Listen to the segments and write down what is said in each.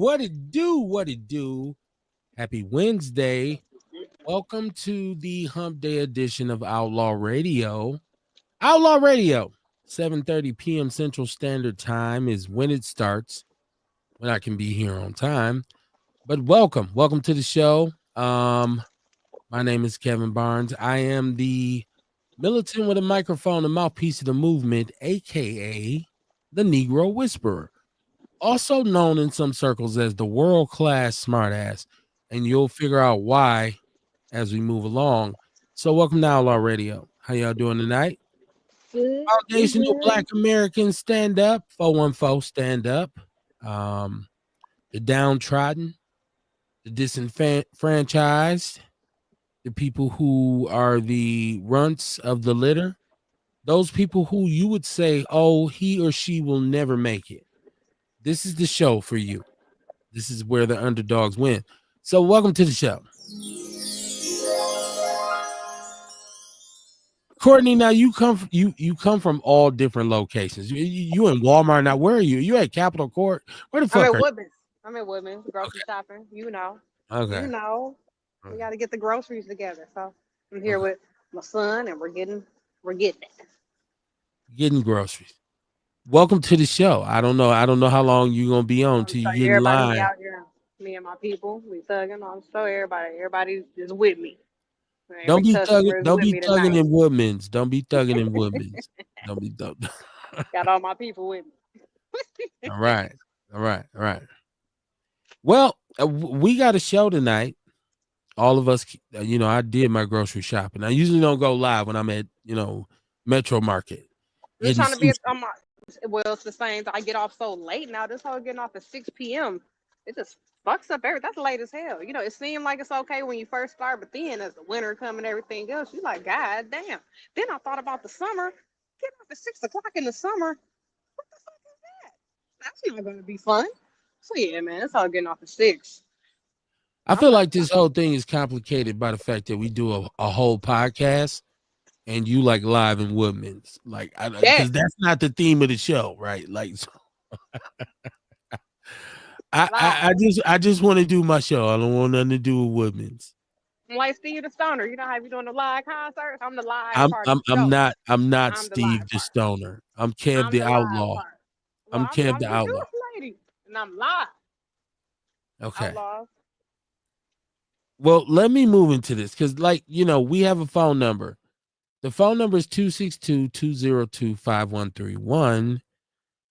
What it do? What it do? Happy Wednesday. Welcome to the Hump Day edition of Outlaw Radio. Outlaw Radio, 7:30 p.m. Central Standard Time is when it starts, when I can be here on time. But welcome to the show. My name is Kevin Barnes. I am the militant with a microphone and mouthpiece of the movement, aka the Negro Whisperer, also known in some circles as the world-class smartass, and you'll figure out why as we move along. So welcome to Outlaw Radio. How y'all doing tonight? Good. Foundational Black Americans stand up, 414 stand up. The downtrodden, the disenfranchised, the people who are the runts of the litter, those people who you would say, oh, he or she will never make it. This is the show for you. This is where the underdogs win. So welcome to the show. Courtney, now you come from all different locations. You in Walmart now. Where are you? You at Capitol Court? Where the fuck I'm are at you? Woodman's. Grocery shopping. Okay. We got to get the groceries together. So I'm here with my son, and we're getting it. Getting groceries. Welcome to the show. I don't know how long you're gonna be on till you get in line. Out here, me and my people, we thugging on. So everybody is with me. Don't be thugging in Woodman's. Don't be thugging in Woodman's. Don't be thugging. Got all my people with me. All right. Well, we got a show tonight. All of us, I did my grocery shopping. I usually don't go live when I'm at, Metro Market. We're trying to be well, it's the same. I get off so late now. This whole getting off at 6 p.m. It just fucks up everything. That's late as hell. It seemed like it's okay when you first start, but then as the winter come and everything else, you're like, God damn. Then I thought about the summer. Get off at 6 o'clock in the summer. What the fuck is that? That's not going to be fun. So yeah, man, it's all getting off at 6. I feel like this whole thing is complicated by the fact that we do a whole podcast and you like live in Woodman's, like, because that's not the theme of the show, right? Like, so I just want to do my show. I don't want nothing to do with Woodman's. I'm like Steve the Stoner. You know how you doing the live concerts? I'm the live part of the show. I'm not Steve the Stoner. I'm Kev the Outlaw. I'm Kev the Outlaw. Lady, and I'm live. Okay. Outlaws. Well, let me move into this because, we have a phone number. The phone number is 262-202-5131.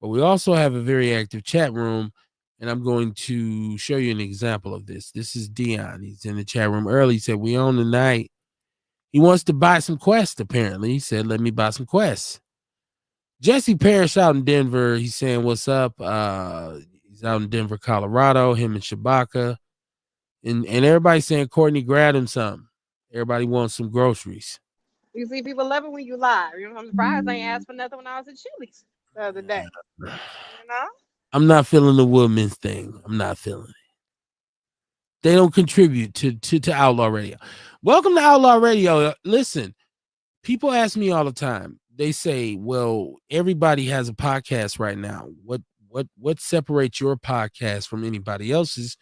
But we also have a very active chat room, and I'm going to show you an example of this. This is Dion. He's in the chat room early. He said, we on tonight. He wants to buy some quests, apparently. He said, let me buy some quests. Jesse Parrish out in Denver. He's saying, what's up? He's out in Denver, Colorado, him and Shabaka. And everybody's saying, Courtney, grab him something. Everybody wants some groceries. You see, people love it when you live. I'm surprised they ain't asked for nothing when I was at Chili's the other day. I'm not feeling the Woodman's thing. I'm not feeling it. They don't contribute to Outlaw Radio. Welcome to Outlaw Radio. Listen, people ask me all the time. They say, well, everybody has a podcast right now. What separates your podcast from anybody else's?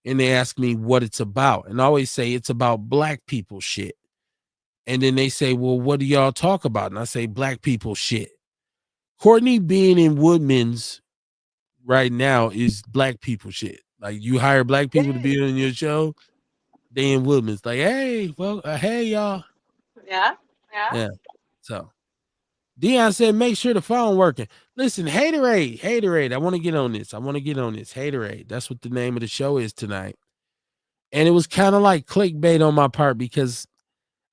And they ask me what it's about. And I always say it's about Black people shit. And then they say, well, what do y'all talk about? And I say, Black people shit. Courtney being in Woodman's right now is Black people shit. Like, you hire Black people to be on your show, they in Woodman's. Like, hey, hey, y'all. Yeah. So Dion said, make sure the phone working. Listen, Haterade. I want to get on this. Haterade. That's what the name of the show is tonight. And it was kind of like clickbait on my part because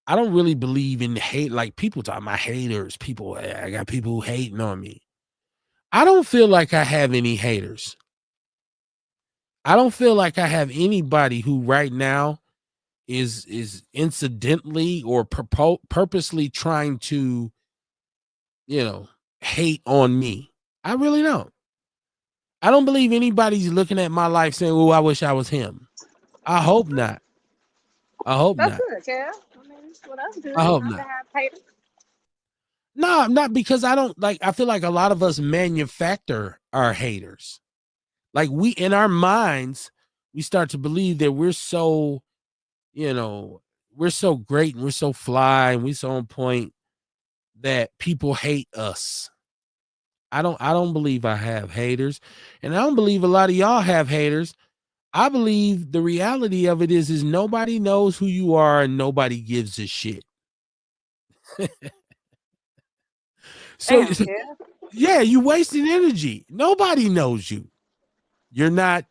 I don't really believe in hate. Like, people talking about haters. I got people who hating on me. I don't feel like I have any haters. I don't feel like I have anybody who right now is incidentally or purposely trying to, hate on me. I really don't. I don't believe anybody's looking at my life saying, oh, I wish I was him. I hope not. That's good, yeah. That's good. I hope not. No, not because I don't I feel like a lot of us manufacture our haters. Like we in our minds, we start to believe that we're so, we're so great and we're so fly and we're so on point that people hate us. I don't believe I have haters, and I don't believe a lot of y'all have haters. I believe the reality of it is nobody knows who you are and nobody gives a shit. So Damn, yeah. yeah, you wasting energy. Nobody knows you. You're not.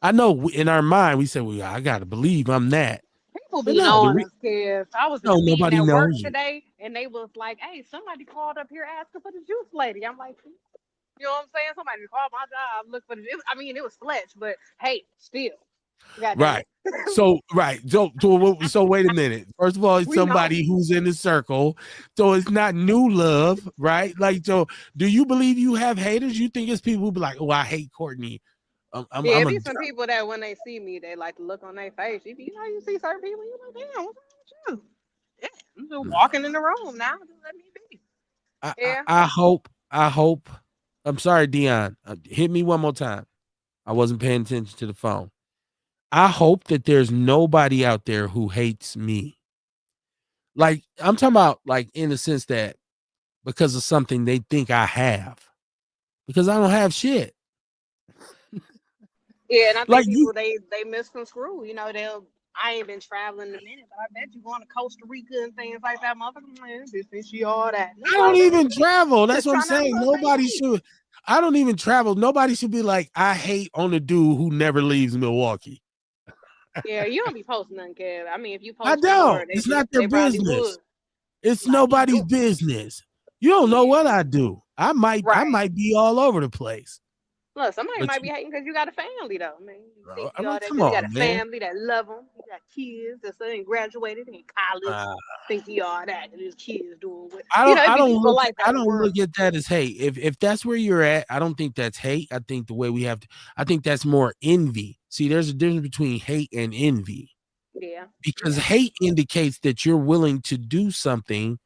I know in our mind we say, well, I gotta believe I'm that. People But be no, knowing us, kids. I was in no, a meeting nobody at work knows you. today, and they was like, "Hey, somebody called up here asking for the juice lady." I'm like, you know what I'm saying? Somebody called my job, look for the. I mean, it was Fletch, but hey, still, God damn Right. it, So right. So wait a minute. First of all, it's we know. somebody who's in the circle. So it's not new love, right? Like, so do you believe you have haters? You think it's people who be like, oh, I hate Courtney. Yeah, I'm it a be some people that when they see me, they like to look on their face. You see certain people, you like, damn, what's wrong with you? Yeah, I'm just walking in the room now. Just let me be. Yeah. I hope. I'm sorry, Dion. Hit me one more time. I wasn't paying attention to the phone. I hope that there's nobody out there who hates me. Like, I'm talking about, like, in the sense that because of something they think I have, because I don't have shit. Yeah, and I Like think you, people they misconstrue. You know, they'll. I ain't been traveling in a minute, but I bet you going to Costa Rica and things like that, motherfucker. Man, this and she all that. And I it's don't like, even travel. That's just what I'm trying to have a saying. little Nobody vacation. should. I don't even travel. Nobody should be like, I hate on the dude who never leaves Milwaukee. Yeah, you don't be posting nothing, Kev. I mean, if you I posted more, don't. It's not their they probably business. would. It's Like he nobody's do. business. You don't know Yeah. what I do. I Right. might be all over the place. Look, somebody But might be hating because you got a family, though. I mean, you think I you mean, all that come because you got on, a man. family that love them. You got kids that's ain't graduated in college. Uh, Think you all that and his kids doing what I you don't know. It I be don't people look like that I in the don't world. look at that as hate. If that's where you're at, I don't think that's hate. I think the way we have to I think that's more envy. See, there's a difference between hate and envy. Yeah. Because Yeah. hate indicates that you're willing to do something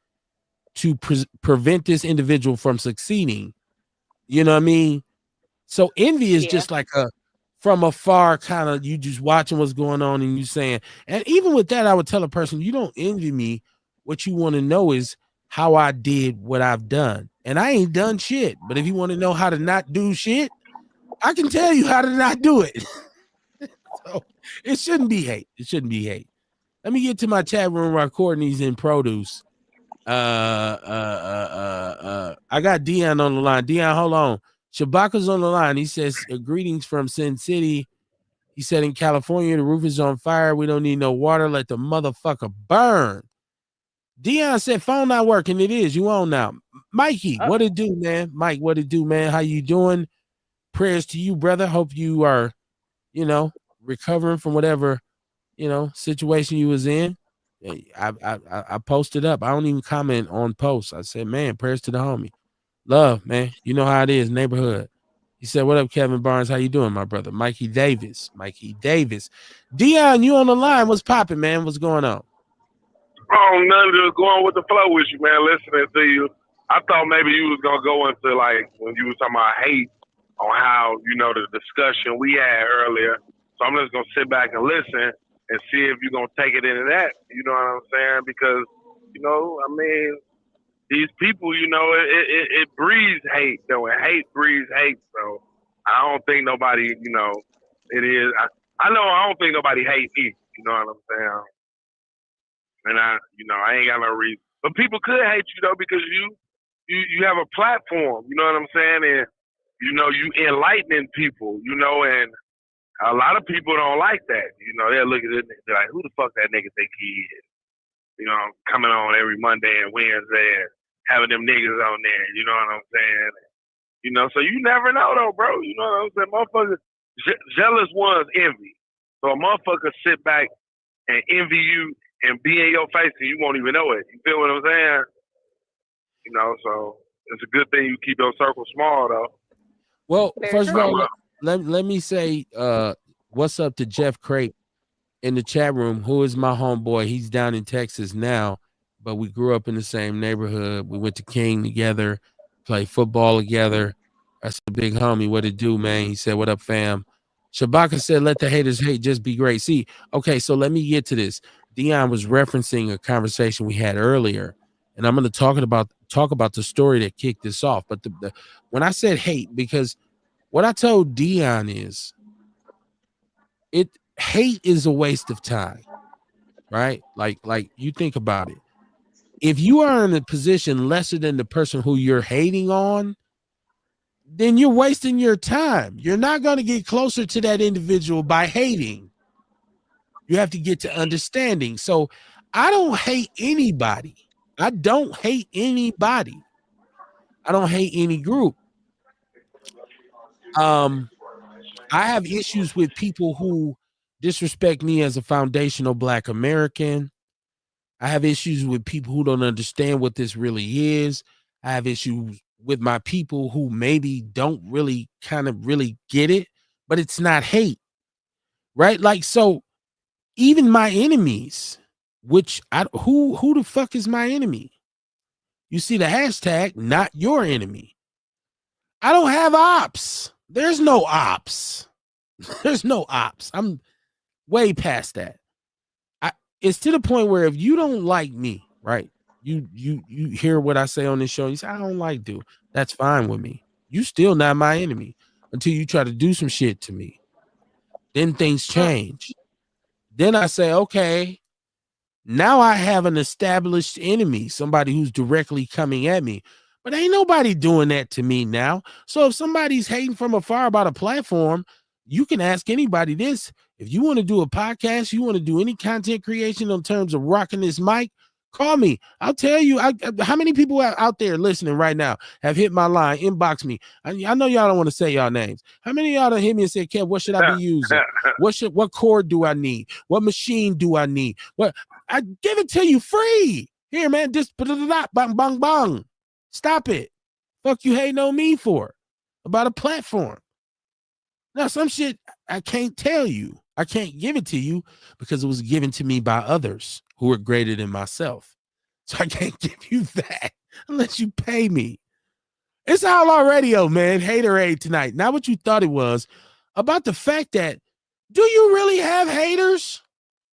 to prevent this individual from succeeding. You know what I mean? So envy is Yeah. just like a from afar kind of you just watching what's going on and you saying, and even with that, I would tell a person, you don't envy me. What you want to know is how I did what I've done. And I ain't done shit. But if you want to know how to not do shit, I can tell you how to not do it. So it shouldn't be hate. It shouldn't be hate. Let me get to my chat room where Courtney's in produce. I got Dion on the line. Dion, hold on. Shabaka's on the line. He says, greetings from Sin City. He said, in California, the roof is on fire. We don't need no water. Let the motherfucker burn. Dion said, phone not working. It is. You on now. Mikey, what it do, man? Mike, what it do, man? How you doing? Prayers to you, brother. Hope you are, recovering from whatever, situation you was in. I posted up. I don't even comment on posts. I said, man, prayers to the homie. Love, man. You know how it is, neighborhood. He said, what up, Kevin Barnes? How you doing, my brother? Mikey Davis. Mikey Davis. Dion, you on the line. What's popping, man? What's going on? Oh, nothing, just going with the flow with you, man. Listening to you. I thought maybe you was gonna go into like when you was talking about hate on how the discussion we had earlier. So I'm just gonna sit back and listen and see if you're gonna take it into that. You know what I'm saying? Because I mean, these people, it breeds hate though, and hate breeds hate. So I don't think nobody, it is. I know I don't think nobody hate me. You know what I'm saying? And I ain't got no reason. But people could hate you though because you have a platform. You know what I'm saying? And you enlightening people. And a lot of people don't like that. They'll look at it and they're like, "Who the fuck that nigga think he is?" Coming on every Monday and Wednesday and having them niggas on there. You know what I'm saying? So you never know though, bro. You know what I'm saying? Motherfuckers, jealous ones envy. So a motherfucker sit back and envy you and be in your face and you won't even know it. You feel what I'm saying? So it's a good thing you keep your circle small though. Well, Very first of true. all, let me say what's up to Jeff Crape in the chat room, who is my homeboy. He's down in Texas now, but we grew up in the same neighborhood. We went to King together, played football together. That's a big homie. What it do, man? He said, "What up, fam?" Shabaka said, "Let the haters hate, just be great." See, okay, so let me get to this. Dion was referencing a conversation we had earlier, and I'm going to talk about the story that kicked this off. But when I said hate, because what I told Dion is, hate is a waste of time, right? Like you think about it. If you are in a position lesser than the person who you're hating on, then you're wasting your time. You're not going to get closer to that individual by hating. You have to get to understanding. So I don't hate anybody. I don't hate anybody. I don't hate any group. I have issues with people who disrespect me as a foundational Black American. I have issues with people who don't understand what this really is. I have issues with my people who maybe don't really really get it, but it's not hate, right? Like, so even my enemies, which who the fuck is my enemy? You see the hashtag, not your enemy. I don't have ops. There's no ops. There's no ops. I'm way past that. It's to the point where if you don't like me, right? You hear what I say on this show, you say, I don't like dude. That's fine with me. You still not my enemy until you try to do some shit to me. Then things change. Then I say, okay, now I have an established enemy, somebody who's directly coming at me. But ain't nobody doing that to me now. So if somebody's hating from afar about a platform, you can ask anybody this. If you want to do a podcast, you want to do any content creation in terms of rocking this mic, call me. I'll tell you how many people out there listening right now have hit my line, inbox me. I know y'all don't want to say y'all names. How many of y'all done hit me and said, Kev, what should I be using? What cord do I need? What machine do I need? What I give it to you free. Here, man, just bang, bang, bang. Stop it. Fuck you hating on me for about a platform. Now, some shit I can't tell you. I can't give it to you because it was given to me by others who are greater than myself. So I can't give you that unless you pay me. It's Outlaw Radio, man. Haterade tonight. Not what you thought it was. About the fact that, do you really have haters?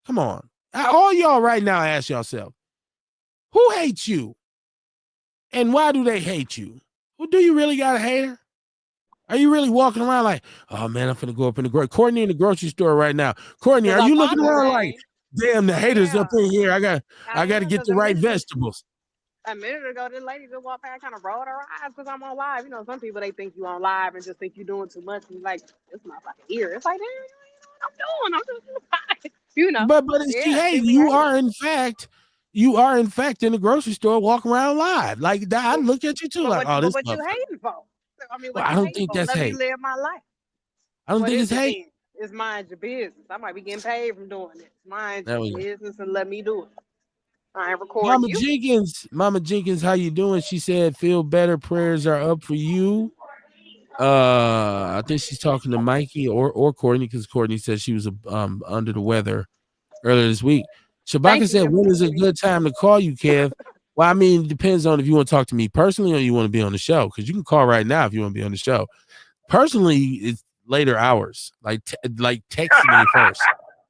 Come on. All y'all right now ask yourself, who hates you? And why do they hate you? Well, do you really got a hater? Are you really walking around like, oh man, I'm finna go up in the grocery? Courtney in the grocery store right now. Courtney, are you looking around like, damn, the haters up in here? I got to get the right vegetables. A minute ago, this lady just walked past, kind of rolled her eyes because I'm on live. You know, some people they think you on live and just think you're doing too much. And like, this motherfucking ear. It's like, damn, you know what I'm doing? I'm just live. You know. But hey, you are in fact in the grocery store walking around live. Like that, I look at you too, but like, oh, this. What you hating for? I mean, I don't think that's hate. Let me live my life. I don't think it's hate. It's mind your business. I might be getting paid from doing it. Mind your business and let me do it. I ain't recording Mama Jenkins, how you doing? She said, feel better. Prayers are up for you. I think she's talking to Mikey or Courtney, because Courtney said she was under the weather earlier this week. Shabaka said, when is a good time to call you, Kev? Well, I mean, it depends on if you want to talk to me personally or you want to be on the show, because you can call right now if you want to be on the show. Personally, it's later hours. Like text me first.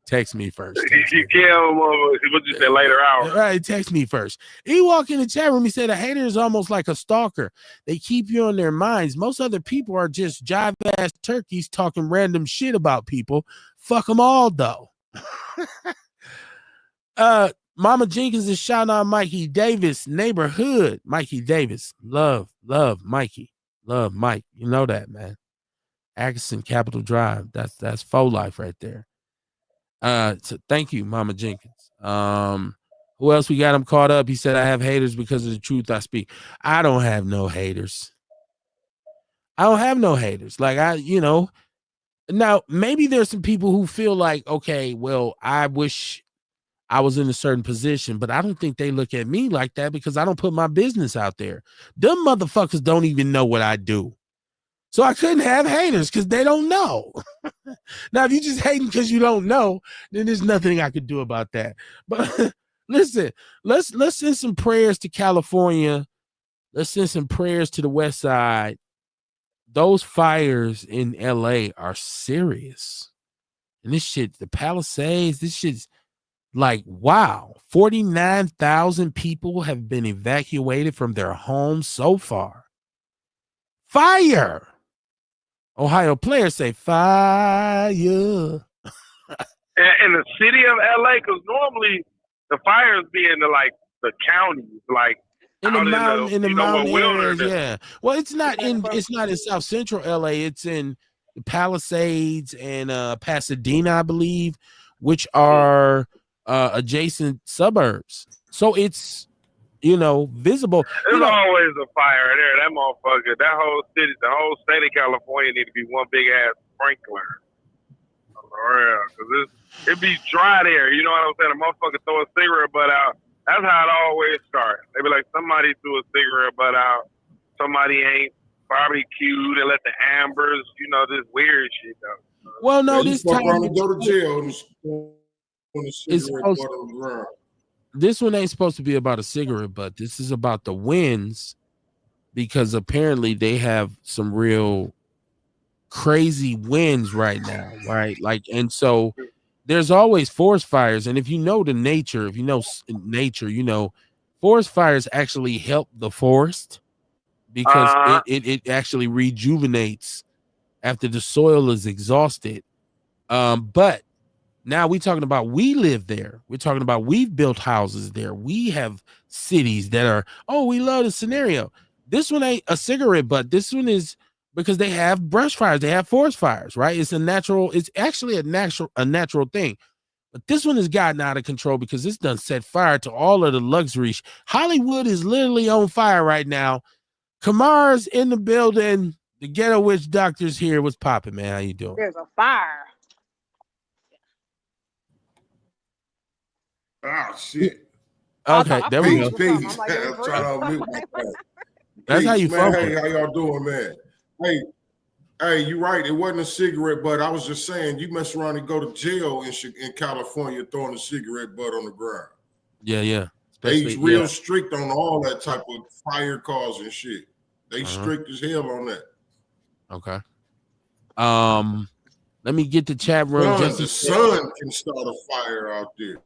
Text me first. You can't, what you say, later hours. Right, text me first. He walked in the chat room. He said, a hater is almost like a stalker. They keep you on their minds. Most other people are just jive-ass turkeys talking random shit about people. Fuck them all, though. Mama Jenkins is shouting out Mikey Davis, neighborhood. Mikey Davis. Love Mikey. Love Mike. You know that, man. Atkinson Capitol Drive. That's faux life right there. So thank you, Mama Jenkins. Who else we got him caught up? He said, I have haters because of the truth I speak. I don't have no haters. Like, now maybe there's some people who feel like, okay, well, I wish I was in a certain position, but I don't think they look at me like that because I don't put my business out there. Them motherfuckers don't even know what I do. So I couldn't have haters because they don't know. Now, if you just hating because you don't know, then there's nothing I could do about that. But listen, let's send some prayers to California. Let's send some prayers to the West Side. those fires in LA are serious. And this shit, the Palisades, this shit's like, wow, 49,000 people have been evacuated from their homes so far. Fire. Ohio players say fire. In the city of LA, because normally the fires be in the counties, like in the mountain areas, wilderness. yeah. Well, it's not in South Central LA. It's in the Palisades and Pasadena, I believe, which are adjacent suburbs. So it's visible. There's always a fire there. That motherfucker, that whole city, the whole state of California need to be one big ass sprinkler. Because it be dry there. You know what I'm saying? A motherfucker throw a cigarette butt out. That's how it always starts. They be like, somebody threw a cigarette butt out. Somebody ain't barbecued and let the ambers, this weird shit though. Well, no, this time to go to jail when the cigarette butt on the ground. This one ain't supposed to be about a cigarette butt. This is about the winds, because apparently they have some real crazy winds right now, right? And so there's always forest fires, and if you know nature, forest fires actually help the forest because it actually rejuvenates after the soil is exhausted. But now we're talking about we live there. We're talking about we've built houses there. We have cities that are, we love the scenario. This one ain't a cigarette butt. This one is because they have brush fires. They have forest fires, right? It's actually a natural thing. But this one has gotten out of control because it's done set fire to all of the luxury. Hollywood is literally on fire right now. Kamar's in the building. The Ghetto Witch Doctor's here. What's popping, man? How you doing? There's a fire. Ah, shit. Okay, there we go. Peace. I'm trying to mute myself. That's how you man. Hey, how y'all doing, man? Hey, you're right. It wasn't a cigarette butt. I was just saying, you mess around and go to jail in California throwing a cigarette butt on the ground. Yeah. They real strict on all that type of fire cause and shit. They strict as hell on that. Okay. Let me get the chat room. The sun can start a fire out there.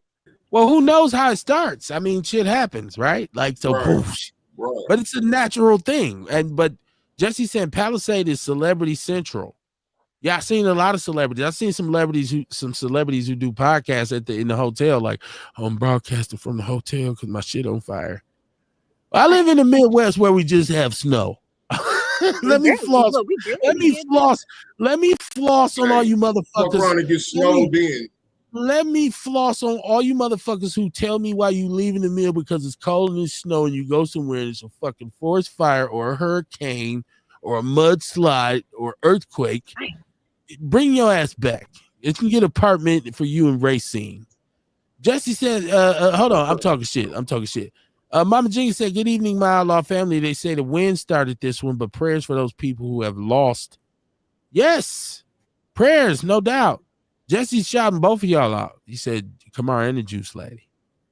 Well, who knows how it starts? I mean, shit happens, right? Poof. Right. But it's a natural thing. But Jesse said Palisade is celebrity central. Yeah, I've seen a lot of celebrities. I've seen some celebrities who do podcasts in the hotel, like, I'm broadcasting from the hotel because my shit on fire. I live in the Midwest where we just have snow. Let me floss. Let me floss on all you motherfuckers. Trying to get snowed in. Let me floss on all you motherfuckers who tell me why you leaving the mill because it's cold and it's snow and you go somewhere and it's a fucking forest fire or a hurricane or a mudslide or earthquake. Bring your ass back. It can get an apartment for you in Racine. Jesse said, hold on, I'm talking shit. Mama Jean said, good evening, my Outlaw family. They say the wind started this one, but prayers for those people who have lost. Yes, prayers, no doubt. Jesse's shouting both of y'all out. He said, Kamar and the Juice Lady.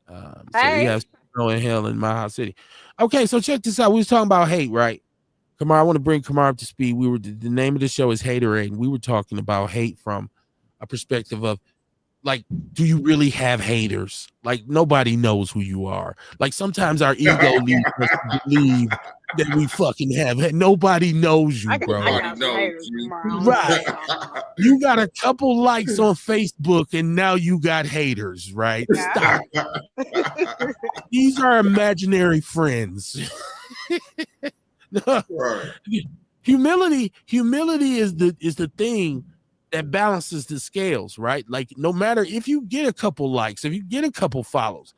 So we have snow in hell in my house city. Okay, so check this out. We was talking about hate, right? Kamar, I want to bring Kamar up to speed. The name of the show is Haterade, and we were talking about hate from a perspective of, like, do you really have haters? Like, nobody knows who you are. Like, sometimes our ego leads us to believe that we fucking have. Nobody knows you, bro. Right. You got a couple likes on Facebook, and now you got haters, right? Stop. These are imaginary friends. Right. Humility is the thing that balances the scales, right? Like, no matter if you get a couple likes, if you get a couple follows,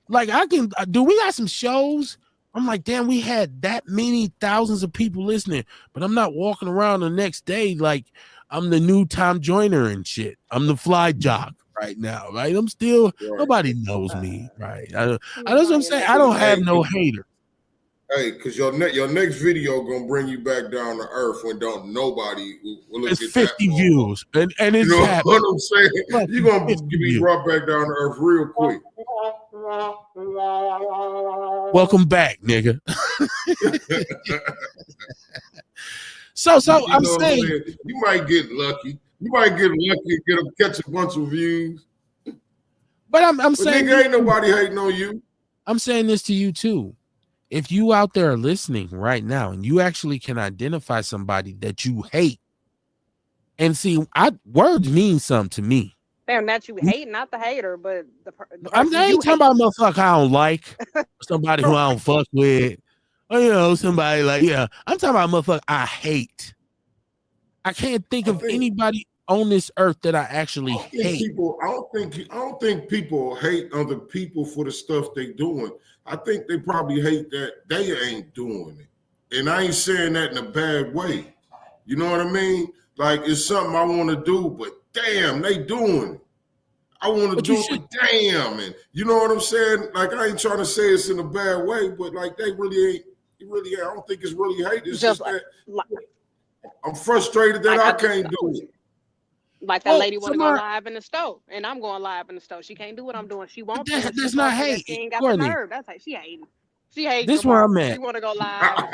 like we got some shows. I'm like, damn, we had that many thousands of people listening, but I'm not walking around the next day like I'm the new Tom Joyner and shit. I'm the fly jock right now, right? I'm still, nobody knows me, right? That's what I'm saying. I don't have no hater. Hey, because your next video gonna bring you back down to earth when nobody will look it's at 50 that views, and it's, you know what I'm saying? You're gonna be brought back down to earth real quick. Welcome back, nigga. So You I'm know what I'm saying saying? You might get lucky. You might get lucky and catch a bunch of views. but I'm But saying nigga, ain't nobody hating on you. I'm saying this to you too. If you out there listening right now and you actually can identify somebody that you hate, and see, words mean something to me. Damn, that you hate, not the hater, but the I person ain't you talking hate. about motherfucker I don't like, somebody who I don't fuck with, or somebody like I'm talking about motherfucker I hate. I can't think of anybody on this earth that I actually hate. I don't think people hate other people for the stuff they doing. I think they probably hate that they ain't doing it. And I ain't saying that in a bad way. You know what I mean? Like it's something I want to do, but damn, they doing it. I want to do it, but damn, and you know what I'm saying? Like I ain't trying to say it's in a bad way, but like they really ain't. I don't think it's really hate. It's just that I'm frustrated that I can't do it. Like that lady want to go live in the stove, and I'm going live in the stove. She can't do what I'm doing. She won't. That's not hate. She ain't got the nerve. That's like she hating. She hates. This where I'm at. She want to go live.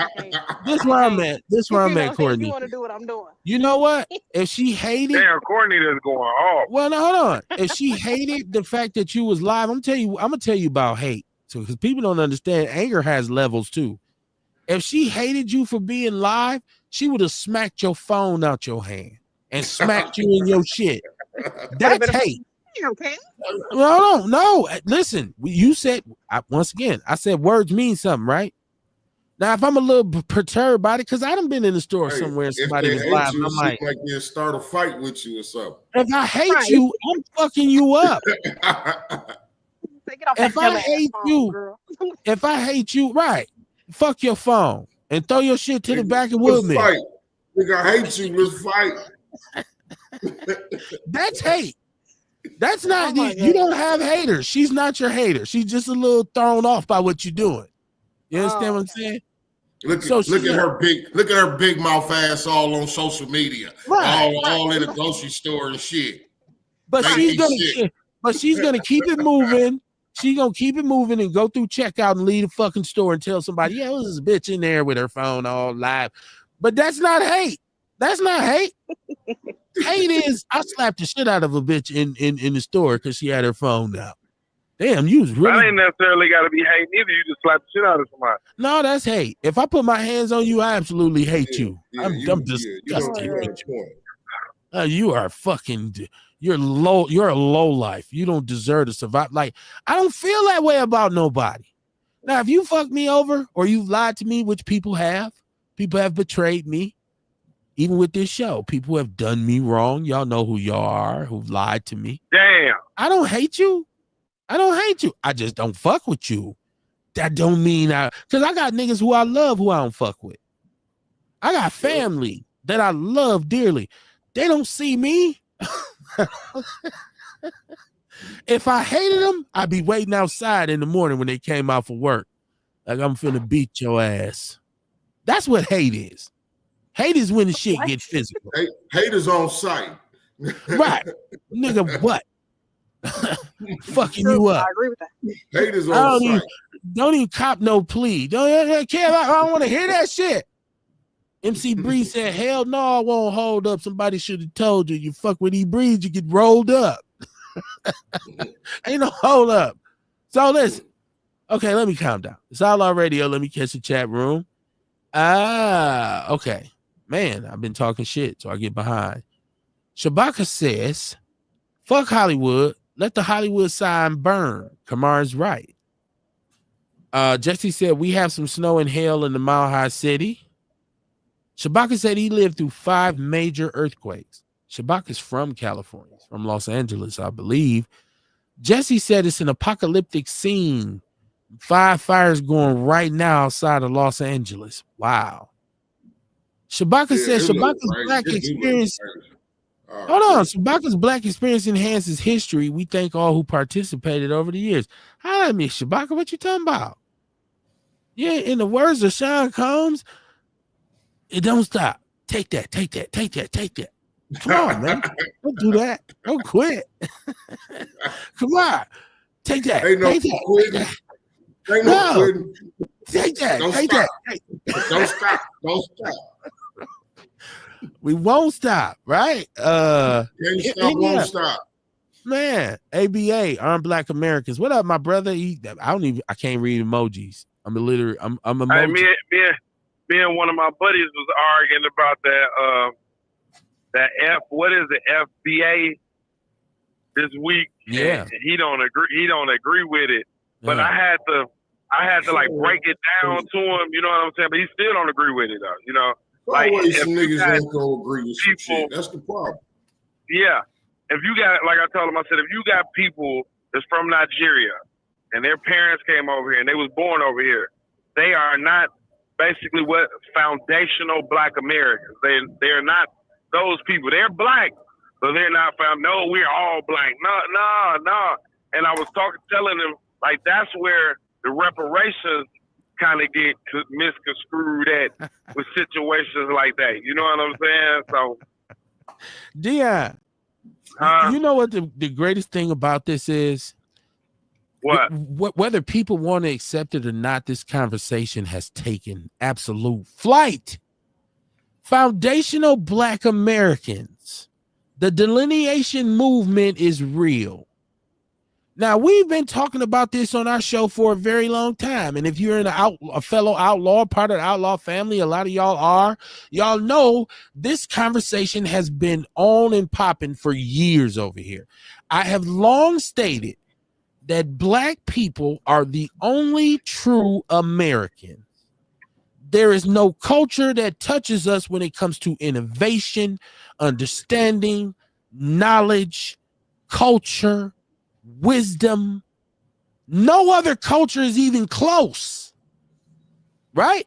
This where I'm at. This where I'm at, Courtney. You want to do what I'm doing. You know what? If she hated, damn, Courtney is going off. Well, no, hold on. If she hated the fact that you was live, I'm gonna tell you about hate. So because people don't understand, anger has levels too. If she hated you for being live, she would have smacked your phone out your hand and smacked you in your shit. That's hate. Okay. No. Listen, you said once again, I said words mean something, right? Now, if I'm a little perturbed by it, because I done been in the store somewhere and somebody was live, I'm like they start a fight with you or something. If I hate you, I'm fucking you up. If I hate you, right? Fuck your phone and throw your shit to the back of Woodman. Nigga, I hate you. Let's fight. That's hate. That's not you don't have haters. She's not your hater. She's just a little thrown off by what you're doing. You understand what I'm saying? Look at her big mouth ass all on social media. Right. All in the grocery store and shit. But she's gonna keep it moving. She's gonna keep it moving and go through checkout and leave the fucking store and tell somebody, yeah, there's this bitch in there with her phone all live. But that's not hate. That's not hate. Hate is I slapped the shit out of a bitch in the store because she had her phone out. Damn, you was really. That ain't necessarily got to be hate either. You just slap the shit out of somebody. No, that's hate. If I put my hands on you, I absolutely hate you. I'm disgusted with you. You are fucking. You're low. You're a low life. You don't deserve to survive. Like I don't feel that way about nobody. Now, if you fucked me over or you lied to me, which people have betrayed me. Even with this show, people have done me wrong. Y'all know who y'all are, who've lied to me. Damn. I don't hate you. I just don't fuck with you. That don't mean because I got niggas who I love who I don't fuck with. I got family that I love dearly. They don't see me. If I hated them, I'd be waiting outside in the morning when they came out for work. Like I'm finna beat your ass. That's what hate is. Hate is when the shit gets physical. Hate is on site. Right. Nigga, what? Fucking you up. I agree with that. Hate is on site. Don't even cop no plea. Don't care. I don't want to hear that shit. MC Bree said, hell no, I won't hold up. Somebody should have told you. You fuck with E-Breeze, you get rolled up. Ain't no hold up. So listen. Okay, let me calm down. It's Outlaw Radio. Let me catch the chat room. Okay. Man, I've been talking shit, so I get behind. Shabaka says, fuck Hollywood. Let the Hollywood sign burn. Kamar's right. Jesse said, we have some snow and hail in the Mile High City. Shabaka said he lived through 5 major earthquakes. Shabaka's from California, from Los Angeles, I believe. Jesse said it's an apocalyptic scene. 5 fires going right now outside of Los Angeles. Wow. Shabaka says Shabaka's black experience. Hold on. Shabaka's black experience enhances history. We thank all who participated over the years. Holla at me, Shabaka. What you talking about? Yeah, in the words of Sean Combs, it don't stop. Take that. Come on, man. Don't do that. Don't quit. Come on. Take that. Ain't no quitting. Ain't no quitting. Take that. Don't Take stop. that. Don't stop. Don't stop. We won't stop, right? Can't stop, won't stop. Man, ABA, Armed Black Americans. What up, my brother? I can't read emojis. I'm emoji. Hey, me and one of my buddies was arguing about that what is it, FBA this week. Yeah. And he don't agree with it. But I had to like break it down to him, you know what I'm saying? But he still don't agree with it though, you know. Like always some niggas ain't gonna agree with some shit. That's the problem. Yeah. If you got, like I told him, I said, if you got people that's from Nigeria and their parents came over here and they was born over here, they are not basically what foundational Black Americans. They're not those people. They're Black, but they're not found. No, we're all Black. No. And I was telling them, like, that's where the reparations kind of get misconstrued at with situations like that. You know what I'm saying? So, Dion, you know what the greatest thing about this is? What? Whether people want to accept it or not, this conversation has taken absolute flight. Foundational Black Americans. The delineation movement is real. Now, we've been talking about this on our show for a very long time. And if you're a fellow outlaw, part of the outlaw family, a lot of y'all know this conversation has been on and popping for years over here. I have long stated that Black people are the only true Americans. There is no culture that touches us when it comes to innovation, understanding, knowledge, culture, wisdom. No other culture is even close, right?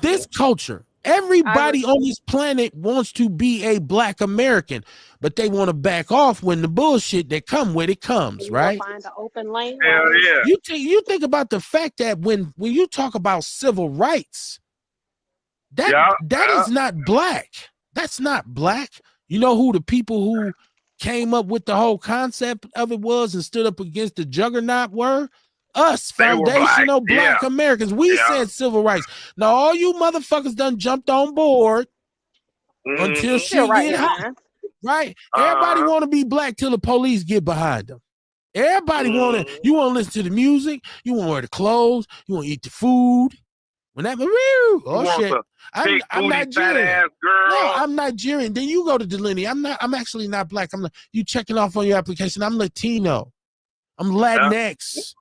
This culture, everybody on this planet wants to be a Black American, but they want to back off when the bullshit that come with it comes, right? Find an open lane. Hell yeah. You think about the fact that when you talk about civil rights, that is not Black. That's not Black. You know who the people who came up with the whole concept of it was and stood up against the juggernaut were? Us, foundational Black Americans. We said civil rights. Now all you motherfuckers done jumped on board until shit get hot. Right? Everybody want to be Black till the police get behind them. Everybody you want to listen to the music, you want to wear the clothes, you want to eat the food. When that shit. I'm Nigerian. No, I'm Nigerian. Then you go to delineate. I'm actually not Black. You checking off on your application. I'm Latino. I'm Latinx.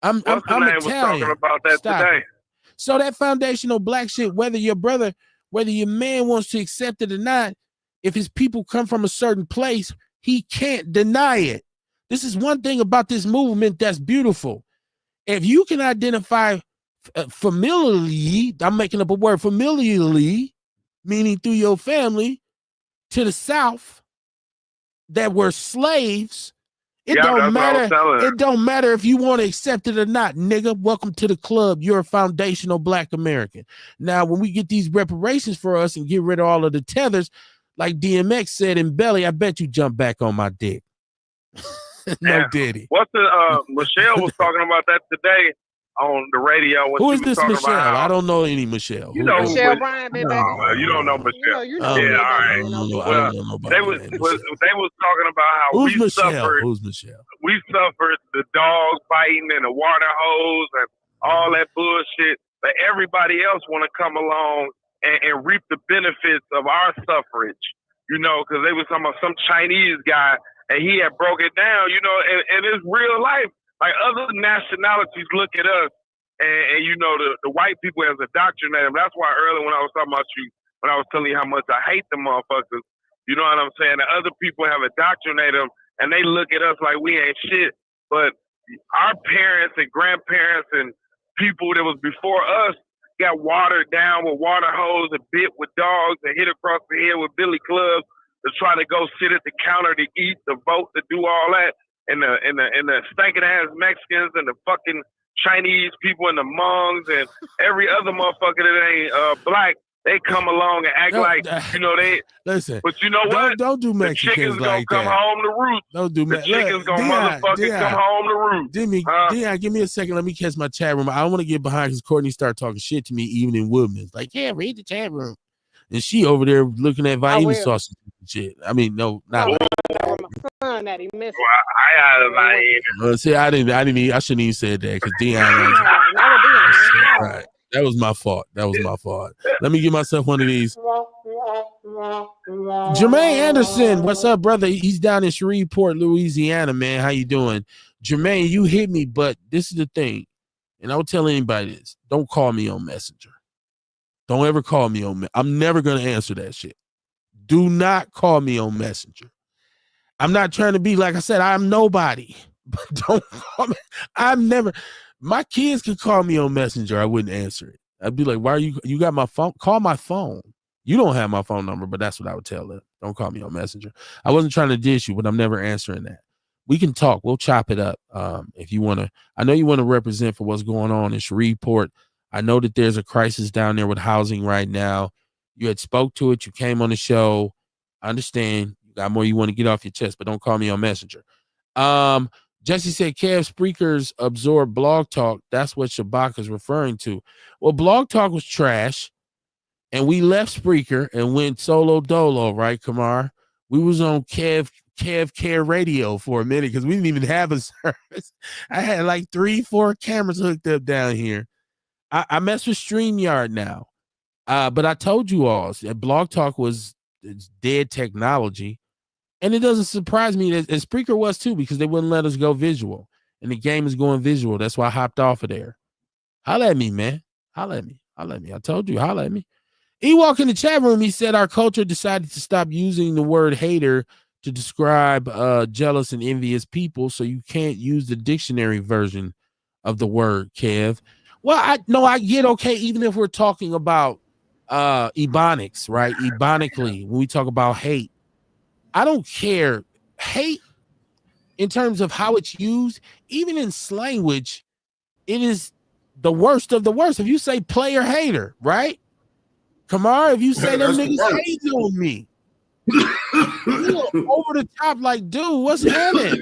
I'm Italian. Was talking about that today. So that foundational Black shit, whether your man wants to accept it or not, if his people come from a certain place, he can't deny it. This is one thing about this movement that's beautiful. If you can identify familiarly, I'm making up a word, familiarly, meaning through your family, to the South that were slaves, it don't matter. It don't matter if you want to accept it or not, nigga. Welcome to the club. You're a foundational Black American. Now, when we get these reparations for us and get rid of all of the tethers, like DMX said in Belly, I bet you jump back on my dick. No diddy. What's Michelle was talking about that today on the radio. Who is this Michelle? I don't know any Michelle. You know Michelle Bryan, baby. No, you don't know Michelle. You know, yeah, all right. They was talking about how Who's Michelle? We suffered the dog biting and the water hose and all that bullshit. But everybody else want to come along and reap the benefits of our suffrage. You know, because they was talking about some Chinese guy and he had broke it down. You know, and it's real life. Like other nationalities look at us and you know, the white people as indoctrinated them. That's why earlier when I was talking about you, when I was telling you how much I hate the motherfuckers, you know what I'm saying? The other people have indoctrinated them and they look at us like we ain't shit. But our parents and grandparents and people that was before us got watered down with water hose and bit with dogs and hit across the head with billy clubs to try to go sit at the counter to eat, to vote, to do all that. And the stinking ass Mexicans and the fucking Chinese people and the Hmongs and every other motherfucker that ain't Black, they come along and act like, you know, they listen. But you know what? Don't do Mexicans the chickens like gonna come that. home to roost. Don't do the chickens gonna motherfucking come home to roost. Dion, give me a second. Let me catch my chat room. I don't want to get behind because Courtney started talking shit to me even in Woodman's. Like, yeah, read the chat room. and she over there looking at I Vienna will. sausage and shit. I mean, no, not. Oh, my son that he missed. I got a See, I shouldn't even said that because Dion. Not with Dion. No. Right. That was my fault. Let me give myself one of these. Jermaine Anderson, what's up, brother? He's down in Shreveport, Louisiana, man. How you doing? Jermaine, you hit me, but this is the thing, and I'll tell anybody this. Don't call me on Messenger. Don't ever call me on I'm never going to answer that shit. Do not call me on Messenger. I'm not trying to be, like I said, I'm nobody. But don't call me. I'm never. My kids could call me on Messenger. I wouldn't answer it. I'd be like, why are you got my phone? Call my phone. You don't have my phone number, but that's what I would tell them. Don't call me on Messenger. I wasn't trying to dish you, but I'm never answering that. We can talk. We'll chop it up. If you want to, I know you want to represent for what's going on in Shreveport. I know that there's a crisis down there with housing right now. You had spoke to it. You came on the show. I understand. You got more you want to get off your chest, but don't call me on Messenger. Jesse said, Kev, Spreakers absorb Blog Talk. That's what Shabak is referring to. Well, Blog Talk was trash, and we left Spreaker and went solo dolo, right, Kamar? We was on Kev Care Radio for a minute because we didn't even have a service. I had like 3-4 cameras hooked up down here. I mess with StreamYard now. But I told you all that Blog Talk was dead technology. And it doesn't surprise me that Spreaker was too, because they wouldn't let us go visual. And the game is going visual. That's why I hopped off of there. Holla at me, man. Holla at me. I told you, holla at me. Ewok in the chat room, he said our culture decided to stop using the word hater to describe jealous and envious people, so you can't use the dictionary version of the word, Kev. Well, I get okay, even if we're talking about ebonics, right? Ebonically, when we talk about hate. I don't care. Hate, in terms of how it's used, even in language, it is the worst of the worst. If you say player hater, right? Kamar, if you say them niggas hate on me, over the top, like, dude, what's happening?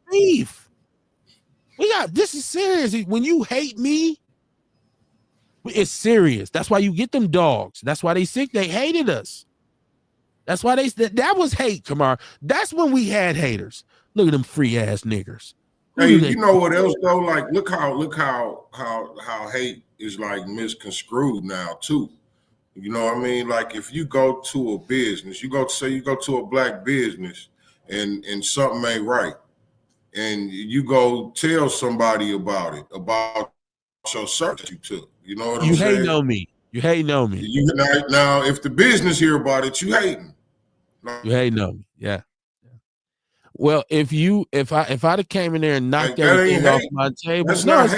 We got beef. This is serious. When you hate me, it's serious. That's why you get them dogs. That's why they sick. They hated us. That's why that was hate, Kamar. That's when we had haters. Look at them free ass niggers. Hey, you know what else though? Like, look how hate is like misconstrued now too. You know what I mean? Like, if you go to a business, you go to a black business, and something ain't right, and you go tell somebody about it, about your service you took. You know what I'm saying? You hating on me. Now, if the business hear about it, you hating. You hating on me. Yeah. Well, if I'd have came in there and knocked everything off my table, it's not.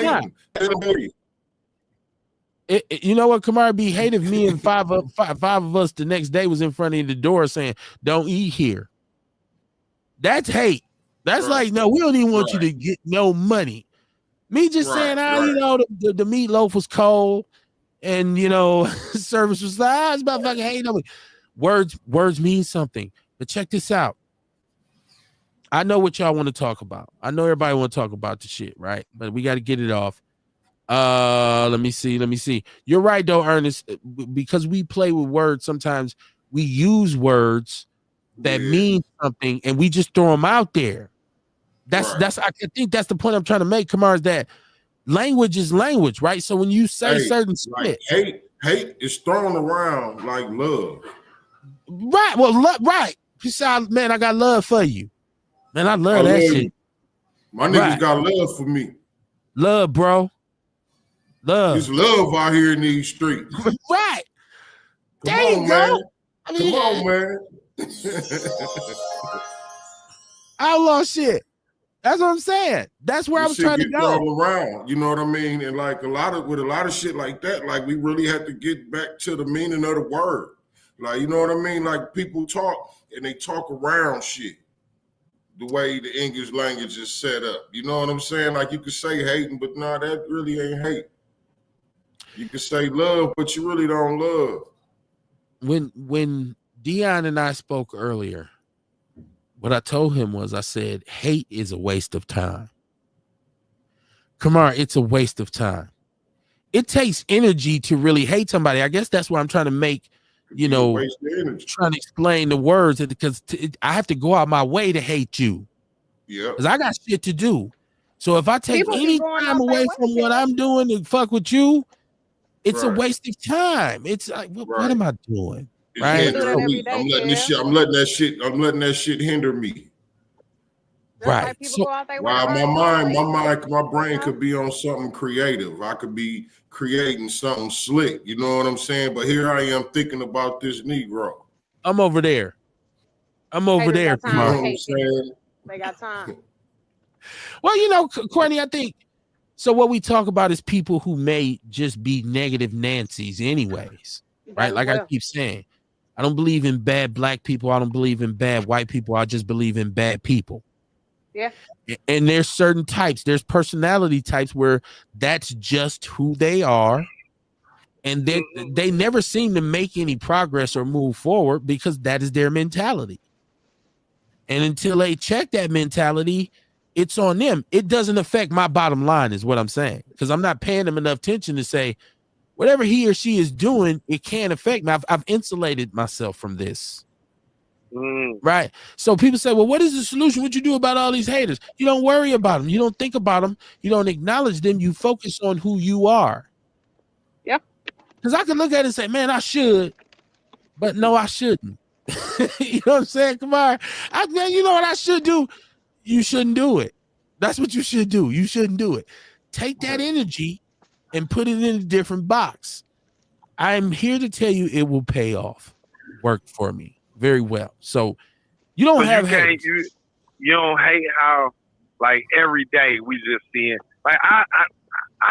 You know what, Kamar, be hate if me and five of us the next day was in front of the door saying, "Don't eat here." That's hate. That's like, no, we don't even want you to get no money. Me just saying, you know, the meatloaf was cold, and you know, service was like, it's about fucking hating on me. Words mean something. But check this out. I know what y'all want to talk about. I know everybody want to talk about the shit, right? But we got to get it off. Let me see. You're right though, Ernest, because we play with words. Sometimes we use words that mean something and we just throw them out there. I think that's the point I'm trying to make, Kamar, is that language is language, right? So when you say certain shit, hate is thrown around like love. Right. Well, right. You say, man, I got love for you. Man, I love that shit. My niggas got love for me. Love, bro. Love. There's love out here in these streets. Right. Come on, man. Come on, man. Outlaw shit. That's what I'm saying. That's where I was trying to go. Around, you know what I mean? And like with a lot of shit like that, like we really have to get back to the meaning of the word. Like, you know what I mean? Like, people talk and they talk around shit. The way the English language is set up. You know what I'm saying? Like, you could say hating, but no, that really ain't hate. You could say love, but you really don't love. When Dion and I spoke earlier, what I told him was, I said, hate is a waste of time. Kamar, it's a waste of time. It takes energy to really hate somebody. I guess that's what I'm trying to make Waste of energy. trying to explain the words because I have to go out my way to hate you. Yeah. Because I got shit to do. So if I take People be any going time out their away way, from what Kev. I'm doing to fuck with you, it's a Right. waste of time. It's like, what Right. am I doing? It's Right? People do that hindering every me. day, I'm letting this Kev. shit. I'm letting that shit hinder me. Just Right. like people So go out their way. While to argue, my brain could be on something creative. I could be creating something slick. You know what I'm saying? But here I am thinking about this Negro. I'm over there. I'm over Haters there. got time You know to what I'm hate people. saying? They got time. Well, Courtney, I think so. What we talk about is people who may just be negative Nancy's, anyways, right? Like I keep saying, I don't believe in bad black people. I don't believe in bad white people. I just believe in bad people. Yeah. And there's certain types. There's personality types where that's just who they are. And they never seem to make any progress or move forward because that is their mentality. And until they check that mentality, it's on them. It doesn't affect my bottom line is what I'm saying. Because I'm not paying them enough attention to say, whatever he or she is doing, it can't affect me. I've insulated myself from this. Right. So people say, well, what is the solution? What you do about all these haters? You don't worry about them. You don't think about them. You don't acknowledge them. You focus on who you are. Yep. Because I can look at it and say, man, I should, but no, I shouldn't. You know what I'm saying? Come on. You know what I should do? You shouldn't do it. That's what you should do. You shouldn't do it. Take that energy and put it in a different box. I'm here to tell you it will pay off. Work for me very well. So you don't have hate. You don't hate how like every day we just seeing like I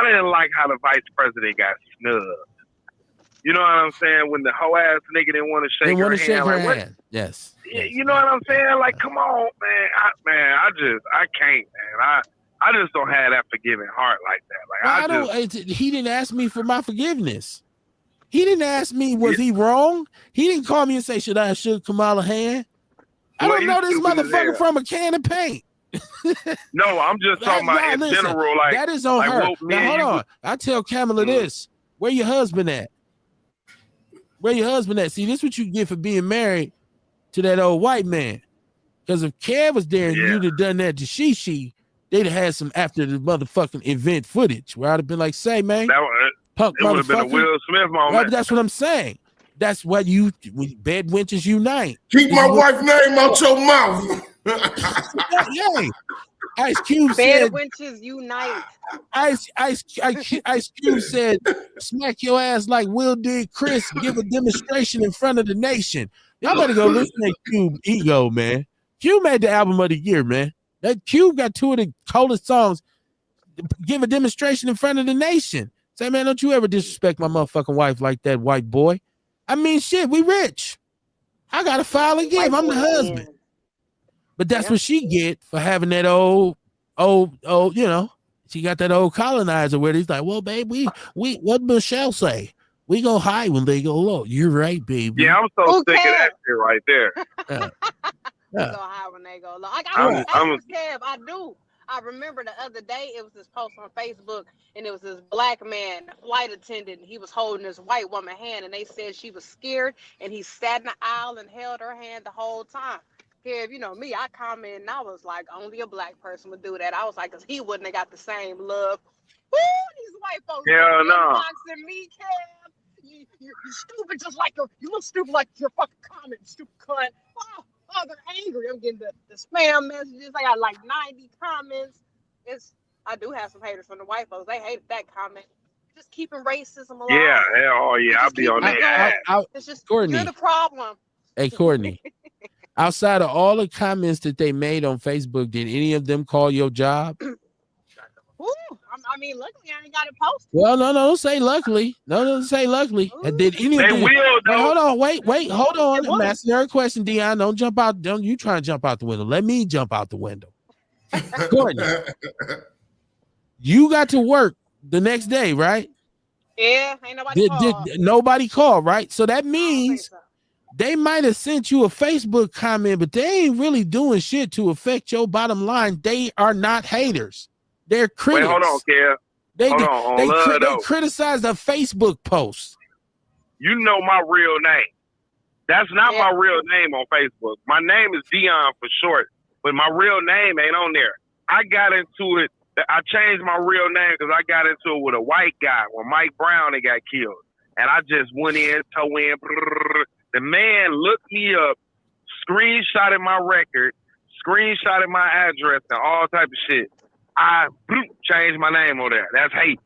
didn't like how the vice president got snubbed. You know what I'm saying? When the whole ass nigga didn't want to shake her hand. Yes. You know what I'm saying? Like, come on, man. I can't, man. I just don't have that forgiving heart like that. Like, he didn't ask me for my forgiveness. He didn't ask me, was he wrong? He didn't call me and say, should I shake Kamala hand? I don't know this motherfucker from a can of paint. No, I'm just talking about in general. Like, that is on her. Now, hold on. I tell Kamala this. Where your husband at? Where your husband at? See, this is what you get for being married to that old white man. Because if Kev was there and you'd have done that to Shishi, they'd have had some after the motherfucking event footage where I'd have been like, say, man, punk it would have been a Will Smith moment. Right, that's what I'm saying. That's what bed wenches unite. Keep my wife's name out your mouth. Yeah. Ice Cube said, wenches unite. Ice Cube said, smack your ass like Will did Chris, give a demonstration in front of the nation. Y'all better go listen to Cube Ego, man. Cube made the album of the year, man. That Cube got two of the coldest songs. Give a demonstration in front of the nation. Say, man, don't you ever disrespect my motherfucking wife like that, white boy. I mean, shit, we rich. I got to file and give. I'm the husband. But that's what she get for having that old, she got that old colonizer where he's like, well, babe, we what Michelle say? We go high when they go low. You're right, baby. Yeah, I'm so sick of that shit right there. We go high when they go low. I do. I remember the other day, it was this post on Facebook, and it was this black man, flight attendant, and he was holding this white woman's hand, and they said she was scared, and he sat in the aisle and held her hand the whole time. Kev, you know me, I commented, and I was like, only a black person would do that. I was like, because he wouldn't have got the same love. Woo, these white folks boxing me, Kev. You're stupid, just like you look stupid like your fucking comment, stupid cunt. Oh, they're angry. I'm getting the spam messages. I got like 90 comments. I do have some haters from the white folks. They hated that comment. Just keeping racism alive. Yeah, I'll be on that. It's just Courtney, you're the problem. Hey, Courtney. Outside of all the comments that they made on Facebook, did any of them call your job? Ooh, I mean, luckily I ain't got it posted. Well, no, don't say luckily. No, don't say luckily. Did any of them? Hold on, wait, hold on. I'm asking her a question, Dion. Don't jump out. Don't you try and jump out the window. Let me jump out the window. Courtney, you got to work the next day, right? Yeah, ain't nobody called. Nobody called, right? So that means they might have sent you a Facebook comment, but they ain't really doing shit to affect your bottom line. They are not haters. They're critics. Wait, hold on, Kev. They criticize a Facebook post. You know my real name. That's not my real name on Facebook. My name is Dion for short, but my real name ain't on there. I got into it. I changed my real name because I got into it with a white guy when Mike Brown had got killed. And I just went in, toe in. Brrr. The man looked me up, screenshotted my record, screenshotted my address, and all type of shit. I changed my name on there. That's hate.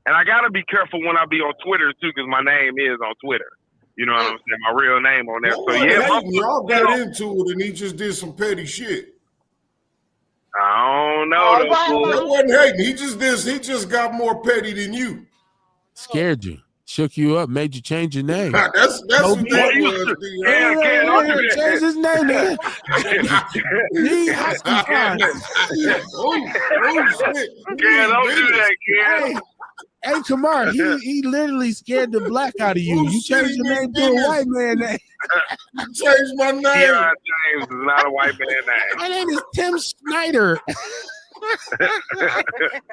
And I got to be careful when I be on Twitter, too, because my name is on Twitter. You know what I'm saying? My real name on there. So, yeah. Y'all got into it, and he just did some petty shit. I don't know. That wasn't hating. He just got more petty than you. Scared you. Shook you up, made you change your name. That's what that was. Change his name, man. Don't do that, kid. Hey, Kamar, he literally scared the black out of you. You changed your name to a white man name. You changed my name. Deion James is not a white man name. My name is Tim Snyder.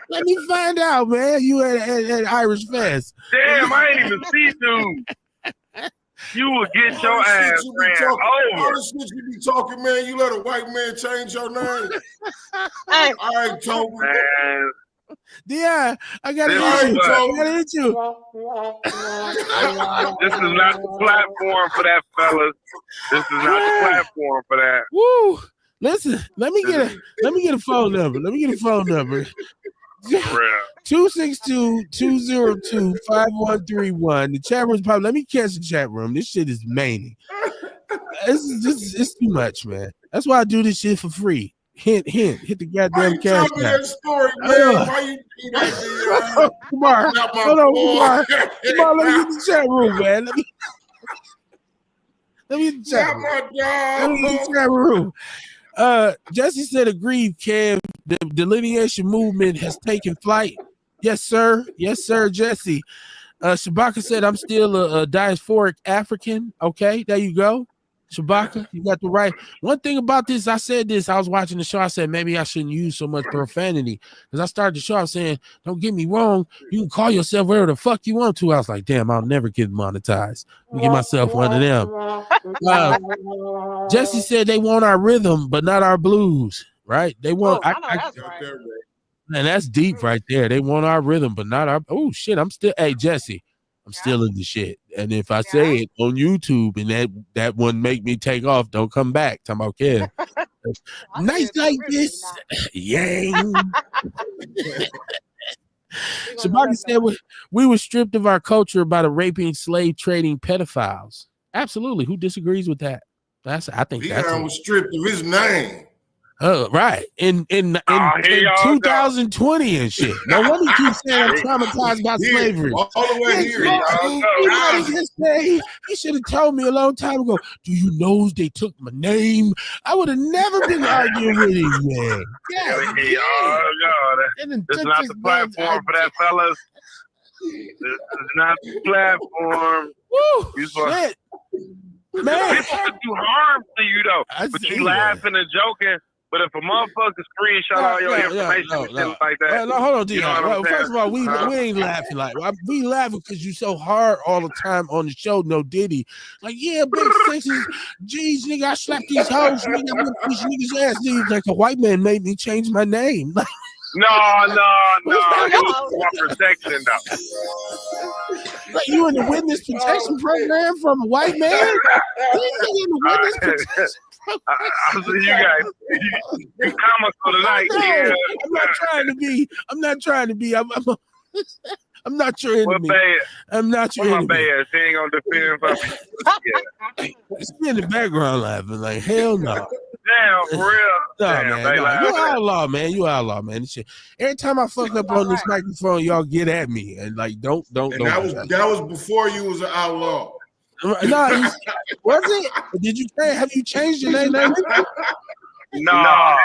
Let me find out, man. You at Irish Fest. Damn, I ain't even see dude. You will get your ass ran over. All the shit you be talking, man. You let a white man change your name. I ain't told you. Man. Yeah, I gotta hit you. This is not the platform for that, fellas. This is not the platform for that. Woo! Listen, let me get a phone number. 262-202-5131. The chat room's probably. Let me catch the chat room. This shit is many. It's too much, man. That's why I do this shit for free. Hint. Hit the goddamn cash. Tell me that story, man. Why you do that? Kumar, hold on, Kumar. Kumar, let me get the chat room, man. Let me get the chat room. Let me get the chat room. Jesse said, agreed, Kev. The delineation movement has taken flight. Yes, sir. Yes, sir, Jesse. Shabaka said, I'm still a diasporic African. Okay, there you go. Shabaka, you got the right. One thing about this, I said this. I was watching the show. I said, maybe I shouldn't use so much profanity. Because I started the show, I was saying, don't get me wrong. You can call yourself whatever the fuck you want to. I was like, damn, I'll never get monetized. Let me get myself one of them. Jesse said they want our rhythm, but not our blues, right? They want. That's right. Man, that's deep right there. They want our rhythm, but not our. Oh shit! Hey Jesse, I'm still in the shit. And if I say it on YouTube and that one make me take off, don't come back. Talking about Kev. Nights like this, yang. Shabaki said we were stripped of our culture by the raping, slave trading pedophiles. Absolutely. Who disagrees with that? I think that's was stripped of his name. Right. In 2020 and shit. No wonder you keep saying I'm traumatized by slavery. All the way here. He should have told me a long time ago, do you know they took my name? I would have never been arguing with him, man. This is not the platform for that, fellas. This is not the platform. Woo, shit. Man. People could do harm to you, though. But you laughing and joking. But if a motherfucker screenshot all your information and shit like that. No, hold on, Dion. First of all, we ain't laughing like we laughing because you so hard all the time on the show, no Diddy. Like, yeah, big sixes, geez, nigga, I slapped these hoes, nigga, I whipped these niggas' ass. Nigga, like a white man made me change my name. No. It was for protection, though. Like you in the witness protection program from a white man? You in the witness protection? I see you guys. You comical tonight. Yeah. I'm not trying to be. I'm not your enemy. I'm not your enemy. My bad. She ain't gonna defend for me. It's in the background laughing like hell no. Damn, for real. No, man. You outlaw, man. You outlaw, man. Shit. Every time I fuck up on this microphone, y'all get at me and like don't. That was before you was an outlaw. No, was it? Did you have you changed your name? No. I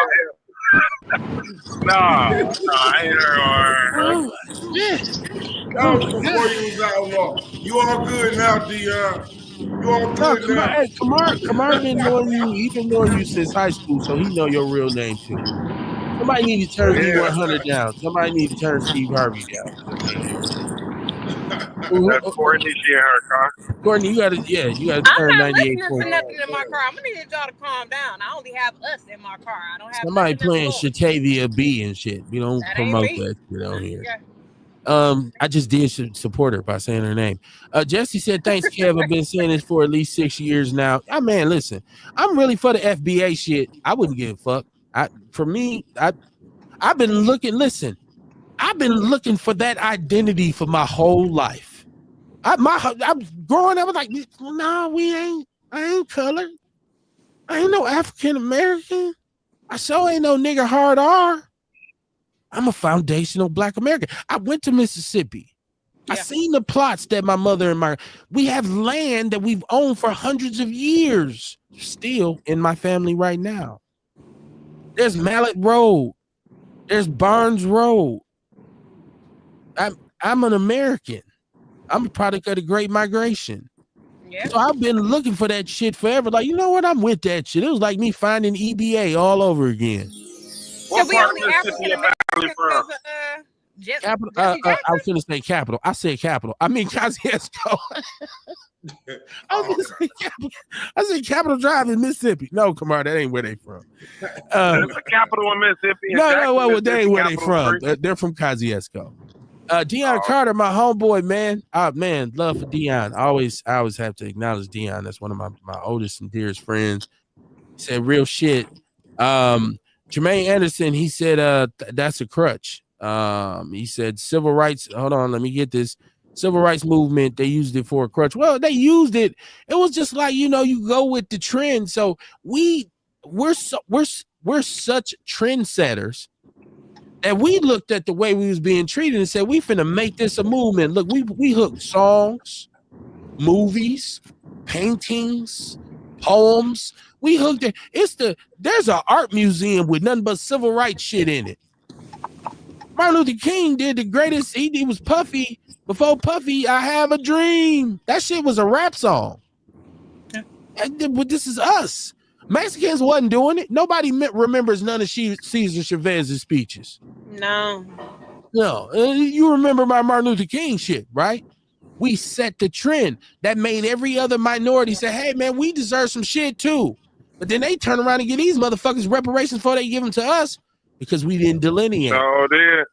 ain't heard. That was before you was outlaw. You all good now, Dion. You all good now. Hey, Kamar been knowing you. He been knowing you since high school, so he know your real name too. Somebody need to turn D100 down. Somebody need to turn Steve Harvey down. That's Courtney. She in her car. Courtney, you gotta I'm turn not 98. listening to nothing in my car. I'm gonna need y'all to calm down. I only have us in my car. I don't have Somebody nothing playing else going. Shatavia B and shit. We don't That ain't promote me. that shit on here. Yeah. I just did support her by saying her name. Jesse said, thanks, Kev. I've been saying this for at least 6 years now. Oh, man, listen, I'm really for the FBA shit. I wouldn't give a fuck. I've been looking, listen, I've been looking for that identity for my whole life. I'm growing up, I was like, no, I ain't colored. I ain't no African American. I sure ain't no nigga hard R. I'm a foundational Black American. I went to Mississippi. Yeah. I seen the plots that my mother and we have land that we've owned for hundreds of years, still in my family right now. There's Mallet Road. There's Barnes Road. I'm an American. I'm a product of the Great Migration. Yeah. So I've been looking for that shit forever. Like, you know what? I'm with that shit. It was like me finding EBA all over again. What part of Mississippi your family from? Capital. I was going to say capital. I said capital. I mean Kosciuszko. I said Capitol Drive in Mississippi. No, Kamar, that ain't where they from. That's the capital in Mississippi. No, they ain't where they from. They're from Kosciuszko. Deion Carter, my homeboy, man. Man, love for Deion. I always have to acknowledge Deion. That's one of my oldest and dearest friends. He said real shit. Jermaine Anderson, he said that's a crutch. He said civil rights. Hold on, let me get this. Civil rights movement, they used it for a crutch. Well, they used it. It was just like, you go with the trend. So we're such trendsetters. And we looked at the way we was being treated and said, we finna make this a movement. Look, we hooked songs, movies, paintings, poems. We hooked it. There's an art museum with nothing but civil rights shit in it. Martin Luther King did the greatest. He was Puffy. Before Puffy, I Have a Dream. That shit was a rap song. But this is us. Mexicans wasn't doing it. Nobody remembers none of Cesar Chavez's speeches. No. You remember my Martin Luther King shit, right? We set the trend that made every other minority say, hey, man, we deserve some shit too. But then they turn around and give these motherfuckers reparations before they give them to us because we didn't delineate. No,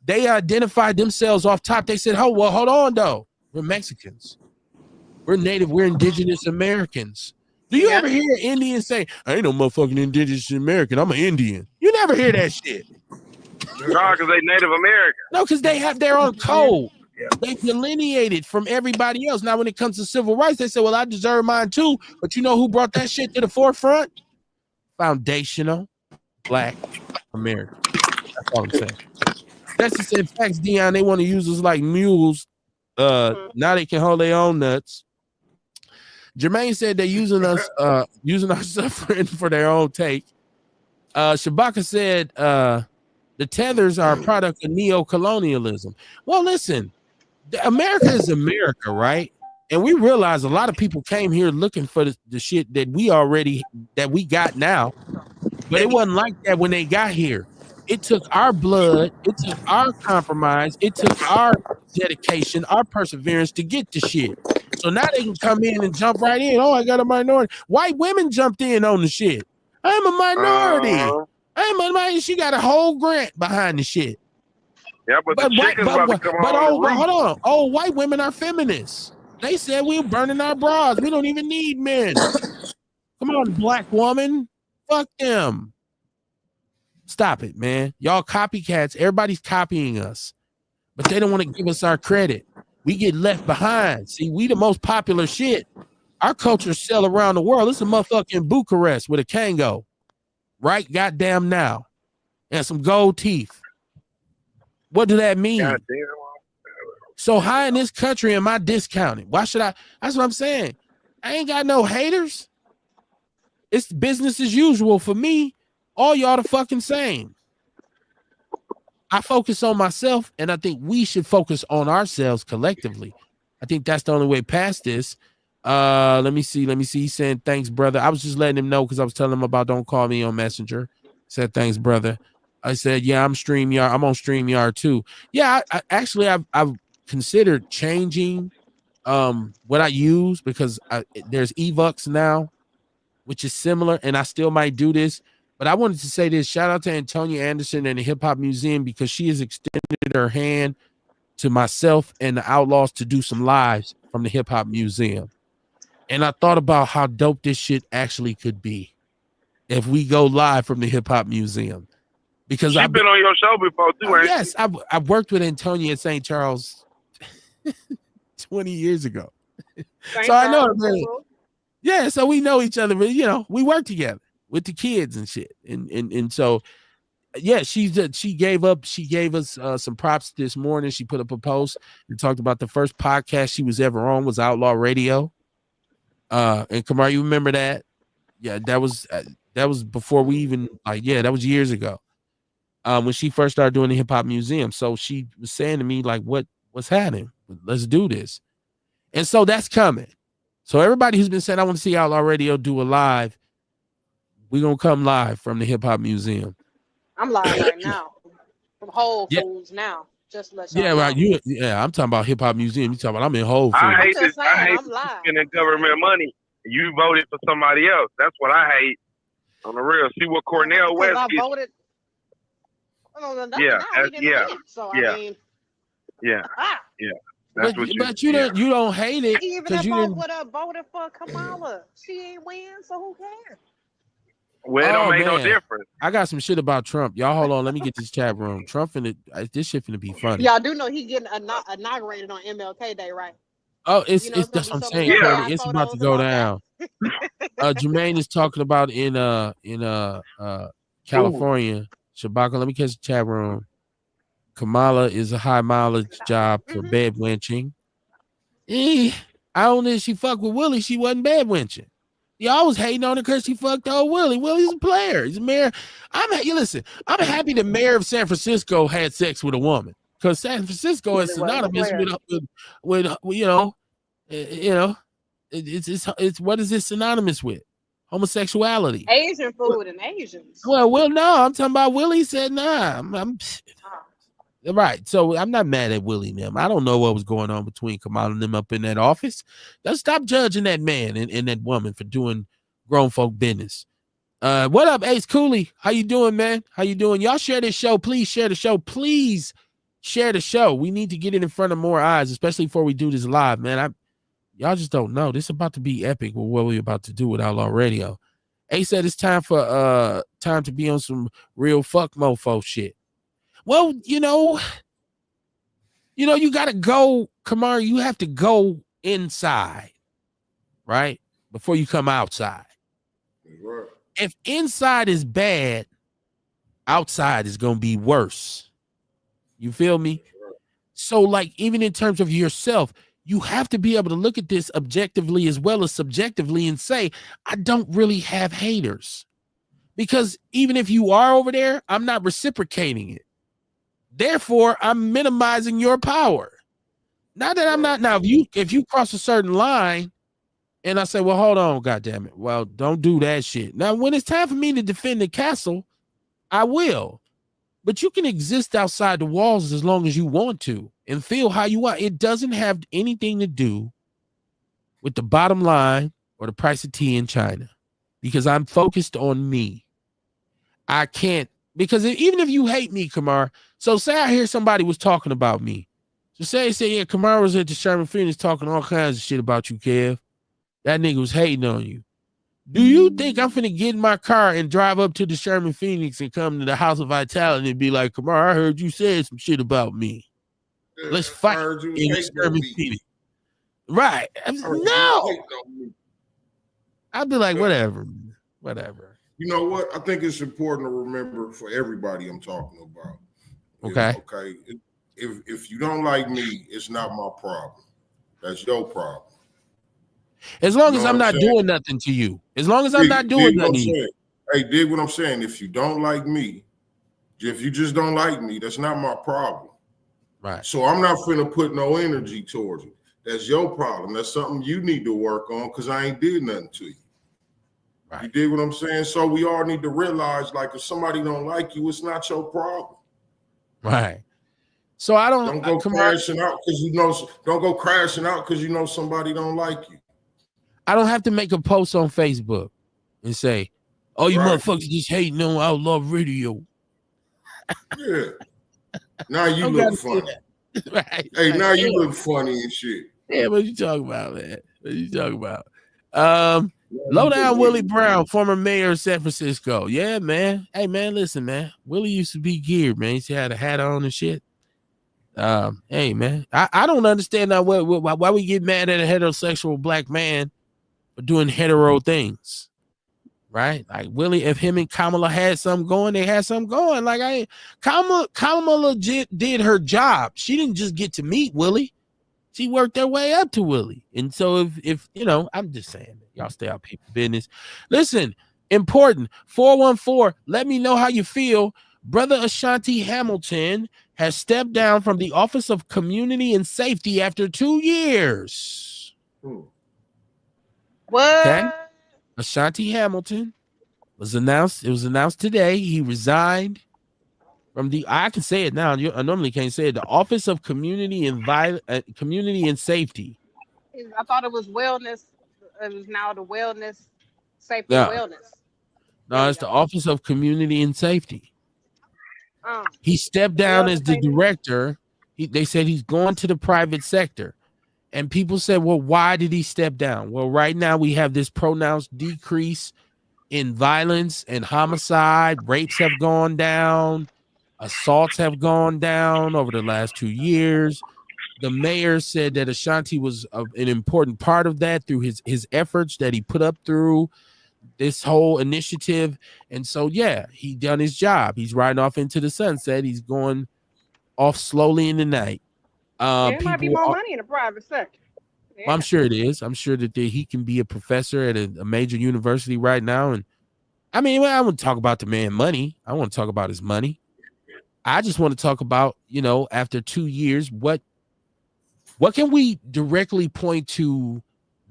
they identified themselves off top. They said, hold on, though. We're Mexicans. We're Native. We're indigenous Americans. Do you ever hear Indians say, I ain't no motherfucking indigenous American. I'm an Indian. You never hear that shit. No, because they Native American. No, because they have their own code. Yeah. They delineated from everybody else. Now, when it comes to civil rights, they say, well, I deserve mine too. But you know who brought that shit to the forefront? Foundational Black America. That's all I'm saying. That's just in facts, Deion. They want to use us like mules. Now they can hold their own nuts. Jermaine said they're using us, using our suffering for their own take. Shabaka said the tethers are a product of neo-colonialism. Well, listen, America is America, right? And we realize a lot of people came here looking for the shit that we got now, but it wasn't like that when they got here. It took our blood, it took our compromise, it took our dedication, our perseverance to get the shit. So now they can come in and jump right in. Oh, I got a minority. White women jumped in on the shit. I'm a minority. I'm a minority. She got a whole grant behind the shit. Yeah, but the chickens about to come on. Hold on. Oh, white women are feminists. They said we're burning our bras. We don't even need men. Come on, black woman. Fuck them. Stop it, man. Y'all copycats. Everybody's copying us. But they don't want to give us our credit. We get left behind. See, we the most popular shit. Our culture sell around the world. It's a motherfucking Bucharest with a Kango. Right goddamn now. And some gold teeth. What do that mean? So how in this country am I discounted? Why should I? That's what I'm saying. I ain't got no haters. It's business as usual for me. All y'all the fucking same. I focus on myself, and I think we should focus on ourselves collectively. I think that's the only way past this. Let me see. He's saying, thanks, brother. I was just letting him know because I was telling him about don't call me on Messenger. Said, thanks, brother. I said, yeah, I'm StreamYard. I'm on StreamYard too. Yeah, I've considered changing what I use, because there's Evux now, which is similar, and I still might do this. But I wanted to say this: shout out to Antonia Anderson and the Hip Hop Museum, because she has extended her hand to myself and the Outlaws to do some lives from the Hip Hop Museum. And I thought about how dope this shit actually could be if we go live from the Hip Hop Museum. Because I've been on your show before too, ain't yes, I've worked with Antonia at St. Charles 20 years ago. So I know her. Yeah, so we know each other, but you know, we work together with the kids and shit. And so yeah, she gave us some props this morning. She put up a post and talked about the first podcast she was ever on was Outlaw Radio. And Kamar, you remember that? Yeah, that was before we even that was years ago. When she first started doing the Hip Hop Museum. So she was saying to me, like, what's happening? Let's do this. And so that's coming. So everybody who's been saying, I want to see Outlaw Radio do a live, we're going to come live from the Hip Hop Museum. I'm live right now. From Whole Foods now. Just to let y'all know. Right. I'm talking about Hip Hop Museum. You talking about I'm in Whole Foods. I hate spending government money. You voted for somebody else. That's what I hate. On the real. See what Cornell West I voted. But you don't hate it. Even if I would have voted for Kamala, she ain't win, so who cares? Well, it don't make no difference. I got some shit about Trump. Y'all hold on. Let me get this chat room. Trump this shit finna be funny. Y'all do know he getting inaugurated on MLK Day, right? Oh, it's that's what I'm saying. Yeah. It's about to go down. Jermaine is talking about in California. Shabaka, let me catch the chat room. Kamala is a high mileage job for bed wenching. I don't know if she fucked with Willie. She wasn't bed wenching. Y'all was hating on her because she fucked old Willie. Willie's a player. He's a mayor. I'm happy the mayor of San Francisco had sex with a woman, because San Francisco is synonymous with it's what is this synonymous with? Homosexuality. Asian food and Asians. Well, no, I'm talking about Willie said nah. Right. So I'm not mad at Willie and them. I don't know what was going on between Kamala and them up in that office. Let's stop judging that man and that woman for doing grown folk business. What up, Ace Cooley? How you doing, man? How you doing? Y'all share this show. Please share the show. Please share the show. We need to get it in front of more eyes, especially before we do this live, man. Y'all just don't know. This is about to be epic with what we're about to do with Outlaw Radio. Ace said it's time to be on some real fuck mofo shit. Well, you gotta go, Kamar. You have to go inside, right? Before you come outside. Right. If inside is bad, outside is gonna be worse. You feel me? Right. So, like, even in terms of yourself, you have to be able to look at this objectively as well as subjectively and say, I don't really have haters. Because even if you are over there, I'm not reciprocating it. Therefore, I'm minimizing your power. Not that I'm not. Now, if you cross a certain line and I say, well, hold on, goddamn it. Well, don't do that shit. Now, when it's time for me to defend the castle, I will. But you can exist outside the walls as long as you want to and feel how you want. It doesn't have anything to do with the bottom line or the price of tea in China, because I'm focused on me. I can't, because even if you hate me, Kamar, so say I hear somebody was talking about me. So say, yeah, Kamar was at the Sherman Phoenix talking all kinds of shit about you, Kev. That nigga was hating on you. Do you think I'm finna get in my car and drive up to the Sherman Phoenix and come to the House of Vitality and be like, Kamar, I heard you said some shit about me. Let's fight in the Sherman Phoenix. Right. No. I'd be like, whatever. You know what? I think it's important to remember for everybody I'm talking about. Okay. Okay. If you don't like me, it's not my problem. That's your problem. As long as I'm not doing nothing to you. As long as I'm not doing nothing to you. Hey, dig what I'm saying. If you don't like me, if you just don't like me, that's not my problem. Right. So I'm not finna put no energy towards it. That's your problem. That's something you need to work on, because I ain't did nothing to you. Right. You dig what I'm saying? So we all need to realize, like, if somebody don't like you, it's not your problem. Right. So I don't go crashing out because don't go crashing out because somebody don't like you. I don't have to make a post on Facebook and say, "Oh, you motherfuckers just hating on Outlaw Radio." Yeah. Now you look funny. Right. Hey, now you look funny and shit. Yeah, what you talking about, man? What you talking about? Low down Willie Brown, former mayor of San Francisco. Yeah, man. Hey, man, listen, man. Willie used to be geared, man. He had a hat on and shit. Hey, man. I don't understand now why we get mad at a heterosexual black man for doing hetero things. Right? Like Willie, if him and Kamala had something going, they had something going. Like Kamala legit did her job. She didn't just get to meet Willie. She worked her way up to Willie. And so if I'm just saying, y'all stay out people's business. Listen, important 414, let me know how you feel. Brother Ashanti Hamilton has stepped down from the Office of Community and Safety after 2 years. What? Okay. Ashanti Hamilton was announced. It was announced today. He resigned from I can say it now. I normally can't say it. The Office of Community and Safety. I thought it was wellness. It was now the wellness, safety, and wellness. No, it's the Office of Community and Safety. He stepped down as the director. They said he's going to the private sector. And people said, well, why did he step down? Well, right now we have this pronounced decrease in violence and homicide. Rapes have gone down. Assaults have gone down over the last 2 years. The mayor said that Ashanti was an important part of that through his efforts that he put up through this whole initiative. And so, yeah, he done his job. He's riding off into the sunset. He's going off slowly in the night. There might be more money in the private sector. Yeah. Well, I'm sure it is. I'm sure that he can be a professor at a major university right now. And I mean, I wouldn't talk about the man money. I want to talk about his money. I just want to talk about, after 2 years, what can we directly point to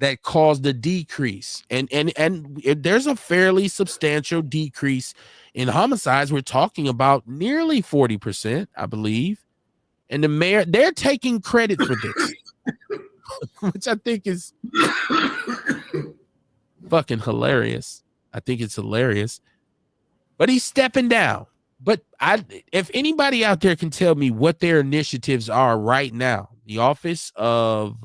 that caused the decrease? And there's a fairly substantial decrease in homicides. We're talking about nearly 40%, I believe. And the mayor, they're taking credit for this, which I think is fucking hilarious. I think it's hilarious. But he's stepping down. But if anybody out there can tell me what their initiatives are right now, the Office of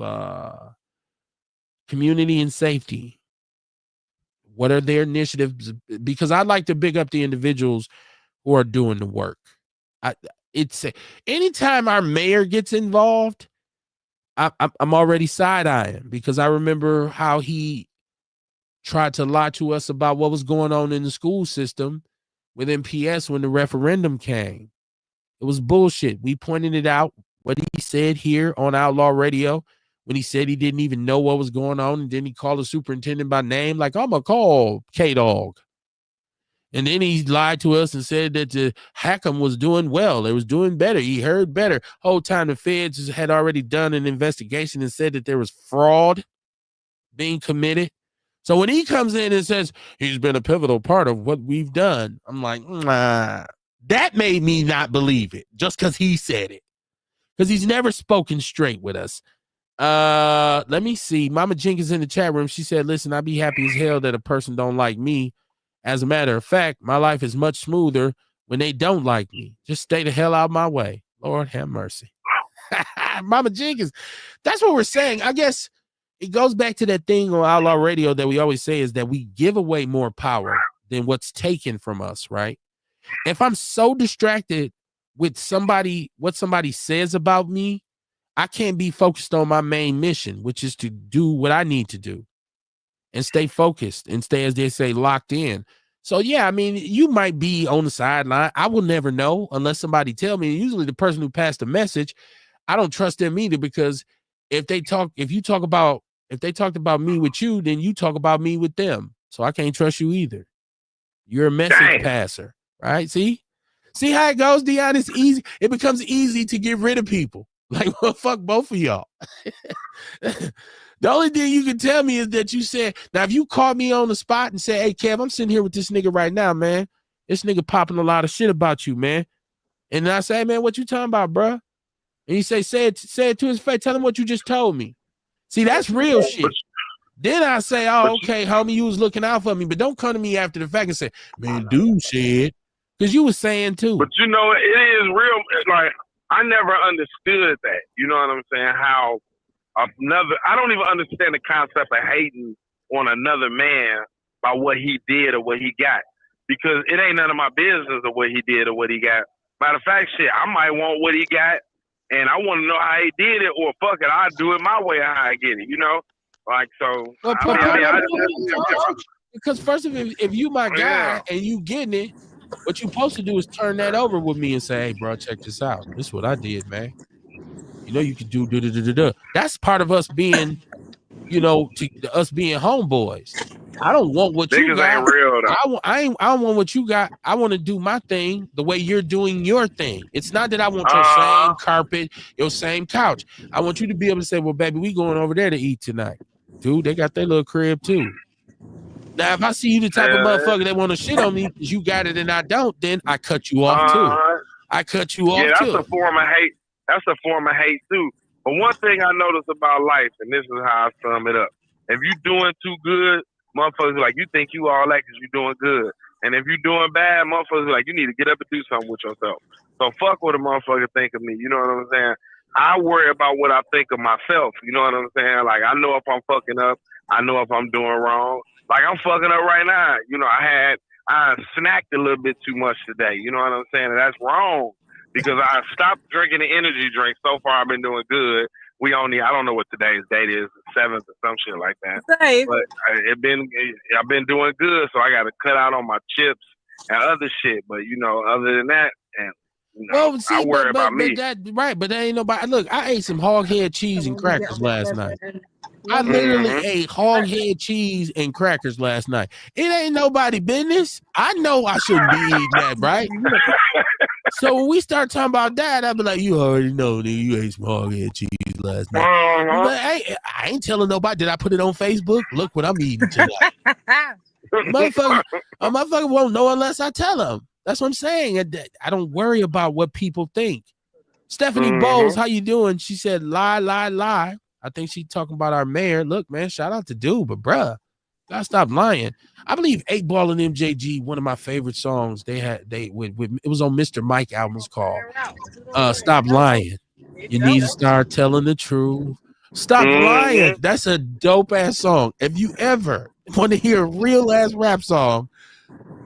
Community and Safety, what are their initiatives? Because I'd like to big up the individuals who are doing the work. It's anytime our mayor gets involved, I'm already side-eyeing, because I remember how he tried to lie to us about what was going on in the school system with MPS when the referendum came. It was bullshit. We pointed it out, what he said here on Outlaw Radio, when he said he didn't even know what was going on, and then he called the superintendent by name, like, I'm going to call K-Dog. And then he lied to us and said that the Hackham was doing well. It was doing better. He heard better. Whole time the feds had already done an investigation and said that there was fraud being committed. So when he comes in and says he's been a pivotal part of what we've done, I'm like, nah. That made me not believe it just because he said it. Because he's never spoken straight with us. Let me see. Mama Jenkins in the chat room. She said, listen, I'd be happy as hell that a person don't like me. As a matter of fact, my life is much smoother when they don't like me. Just stay the hell out of my way. Lord have mercy. Mama Jenkins, that's what we're saying. I guess it goes back to that thing on Outlaw Radio that we always say, is that we give away more power than what's taken from us, right? If I'm so distracted with what somebody says about me, I can't be focused on my main mission, which is to do what I need to do and stay focused and stay, as they say, locked in. So, yeah, I mean, you might be on the sideline. I will never know unless somebody tell me. Usually the person who passed the message, I don't trust them either, because if they talked about me with you, then you talk about me with them. So I can't trust you either. You're a message passer, right? See how it goes, Dion? It's easy. It becomes easy to get rid of people. Like, well, fuck both of y'all. The only thing you can tell me is that you said, now, if you caught me on the spot and say, hey, Kev, I'm sitting here with this nigga right now, man. This nigga popping a lot of shit about you, man. And I say, hey, man, what you talking about, bro? And you say it to his face. Tell him what you just told me. See, that's real shit. Then I say, oh, okay, homie, you was looking out for me, but don't come to me after the fact and say, man, dude said, because you was saying too. But you know, it is real. Like, I never understood that. You know what I'm saying? How I don't even understand the concept of hating on another man by what he did or what he got, because it ain't none of my business of what he did or what he got. Matter of fact, shit, I might want what he got, and I want to know how he did it, or fuck it, I'll do it my way how I get it, you know? Like, so, because first of all, if you my guy and you getting it, what you supposed to do is turn that over with me and say, hey, bro, check this out. This is what I did, man. You know, you could do. That's part of us being, you know, us being homeboys. I don't want what you got. Ain't real, though. I don't want what you got. I want to do my thing the way you're doing your thing. It's not that I want your same carpet, your same couch. I want you to be able to say, well, baby, we going over there to eat tonight. Dude, they got their little crib too. Now, if I see you the type of motherfucker that want to shit on me because you got it and I don't, then I cut you off too. I cut you off too. Yeah, that's a form of hate. That's a form of hate too. But one thing I notice about life, and this is how I sum it up: if you doing too good, motherfuckers are like, you think you all that because you doing good. And if you doing bad, motherfuckers are like, you need to get up and do something with yourself. So fuck what a motherfucker think of me. You know what I'm saying? I worry about what I think of myself. You know what I'm saying? Like, I know if I'm fucking up. I know if I'm doing wrong. Like, I'm fucking up right now. You know, I snacked a little bit too much today. You know what I'm saying? And that's wrong, because I stopped drinking the energy drink. So far, I've been doing good. I don't know what today's date is, the 7th or some shit like that. Same. But I've been doing good, so I got to cut out on my chips and other shit. But, you know, other than that, and you know, well, see, I worry about me. But there ain't nobody. Look, I ate some hog head cheese and crackers last night. I literally ate hog head cheese and crackers last night. It ain't nobody business. I know I shouldn't be eating that, right? So when we start talking about that, I'll be like, you already know, nigga, you ate some hog head cheese last night. But I ain't telling nobody. Did I put it on Facebook? Look what I'm eating tonight. motherfucker won't know unless I tell them. That's what I'm saying. I don't worry about what people think. Stephanie Bowles, how you doing? She said, lie, lie, lie. I think she's talking about our mayor. Look, man, shout out to dude, but bruh, gotta stop lying. I believe 8 Ball and MJG, one of my favorite songs. It was on Mr. Mike album's called Stop Lying. You need to start telling the truth. Stop lying. That's a dope ass song. If you ever want to hear a real ass rap song,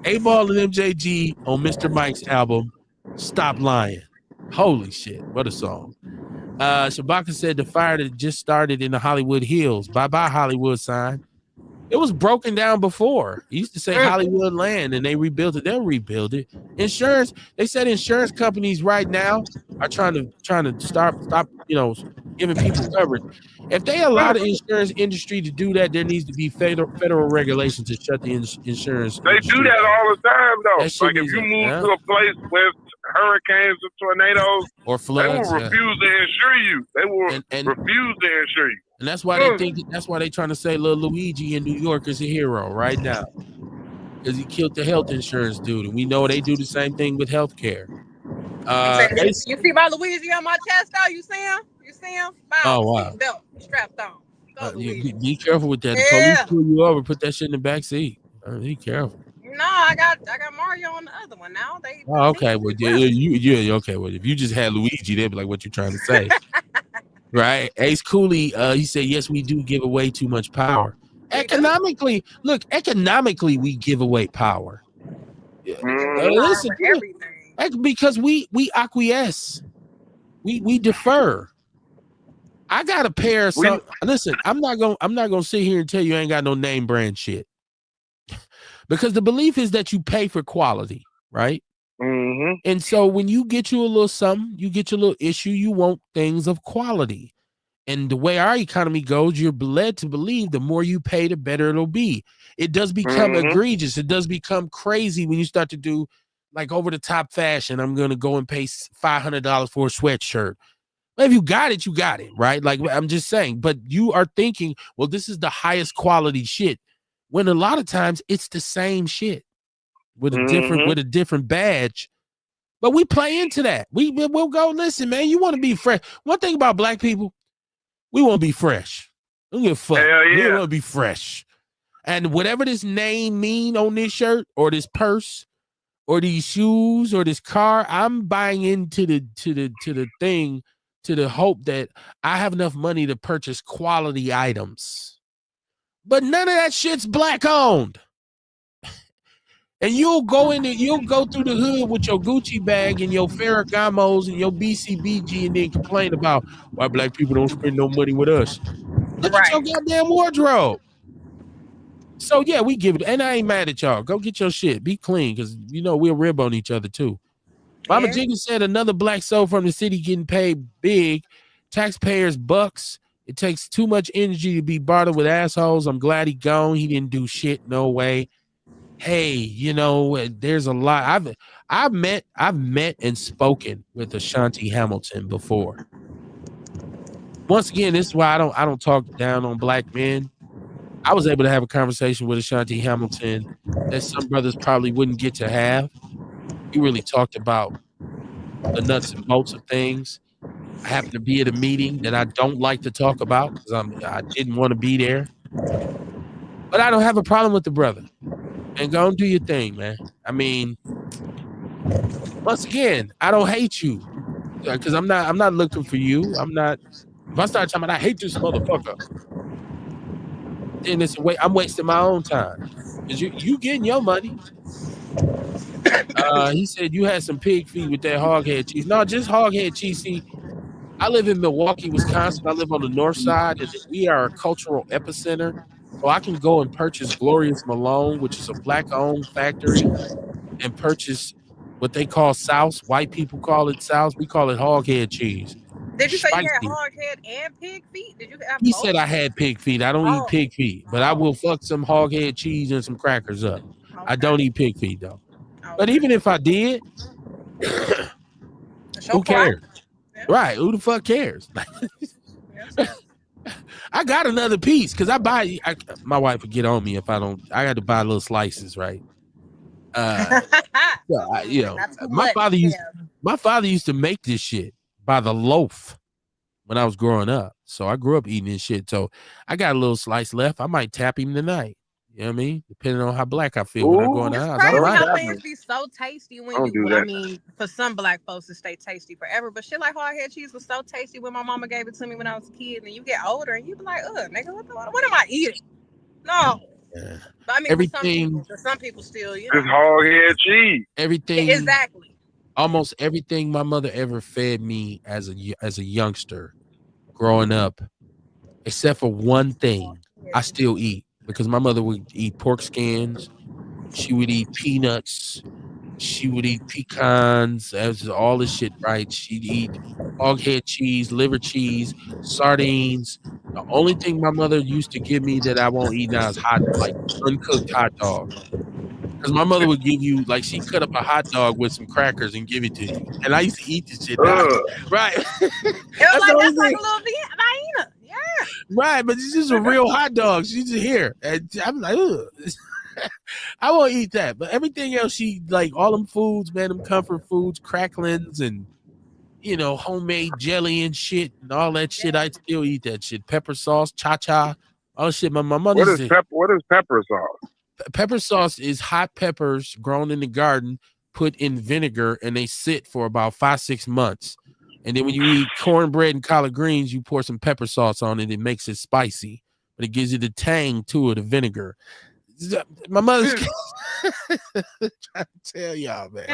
8 Ball and MJG on Mr. Mike's album, Stop Lying. Holy shit, what a song. Shabaka said the fire that just started in the Hollywood Hills. Bye-bye Hollywood sign. It was broken down before. It used to say Hollywood land, and they rebuilt it. They'll rebuild it. Insurance, they said insurance companies right now are trying to stop, you know, giving people coverage. If they allow the insurance industry to do that, there needs to be federal regulations to shut the insurance. They do that all the time, though. Like, if you move to a place with hurricanes or tornadoes or floods, they will refuse to insure you. They will refuse to insure you. And that's why they think. That's why they're trying to say little Luigi in New York is a hero right now, because he killed the health insurance dude, and we know they do the same thing with healthcare. You see my Luigi on my chest, though? You see him? You see him? Oh wow! Belt strapped on. Be careful with that. The police pull you over, put that shit in the back seat. Be careful. No, I got Mario on the other one now. Okay. Well, okay. Well, if you just had Luigi, they'd be like, "What you trying to say?" Right? Ace Cooley, he said, "Yes, we do give away too much power. Economically, we give away power. Listen, because we acquiesce, we defer. I got a pair of some. Listen, I'm not gonna sit here and tell you I ain't got no name brand shit." Because the belief is that you pay for quality, right? Mm-hmm. And so when you get you a little something, you get your little issue, you want things of quality. And the way our economy goes, you're led to believe the more you pay, the better it'll be. It does become egregious. It does become crazy when you start to do like over the top fashion. I'm going to go and pay $500 for a sweatshirt. Well, if you got it, right? Like I'm just saying, but you are thinking, well, this is the highest quality shit. When a lot of times it's the same shit with a different badge, But we play into that. We'll go, listen, man, you want to be fresh. One thing about black people, we want to be fresh. Don't give a fuck. Hell We yeah. want to be fresh. And whatever this name mean on this shirt or this purse or these shoes or this car, I'm buying into the thing, to the hope that I have enough money to purchase quality items. But none of that shit's black owned. And you'll go through the hood with your Gucci bag and your Ferragamos and your BCBG and then complain about why black people don't spend no money with us. Look at your goddamn wardrobe. So yeah, we give it, and I ain't mad at y'all. Go get your shit. Be clean, because we'll rib on each other too. Mama Jenkins said another black soul from the city getting paid big. Taxpayers bucks. It takes too much energy to be bothered with assholes. I'm glad he gone. He didn't do shit. No way. Hey, there's a lot. I've met and spoken with Ashanti Hamilton before. Once again, this is why I don't talk down on black men. I was able to have a conversation with Ashanti Hamilton that some brothers probably wouldn't get to have. We really talked about the nuts and bolts of things. I happened to be at a meeting that I don't like to talk about because I didn't want to be there. But I don't have a problem with the brother. And go and do your thing, man. I mean, once again, I don't hate you because I'm not looking for you. I'm not. If I start talking about I hate this motherfucker, then it's I'm wasting my own time. Because you getting your money. He said you had some pig feet with that hog head cheese. No, just hog head cheese. See, I live in Milwaukee, Wisconsin. I live on the north side, and we are a cultural epicenter. So I can go and purchase Glorious Malone, which is a black-owned factory, and purchase what they call South. White people call it South. We call it hog head cheese. Did you say you had hog head and pig feet? Did you have He both? said I had pig feet. I don't eat pig feet, but I will fuck some hog head cheese and some crackers up. Okay. I don't eat pig feet, though. Okay. But even if I did, who cares? Yeah. Right. Who the fuck cares? I got another piece because my wife would get on me if I don't. I got to buy little slices, right? My father used to make this shit by the loaf when I was growing up. So I grew up eating this shit. So I got a little slice left. I might tap him tonight. You know what I mean? Depending on how black I feel when I go in the house. Crazy how things be so tasty when I mean, for some black folks it stay tasty forever. But shit like hard head cheese was so tasty when my mama gave it to me when I was a kid. And you get older and you be like, nigga, what am I eating? No. Yeah. But I mean, for some people still, it's hard head cheese. Everything. Exactly. Almost everything my mother ever fed me as a youngster growing up, except for one thing, I still eat. Because my mother would eat pork skins, she would eat peanuts, she would eat pecans, as all this shit, right? She'd eat hog head cheese, liver cheese, sardines. The only thing my mother used to give me that I won't eat now is uncooked hot dog. Because my mother would give you, she'd cut up a hot dog with some crackers and give it to you. And I used to eat this shit. Right. That's like a little Vienna. Yeah. Right, but it's just a real hot dog. She's just here. And I'm like, ugh. I won't eat that. But everything else, she all them foods, man, them comfort foods, cracklings and homemade jelly and shit and all that shit. I still eat that shit. Pepper sauce, cha-cha, all shit. My mother. What is pepper sauce? Pepper sauce is hot peppers grown in the garden, put in vinegar, and they sit for about 5-6 months. And then when you eat cornbread and collard greens, you pour some pepper sauce on it. It makes it spicy, but it gives you the tang to it, the vinegar. My mother's trying to tell y'all, man.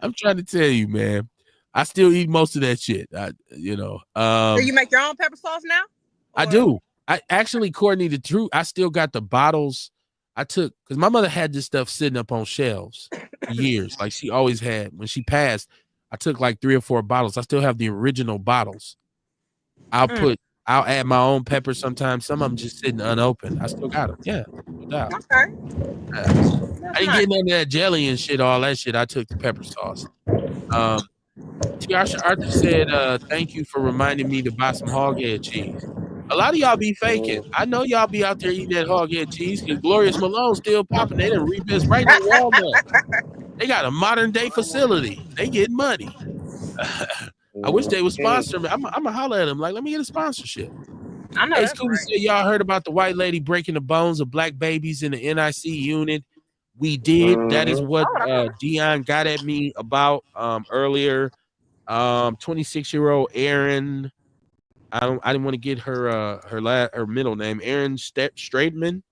I'm trying to tell you, man. I still eat most of that shit. So you make your own pepper sauce now? Or? I do. I actually, Courtney, the truth, I still got the bottles I took, because my mother had this stuff sitting up on shelves for years. She always had. When she passed, I took 3 or 4 bottles. I still have the original bottles. I'll add my own pepper sometimes. Some of them just sitting unopened. I still got them. Yeah, no doubt. Okay. I didn't get none of that jelly and shit, all that shit. I took the pepper sauce. Tiasha Arthur said, thank you for reminding me to buy some hog head cheese. A lot of y'all be faking. I know y'all be out there eating that hog head cheese because Glorious Malone's still popping. They done rebus right in Walmart. They got a modern day facility. They get money. I wish they would sponsor me. I'm gonna holler at them. Like, let me get a sponsorship. I know Hey, that's Scooby right. said, y'all heard about the white lady breaking the bones of black babies in the NIC unit? We did. That is what Dion got at me about earlier. 26-year-old Erin. I didn't want to get her middle name. Erin Straitman.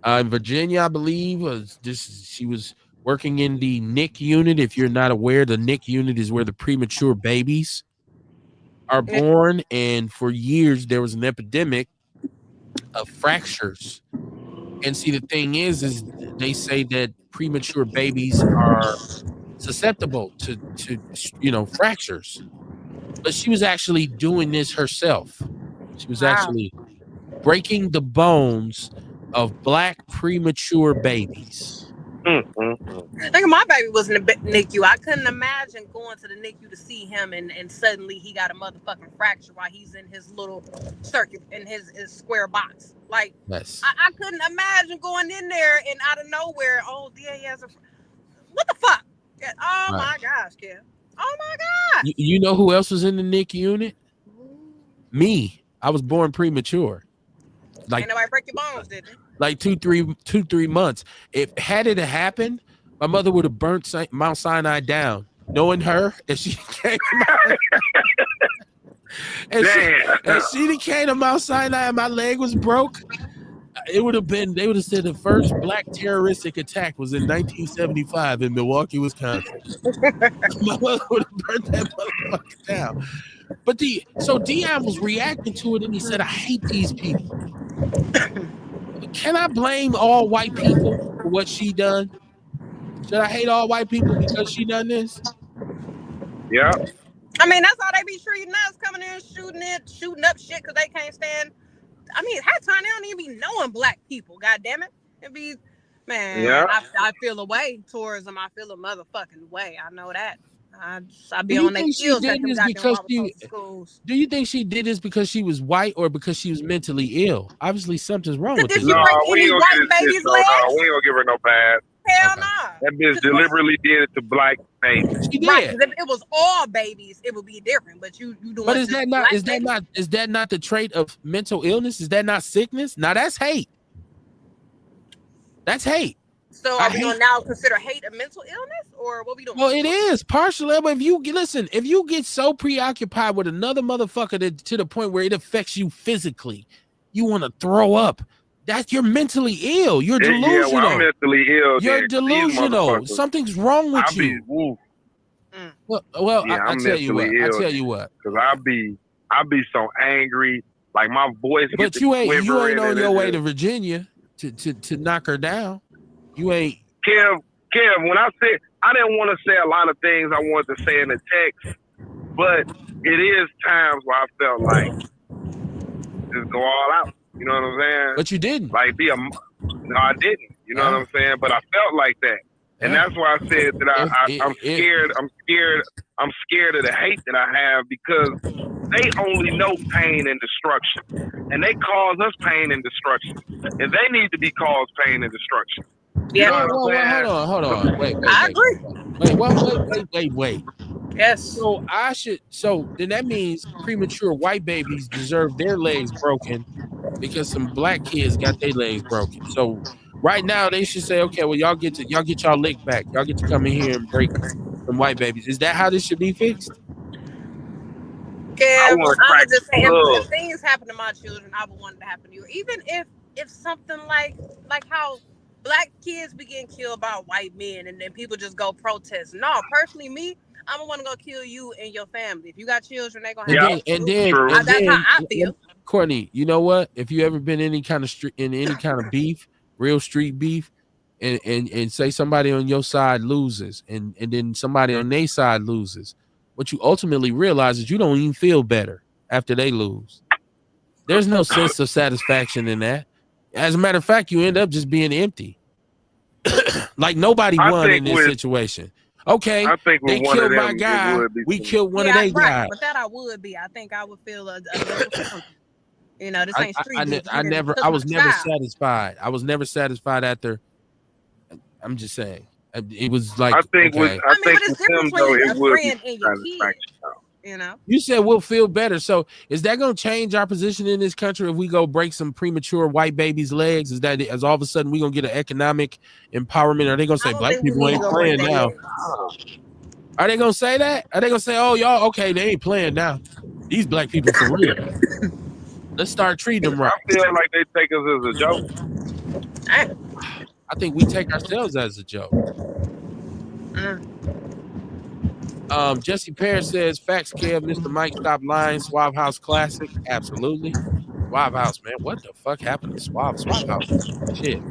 In Virginia, I believe. She was working in the NIC unit. If you're not aware, the NIC unit is where the premature babies are born. And for years, there was an epidemic of fractures. And see, the thing is they say that premature babies are susceptible to fractures. But she was actually doing this herself. She was actually breaking the bones of black premature babies. Think my baby was in the NICU. I couldn't imagine going to the NICU to see him and suddenly he got a motherfucking fracture while he's in his little circuit in his square box. Like, yes. I couldn't imagine going in there and out of nowhere, oh, yeah, he has a. What the fuck? Oh my gosh, Kev. Oh my God. You know who else was in the NIC unit? Me. I was born premature. Like, ain't nobody break your bones, did they? Like 2-3 months. If had it happened, my mother would have burnt Mount Sinai down. Knowing her, if she came she came to Mount Sinai and my leg was broke, they would have said the first black terroristic attack was in 1975 in Milwaukee, Wisconsin. My mother would have burnt that motherfucker down. But so Dion was reacting to it and he said, I hate these people. Can I blame all white people for what she done? Should I hate all white people because she done this? Yeah. I mean, that's how they be treating us, coming in shooting up shit because they can't stand. I mean, half the time they don't even be knowing black people. God damn it. It be, man, yeah. I feel a way towards them. I feel a motherfucking way. I know that. I be on their heels. Do you think she did this because she was white or because she was mentally ill? Obviously, something's wrong with this. No, we ain't gonna give her no pass. Hell no. That bitch deliberately did it to black babies. She did. Right, if it was all babies, it would be different. But you doing. But is that not the trait of mental illness? Is that not sickness? Now that's hate. That's hate. So are we going to now consider hate a mental illness, or what we doing? Well, it is partially. But if you get so preoccupied with another motherfucker to the point where it affects you physically, you want to throw up. That's you're mentally ill. You're delusional. Yeah, well, I'm mentally ill. You're delusional. Something's wrong with you. Well, yeah, I tell you what. Because I be so angry. Like my voice. But you ain't on your way to Virginia to knock her down. You ain't. Kev, when I said I didn't want to say a lot of things I wanted to say in the text, but it is times where I felt like just go all out. You know what I'm saying? But you didn't. No, I didn't. You know what I'm saying? But I felt like that. And that's why I said that I'm scared. I'm scared of the hate that I have because they only know pain and destruction. And they cause us pain and destruction. And they need to be caused pain and destruction. Yeah. Hold on. Wait. I agree. Wait. Yes. So then that means premature white babies deserve their legs broken because some black kids got their legs broken. So right now they should say, okay, well y'all get y'all lick back. Y'all get to come in here and break some white babies. Is that how this should be fixed? Yeah, I'm just saying if things happen to my children, I would want it to happen to you. Even if something like how black kids begin killed by white men and then people just go protest. No, personally, me, I'm gonna want to go kill you and your family. If you got children, they're gonna have that's how I feel. Courtney, you know what? If you ever been in any kind of beef, real street beef, and say somebody on your side loses and then somebody on their side loses, what you ultimately realize is you don't even feel better after they lose. There's no sense of satisfaction in that. As a matter of fact, you end up just being empty. Like nobody won in this situation. Okay, they killed my guy. We killed one of their guys. But that I would be. I think I would feel a you know, this ain't street. I was never satisfied. I was never satisfied after. I'm just saying. It was like I think okay. I think but it's with different him though, between it a would be friend and your kid. satisfaction. You know, You said we'll feel better. So is that going to change our position in this country if we go break some premature white babies' legs? Is that as all of a sudden we going to get an economic empowerment? Are they going to say black people ain't playing now? Are they going to say that? Are they going to say, oh, y'all, okay, they ain't playing now. These black people for real. Let's start treating them right. I feel like they take us as a joke. I think we take ourselves as a joke. Jesse Pear says, facts, Kev, Mr. Mike, stop lying. Suave House classic. Absolutely. Suave House, man. What the fuck happened to Suave? Suave House. Shit.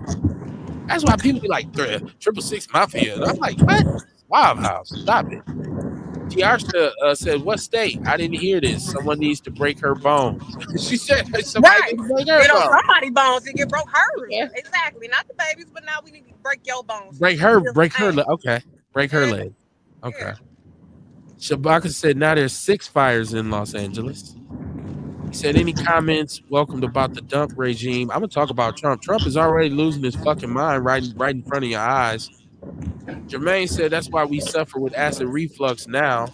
That's why people be like, 666 Mafia. And I'm like, what? Suave House. Stop it. Tiarsha said, what state? I didn't hear this. Someone needs to break her bones. She said, somebody needs to break her bones. Somebody's bones. It get broke hers. Yeah. Exactly. Not the babies, but now we need to break your bones. Break her leg. Okay. Break her leg. Okay. Yeah. Shabaka said, now there's 6 fires in Los Angeles. He said, any comments welcomed about the dump regime? I'm going to talk about Trump. Trump is already losing his fucking mind right in front of your eyes. Jermaine said, that's why we suffer with acid reflux now.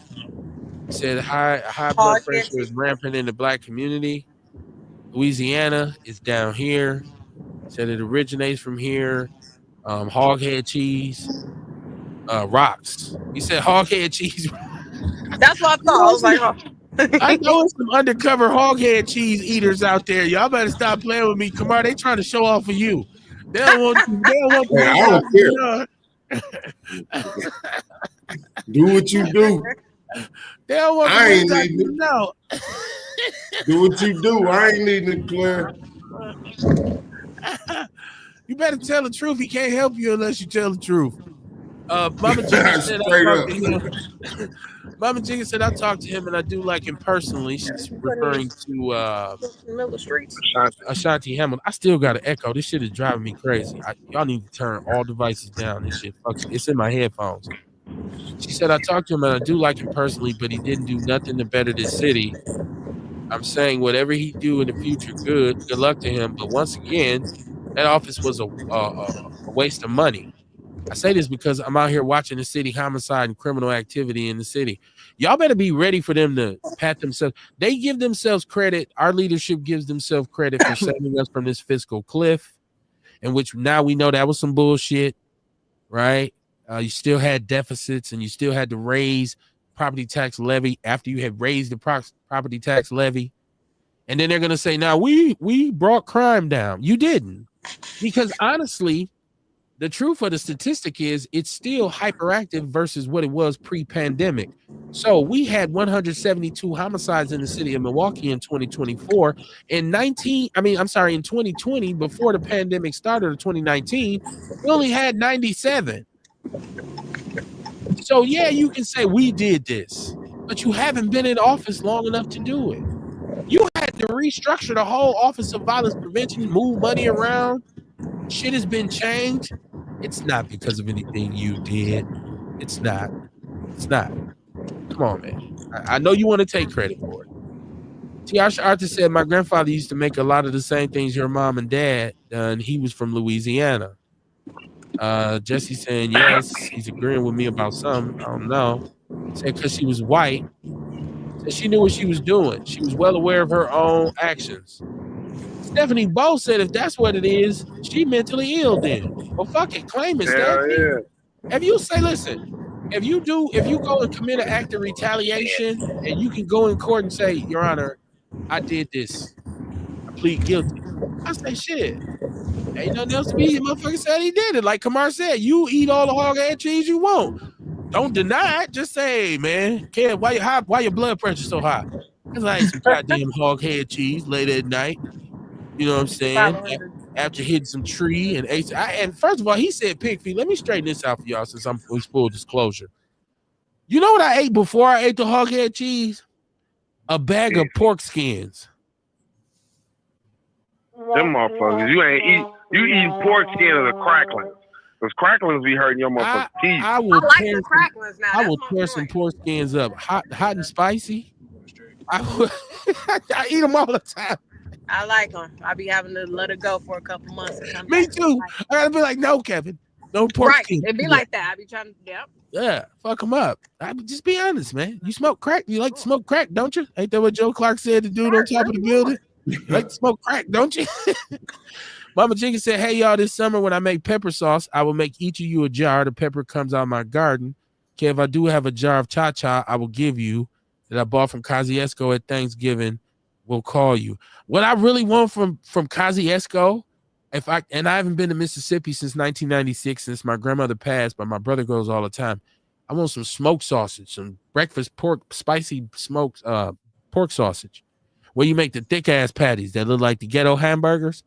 He said, high blood pressure is rampant in the black community. Louisiana is down here. He said it originates from here. Hoghead cheese. Rocks. He said hoghead cheese. That's what I thought. I was like, oh. I know some undercover hoghead cheese eaters out there. Y'all better stop playing with me. Kamar, they trying to show off for you. They don't want you. They don't want you. I don't care. Do what you do. They don't want I ain't needing to know. Do what you do. I ain't needing to clear. You better tell the truth. He can't help you unless you tell the truth. Mama Jenkins said I talked to him. Mama Jenkins said I talked to him and I do like him personally. She's referring to Ashanti Hamilton. I still got an echo. This shit is driving me crazy. Y'all need to turn all devices down. This shit fucks. It's in my headphones. She said I talked to him and I do like him personally, but he didn't do nothing to better this city. I'm saying whatever he do in the future, good luck to him. But once again, that office was a waste of money. I say this because I'm out here watching the city homicide and criminal activity in the city. Y'all better be ready for them to pat themselves. They give themselves credit. Our leadership gives themselves credit for saving us from this fiscal cliff, in which now we know that was some bullshit, right? You still had deficits and you still had to raise property tax levy after you had raised the property tax levy. And then they're going to say, now we brought crime down. You didn't. Because honestly, the truth of the statistic is it's still hyperactive versus what it was pre-pandemic. So we had 172 homicides in the city of Milwaukee in 2024. In 2020, before the pandemic started in 2019, we only had 97. So yeah, you can say we did this, but you haven't been in office long enough to do it. You had to restructure the whole Office of Violence Prevention, move money around. Shit has been changed. It's not because of anything you did. It's not. Come on, man. I know you want to take credit for it. Tiasha Arthur said, my grandfather used to make a lot of the same things your mom and dad done. He was from Louisiana. Jesse saying, yes, he's agreeing with me about some. I don't know. Said because she was white. Said she knew what she was doing. She was well aware of her own actions. Stephanie Bowe said, if that's what it is, she mentally ill then. Well, fuck it, claim it, Stephanie. Yeah. If you say, listen, if you go and commit an act of retaliation and you can go in court and say, Your Honor, I did this. I plead guilty. I say, shit. Ain't nothing else to be. The motherfucker said he did it. Like Kamar said, you eat all the hog-head cheese you want. Don't deny it. Just say, hey, man, Kev, why your blood pressure so high? Because I ate some goddamn hog-head cheese late at night. You know what I'm saying? After hitting some tree and ate. And first of all, he said pig feet. Let me straighten this out for y'all since I'm full disclosure. You know what I ate before I ate the hog-head cheese? A bag of pork skins. Them motherfuckers, you eat pork skin or the cracklings. Because cracklings be hurting your motherfucking teeth. I will tear some pork skins up. Hot and spicy. I eat them all the time. I like them. I be having to let it go for a couple months. Me too. I gotta be like, no, Kevin. No pork Right. skin. It'd be like that. I'd be trying to, yep. Yeah, fuck them up. I mean, just be honest, man. You smoke crack. You like to smoke crack, don't you? Ain't that what Joe Clark said to dude on top of the building? You like to smoke crack, don't you? Mama Jenkins said, hey, y'all, this summer when I make pepper sauce, I will make each of you a jar. The pepper comes out of my garden. Okay, if I do have a jar of cha-cha, I will give you that I bought from Kosciuszko at Thanksgiving. We'll call you. What I really want from Kosciuszko, I haven't been to Mississippi since 1996, since my grandmother passed, but my brother goes all the time. I want some smoked sausage, some breakfast pork, spicy smoked pork sausage, where you make the thick ass patties that look like the ghetto hamburgers.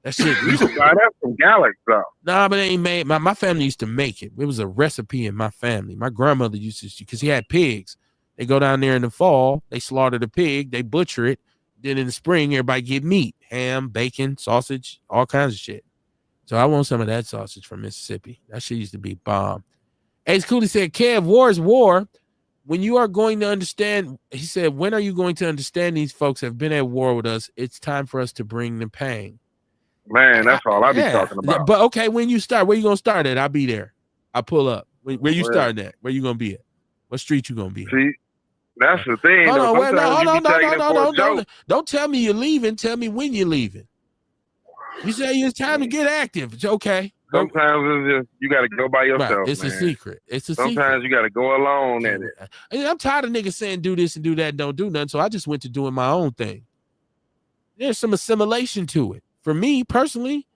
That shit. You can buy that from Galaxy, though. Nah, but it ain't made. My family used to make it. It was a recipe in my family. My grandmother used to, because he had pigs. They go down there in the fall, they slaughter the pig, they butcher it. Then in the spring, everybody get meat, ham, bacon, sausage, all kinds of shit. So I want some of that sausage from Mississippi. That shit used to be bomb. Ace Cooley said, Kev, war is war. When you are going to understand, he said, when are you going to understand these folks have been at war with us? It's time for us to bring the pain. Man, that's all I be talking about. But okay, when you start, where you gonna start at? I'll be there. I'll pull up. Where you starting at? Where you gonna be at? What street you gonna be at? See, that's the thing. Hold on. Don't tell me you're leaving. Tell me when you're leaving. You say it's time to get active. It's okay. Sometimes it's just you got to go by yourself. Right. It's a secret. Sometimes you got to go alone at it. I'm tired of niggas saying do this and do that and don't do nothing. So I just went to doing my own thing. There's some assimilation to it. For me personally,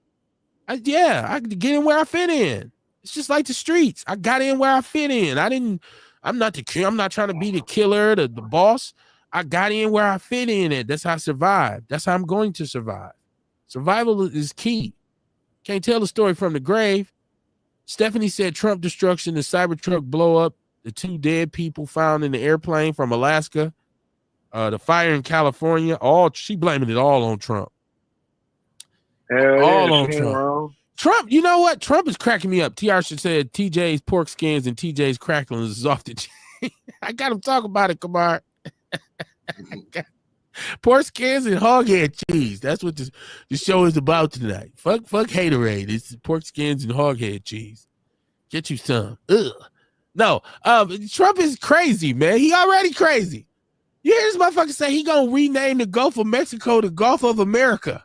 I get in where I fit in. It's just like the streets. I got in where I fit in. I'm not trying to be the killer, the boss. I got in where I fit in it. That's how I survived. That's how I'm going to survive. Survival is key. Can't tell the story from the grave. Stephanie said Trump destruction, the Cybertruck blow up, the 2 dead people found in the airplane from Alaska, the fire in California. She blaming it all on Trump. All on Trump. Trump, you know what? Trump is cracking me up. TR said TJ's pork skins and TJ's cracklings is off the chain. I got him talk about it, Kamar. Pork skins and hoghead cheese. That's what the show is about tonight. Fuck Haterade. It's pork skins and hoghead cheese. Get you some. Ugh. No, Trump is crazy, man. He already crazy. You hear this motherfucker say he gonna rename the Gulf of Mexico the Gulf of America.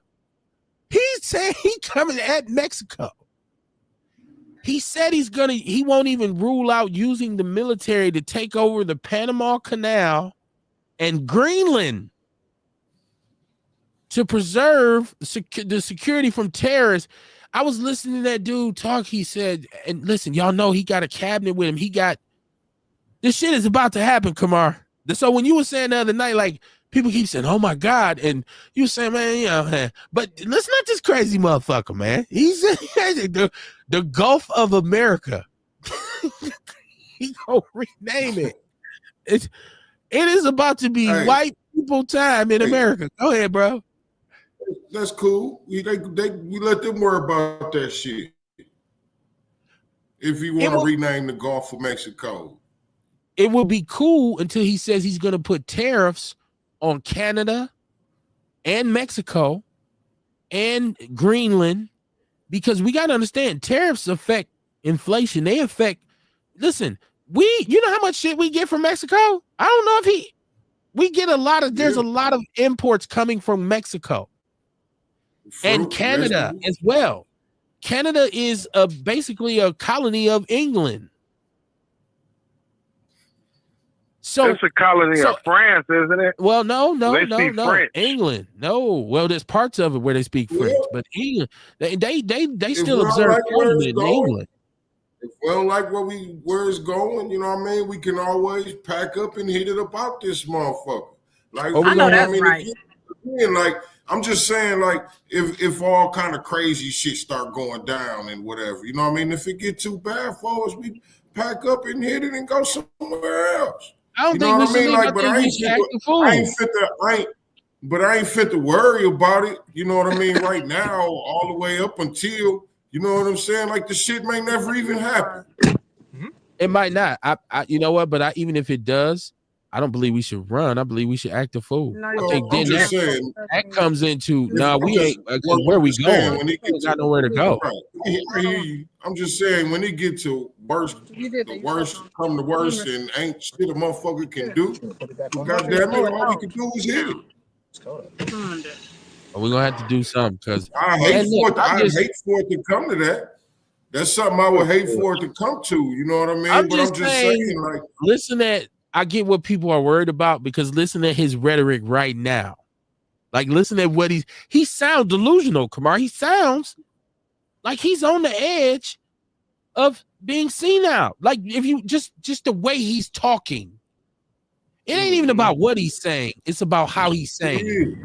He said he coming at Mexico. He said he won't even rule out using the military to take over the Panama Canal and Greenland to preserve the security from terrorists. I was listening to that dude talk. He said, and listen, y'all know he got a cabinet with him. This shit is about to happen, Kamar. So when you were saying the other night, like, people keep saying, oh, my God. And you say, man, but listen to this crazy motherfucker, man. He's the Gulf of America. He gonna rename it. It is about to be white people time in America. Go ahead, bro. That's cool. We let them worry about that shit. If you want to rename the Gulf of Mexico. It will be cool until he says he's going to put tariffs on Canada and Mexico and Greenland, because we got to understand tariffs affect inflation. They affect, listen, you know how much shit we get from Mexico? I don't know if we get there's a lot of imports coming from Mexico and Canada as well. Canada is basically a colony of England. So it's a colony of France, isn't it? Well, no. French. England. No. Well, there's parts of it where they speak French, but England, they still observe England. If we don't like where it's going, you know what I mean? We can always pack up and hit it about this motherfucker. Like, I know that's right. Again, like, I'm just saying, like, if all kind of crazy shit start going down and whatever, you know what I mean? If it get too bad for us, we pack up and hit it and go somewhere else. I don't think we should. Like, but I ain't fit to worry about it. You know what I mean? Right now, all the way up until, you know what I'm saying? Like, the shit may never even happen. It might not. You know what? But even if it does, I don't believe we should run. I believe we should act a fool. No, I think I'm then just saying. that comes into we just ain't where we going. When he We got nowhere to go. Right. I hear you. I'm just saying when he get to worst, the worst come to worst, and ain't shit a motherfucker can do. Goddamn it, all we can do is hit it. But we're gonna have to do something because I hate for it to come to that. That's something I would hate for it to come to. You know what I mean? I'm just saying, like, listen at. I get what people are worried about because listen at his rhetoric right now. Like, listen at what he sounds delusional, Kamar. He sounds like he's on the edge of being senile. Like, if you just the way he's talking. It ain't even about what he's saying. It's about how he's saying it.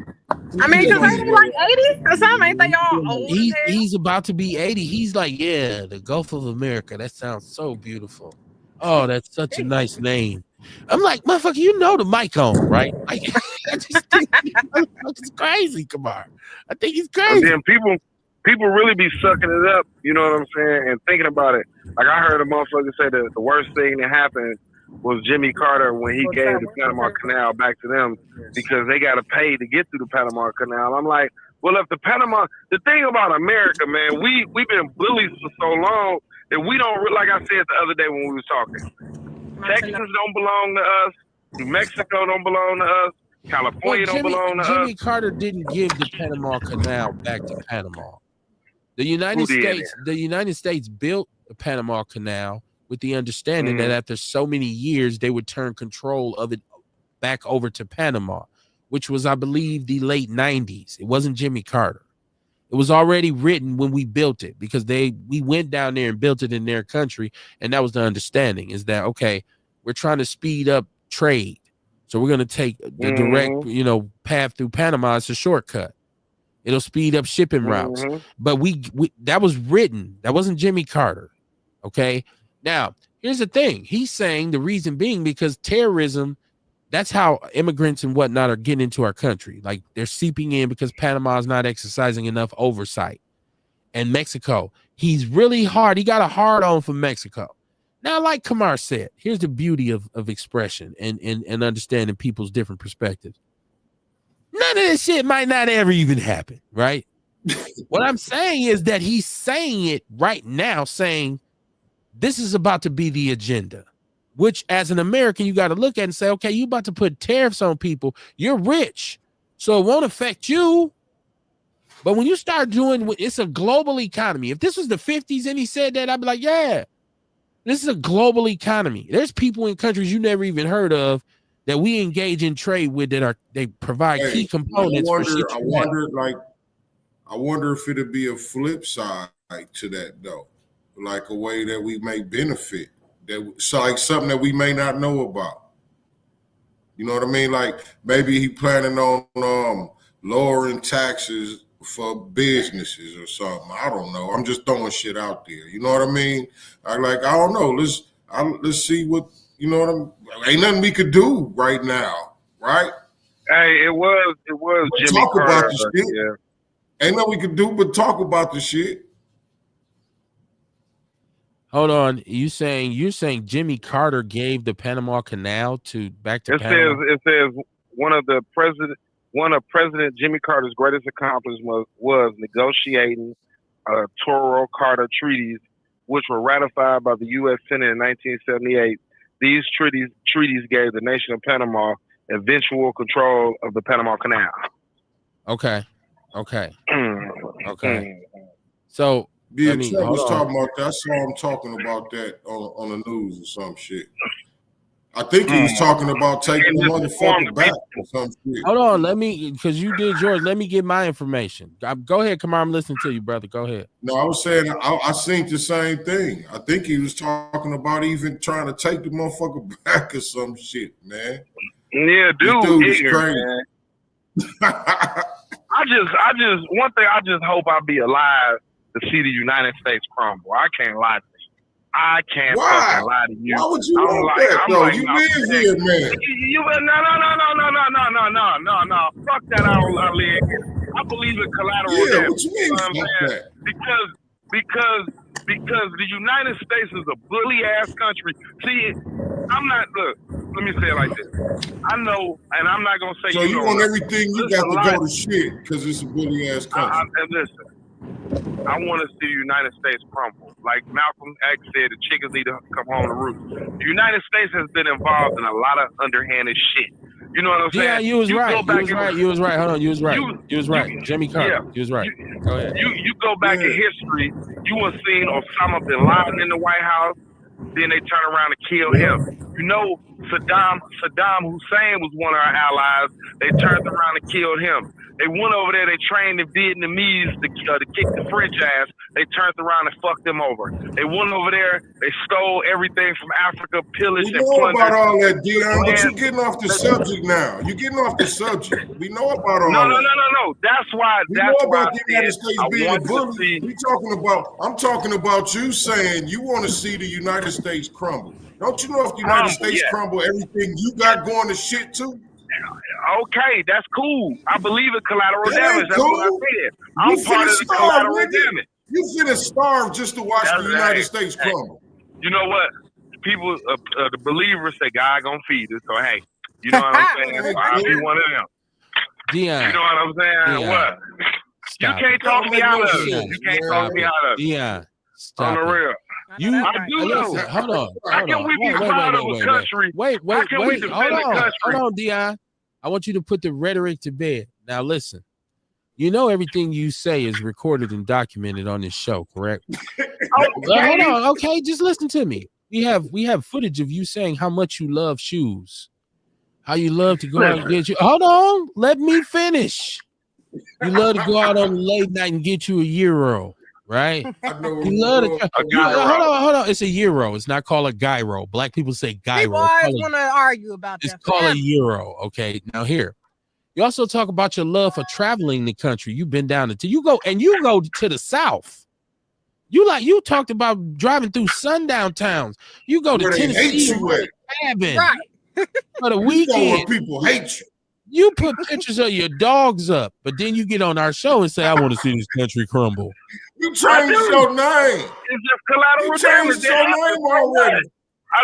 I mean, because ain't he like 80 or something? Ain't they all old? He's about to be 80. He's like, yeah, the Gulf of America. That sounds so beautiful. Oh, that's such a nice name. I'm like, motherfucker, you know the mic on, right? Like, I just think it's crazy, Kamar. I think he's crazy. And then people really be sucking it up, you know what I'm saying, and thinking about it. Like, I heard a motherfucker say that the worst thing that happened was Jimmy Carter when he gave the Panama Canal back to them because they got to pay to get through the Panama Canal. I'm like, well, if the thing about America, man, we've been bullies for so long that we don't, like I said the other day when we was talking, Texas don't belong to us, New Mexico don't belong to us, California don't belong to us. Jimmy Carter didn't give the Panama Canal back to Panama. The United States built the Panama Canal with the understanding that after so many years, they would turn control of it back over to Panama, which was, I believe, the late 90s. It wasn't Jimmy Carter. It was already written when we built it because we went down there and built it in their country. And that was the understanding is that, okay, we're trying to speed up trade. So we're going to take the direct, path through Panama. It's a shortcut. It'll speed up shipping routes. But we that was written. That wasn't Jimmy Carter. Okay. Now, here's the thing. He's saying the reason being because terrorism, that's how immigrants and whatnot are getting into our country. Like they're seeping in because Panama is not exercising enough oversight. And Mexico, he's really hard. He got a hard on for Mexico. Now, like Kamar said, here's the beauty of expression and understanding people's different perspectives. None of this shit might not ever even happen, right? What I'm saying is that he's saying it right now, saying this is about to be the agenda. Which, as an American, you got to look at and say, okay, you about to put tariffs on people. You're rich, so it won't affect you. But when you start doing, it's a global economy. If this was the 50s and he said that, I'd be like, yeah, this is a global economy. There's people in countries you never even heard of that we engage in trade with they provide key components. I wonder if it'd be a flip side to that though, like a way that we may benefit. So like something that we may not know about. You know what I mean? Like maybe he planning on lowering taxes for businesses or something. I don't know. I'm just throwing shit out there. You know what I mean? I don't know. Let's see what, you know what I mean? Ain't nothing we could do right now, right? Hey, it was Jimmy talk Carter, about the shit. Yeah. Ain't nothing we could do but talk about the shit. Hold on, you're saying Jimmy Carter gave the Panama Canal back to Panama? It says one of President Jimmy Carter's greatest accomplishments was negotiating Toro Carter treaties, which were ratified by the U.S. Senate in 1978. These treaties gave the nation of Panama eventual control of the Panama Canal. Okay. So. Yeah, Trump was talking about that. I saw him talking about that on the news or some shit. I think he was talking about taking the motherfucker back or some shit. Hold on, because you did yours. Let me get my information. Go ahead, Kamar. I'm listening to you, brother. Go ahead. No, I was saying I seen the same thing. I think he was talking about even trying to take the motherfucker back or some shit, man. Yeah, dude is crazy. Man. I just one thing. I just hope I'll be alive to see the United States crumble. I can't lie to you. I can't fucking lie to you. Why would you want that, though? You live here, man. No. Fuck that. I live here. I believe in collateral damage. What you mean fuck that? Because the United States is a bully ass country. See, let me say it like this. I know, and I'm not gonna say so you don't want know. everything you got to go to shit because it's a bully ass country. And listen, I want to see the United States crumble. Like Malcolm X said, the chickens need to come home to roost. The United States has been involved in a lot of underhanded shit. You know what I'm saying? Yeah, you was right. You was right. Hold on, you was right. You was right. Jimmy Carter. Yeah, you was right. Go ahead. You go back in history, you will seen Osama bin Laden in the White House. Then they turn around and kill him. You know, Saddam Hussein was one of our allies. They turned around and killed him. They went over there. They trained the Vietnamese to kick the French ass. They turned around and fucked them over. They went over there. They stole everything from Africa, pillaged and plundered. We know about all that, Dion, but you're getting off the subject now. You're getting off the subject. We know about all that. No. That's why. We know about the United States being a bully. I'm talking about you saying you want to see the United States crumble. Don't you know if the United States crumble, everything you got going to shit too? Okay, that's cool. I believe in collateral damage. That's cool. what I said. I'm part of the collateral damage. You finna starve just to watch the United States crumble. You know what? People, the believers say God gonna feed us. So hey, you know what I'm saying? I'll be one of them. Dion. You know what I'm saying? Dion. What? You can't talk me out of it. You can't talk me out of it. Dion, stop on the real. I do know. Hold on. How can we be proud of a country? Wait. Hold on, Dion. I want you to put the rhetoric to bed. Now listen. You know everything you say is recorded and documented on this show, correct? Hold on. Okay, just listen to me. We have footage of you saying how much you love shoes. How you love to go out and get you. Hold on. Let me finish. You love to go out on a late night and get you a Euro. Right? You love to, hold on. It's a Euro. It's not called a gyro. Black people say gyro. People always want to argue about that. It's called a Euro. Okay. Now here, you also talk about your love for traveling the country. You've been down to you go to the South. You talked about driving through sundown towns. You go to Tennessee cabin right for the weekend. You know where people hate you. You put pictures of your dogs up, but then you get on our show and say, I want to see this country crumble. You changed your name. It's just collateral damage. You changed your name already.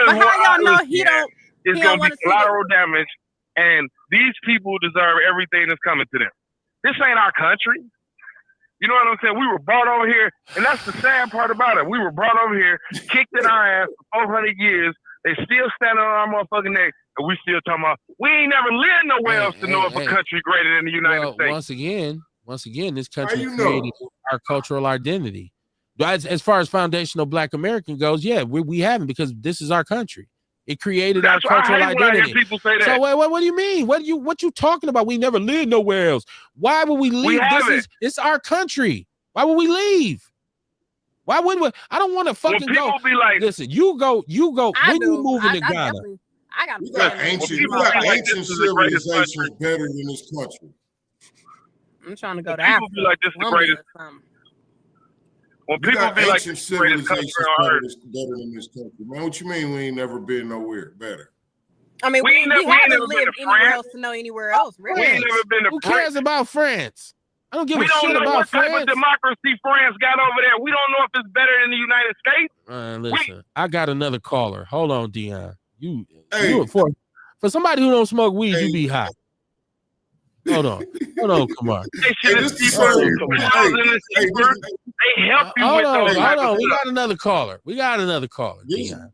But how y'all know he don't? It's going to be collateral damage, and these people deserve everything that's coming to them. This ain't our country. You know what I'm saying? We were brought over here, and that's the sad part about it. We were brought over here, kicked in our ass for 400 years. They still standing on our motherfucking neck, and we still talking about we ain't never lived nowhere else to know if a country greater than the United States. Once again, this country created our cultural identity. As far as foundational Black American goes, yeah, we haven't, because this is our country. It created our cultural identity. People say that. So what do you mean? What you talking about? We never lived nowhere else. Why would we leave? It's our country. Why would we leave? Why wouldn't we? I don't want to fucking go. Be like, listen, you go. When you moving to Ghana? You got ancient civilizations better than this country. I'm trying to go to Africa. Be like, this the greatest. When people be like, this the greatest country on earth. Better than this country, man. What you mean we ain't never been nowhere better? I mean, we haven't lived anywhere else to know anywhere else. Really, we ain't never been to Who cares about France? I don't give a shit about France. We don't know what type of democracy France got over there. We don't know if it's better than the United States. Listen, I got another caller. Hold on, Dion. You for somebody who don't smoke weed, you be hot. Hold on, Kamar. They help you hold on. We got another caller. Dion.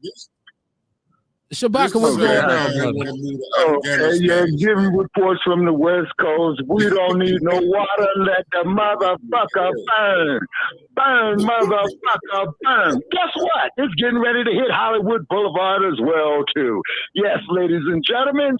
Shabaka, what's going on, brother? Okay, giving reports from the West Coast. We don't need no water. Let the motherfucker burn. Burn, motherfucker, burn. Guess what? It's getting ready to hit Hollywood Boulevard as well, too. Yes, ladies and gentlemen,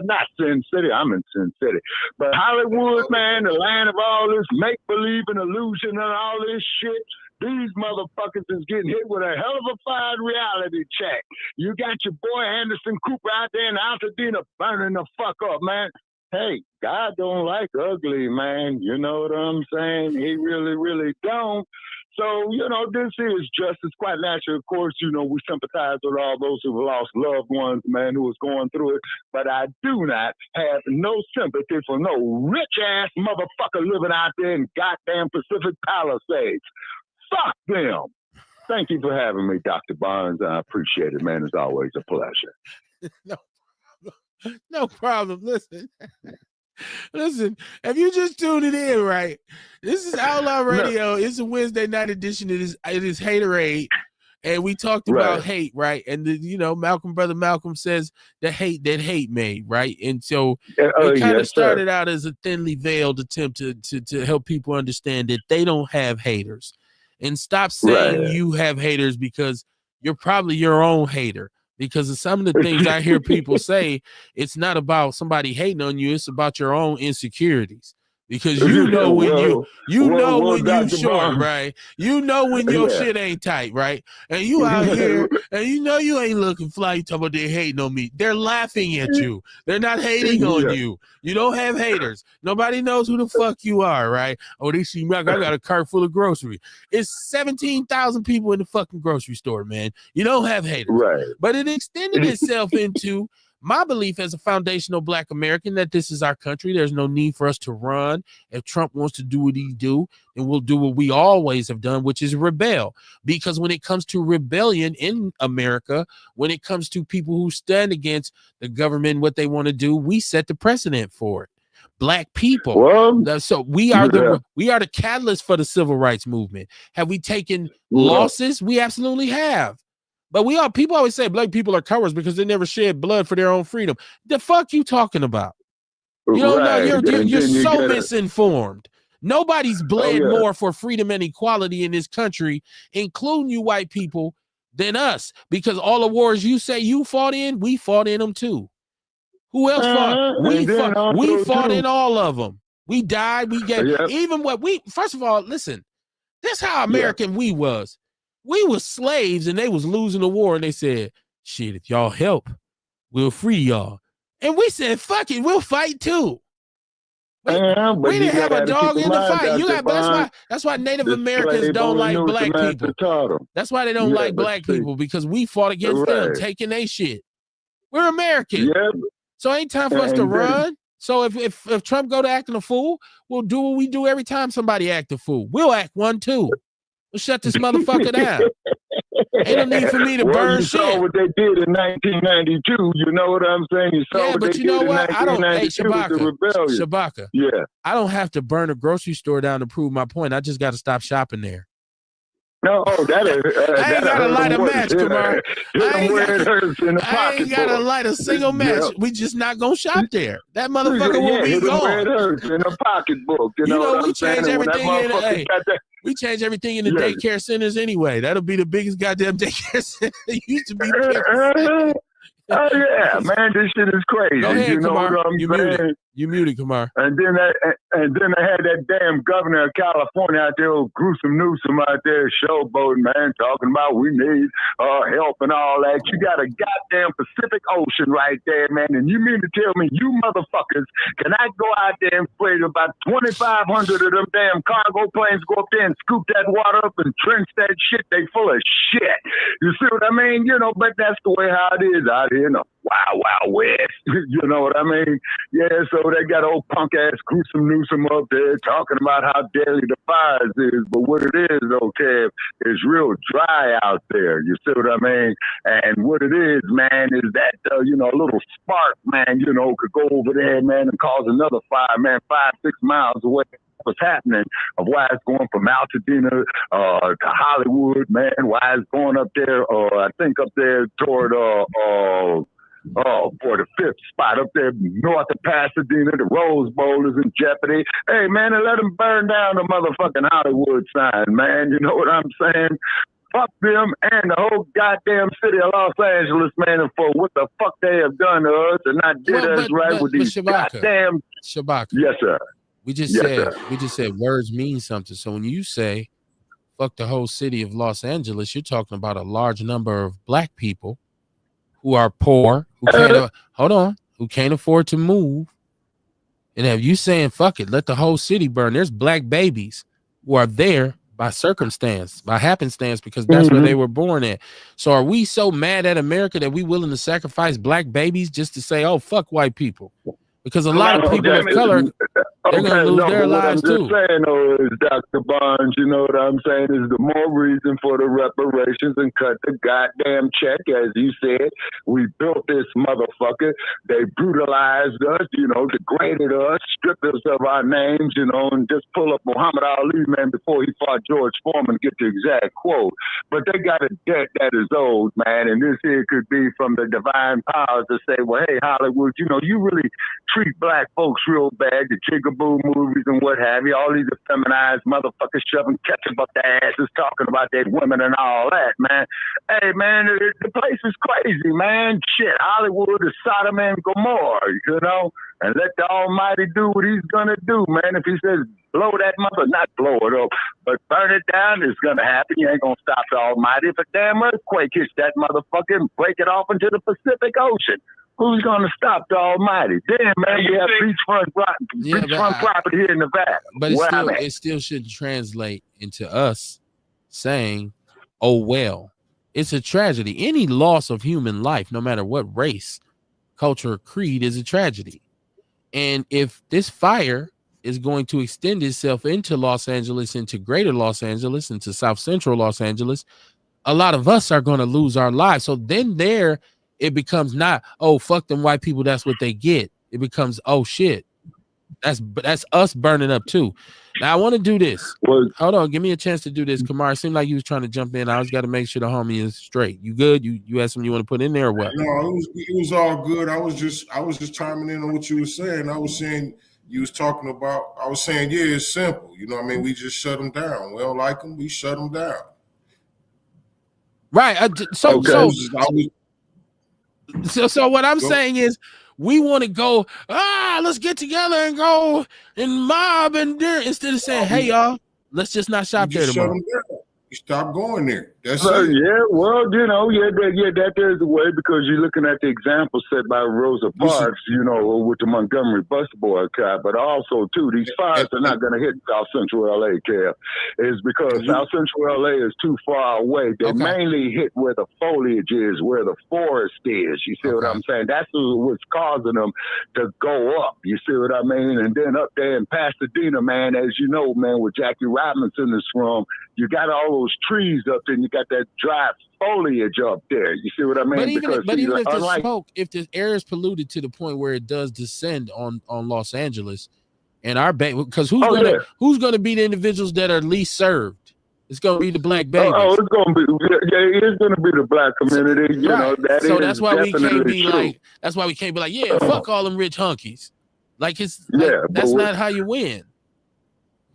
not Sin City. I'm in Sin City. But Hollywood, man, the land of all this make-believe and illusion and all this shit. These motherfuckers is getting hit with a hell of a fine reality check. You got your boy Anderson Cooper out there in Altadena burning the fuck up, man. Hey, God don't like ugly, man. You know what I'm saying? He really, really don't. So, this is justice, quite natural. Of course, we sympathize with all those who lost loved ones, man, who was going through it. But I do not have no sympathy for no rich-ass motherfucker living out there in goddamn Pacific Palisades. Fuck them. Thank you for having me, Dr. Barnes. I appreciate it, man. It's always a pleasure. No No problem. Listen, if you just tuned it in, right? This is Outlaw Radio. It's a Wednesday night edition. It is Haterade. And we talked about hate, right? And brother Malcolm says the hate that hate made, right? And so it kind of started out as a thinly veiled attempt to help people understand that they don't have haters, and stop saying you have haters, because you're probably your own hater. Because of some of the things I hear people say, it's not about somebody hating on you; it's about your own insecurities. Because you know when when you short, right? You know when your shit ain't tight, right? And you out here and you ain't looking fly. You talking about they hating on me. They're laughing at you. They're not hating on you. You don't have haters. Nobody knows who the fuck you are, right? Oh, they see me. I got a cart full of groceries. It's 17,000 people in the fucking grocery store, man. You don't have haters. Right. But it extended itself into my belief as a foundational Black American that this is our country. There's no need for us to run. If Trump wants to do what he do, then we'll do what we always have done, which is rebel. Because when it comes to rebellion in America, when it comes to people who stand against the government, what they want to do, we set the precedent for it. Black people. So we are the catalyst for the civil rights movement. Have we taken losses? We absolutely have. But people always say Black people are cowards because they never shed blood for their own freedom. The fuck you talking about? You don't know. You're so misinformed. Nobody's bled more for freedom and equality in this country, including you white people, than us. Because all the wars you say you fought in, we fought in them too. Who else fought? We fought in all of them. We died. We gave even what we. First of all, listen. That's how American we was. We was slaves and they was losing the war, and they said, shit, if y'all help, we'll free y'all. And we said, fuck it, we'll fight too. We didn't have a dog in the fight. That's why Native Americans don't like Black people. That's why they don't like Black people, because we fought against them, taking their shit. We're American. So ain't time for us to run. So if Trump go to acting a fool, we'll do what we do every time somebody act a fool. We'll act one too. We'll shut this motherfucker down. Ain't no need for me to burn shit. You saw what they did in 1992. You know what I'm saying? You saw what they did in 1992 with the rebellion. Shabaka. Yeah. I don't have to burn a grocery store down to prove my point. I just got to stop shopping there. No, that is. I ain't got to light a match, Kamar. I ain't got to light a single match. We just not going to shop there. That motherfucker will be gone. In a pocketbook. You know we change everything we change everything in the daycare centers anyway. That'll be the biggest goddamn daycare center. It used to be. Oh yeah, man, this shit is crazy. Go ahead, you know Kamar. what I'm saying? You muted, Kamar. And then they had that damn governor of California out there, gruesome Newsom out there showboating, man, talking about we need help and all that. You got a goddamn Pacific Ocean right there, man. And you mean to tell me you motherfuckers can I go out there and play about 2,500 of them damn cargo planes, go up there and scoop that water up and trench that shit? They full of shit. You see what I mean? You know, but that's the way how it is out here in the wild, wild west. You know what I mean? Yeah, so they got old punk ass gruesome Newsom up there talking about how deadly the fires is. But what it is, though, Kev, is real dry out there. You see what I mean? And what it is, man, is that, a little spark, man, could go over there, man, and cause another fire, man, 5-6 miles away. What's happening of why it's going from Altadena to Hollywood, man, why it's going up there, I think up there toward for the 5th spot up there north of Pasadena. The Rose Bowl is in jeopardy. Hey, man, and let them burn down the motherfucking Hollywood sign, man. You know what I'm saying? Fuck them and the whole goddamn city of Los Angeles, man, for what the fuck they have done to us and not did us right with these goddamn... Shabaka. Yes, sir. We just said words mean something. So when you say fuck the whole city of Los Angeles, you're talking about a large number of Black people who are poor, who can't afford to move. And if you saying fuck it, let the whole city burn, there's Black babies who are there by circumstance, by happenstance, because that's where they were born at. So are we so mad at America that we willing to sacrifice Black babies just to say, oh, fuck white people? Because a lot of people of color. they're going to lose their lives too. What I'm just saying, though, is Dr. Barnes, you know what I'm saying, is the more reason for the reparations and cut the goddamn check. As you said, we built this motherfucker. They brutalized us, you know, degraded us, stripped us of our names, you know, and just pull up Muhammad Ali, man, before he fought George Foreman, get the exact quote. But they got a debt that is owed, man, and this here could be from the divine powers to say, well, hey, Hollywood, you know, you really treat black folks real bad, the Jigaboo movies and what have you, all these effeminized motherfuckers shoving ketchup up their asses, talking about their women and all that, man. Hey, man, the place is crazy, man. Shit, Hollywood is Sodom and Gomorrah, you know, and let the Almighty do what he's gonna do, man. If he says blow that not blow it up, but burn it down, it's gonna happen. You ain't gonna stop the Almighty. If a damn earthquake hits that motherfucker and break it off into the Pacific Ocean, who's going to stop the Almighty? Damn, man, you have beachfront property here in Nevada. But it still shouldn't translate into us saying, oh, well, it's a tragedy. Any loss of human life, no matter what race, culture, or creed, is a tragedy. And if this fire is going to extend itself into Los Angeles, into greater Los Angeles, into South Central Los Angeles, a lot of us are going to lose our lives. So then it becomes not, oh, fuck them white people, that's what they get. It becomes, oh shit, that's us burning up too. Now I want to do this. Hold on, give me a chance to do this. Kamar, it seemed like you was trying to jump in. I always got to make sure the homie is straight. You good? You had something you want to put in there or what? No, it was all good. I was just chiming in on what you were saying. I was saying you was talking about. I was saying, yeah, it's simple. You know what I mean? We just shut them down. We don't like them. We shut them down. Right. So what I'm saying is we want to go, let's get together and go and mob and do, instead of saying, hey, y'all, let's just not shop there tomorrow. You stop going there. That's it. Yeah, well, you know, that is the way, because you're looking at the example set by Rosa Parks, you know, with the Montgomery bus boycott, but also, too, these fires are not going to hit South Central LA, Kev. It's because South Central LA is too far away. They mainly hit where the foliage is, where the forest is. You see what I'm saying? That's what's causing them to go up. You see what I mean? And then up there in Pasadena, man, as you know, man, with Jackie Robinson is from, you got all those trees up there, and you got that dry foliage up there. You see what I mean? But even if the smoke, if the air is polluted to the point where it does descend on Los Angeles and our because who's gonna be the individuals that are least served? It's gonna be the black babies. It's gonna be it's gonna be the black community. You know that. So that's why we can't be like. That's why we can't be like, yeah, fuck all them rich hunkies. Like it's that's not how you win.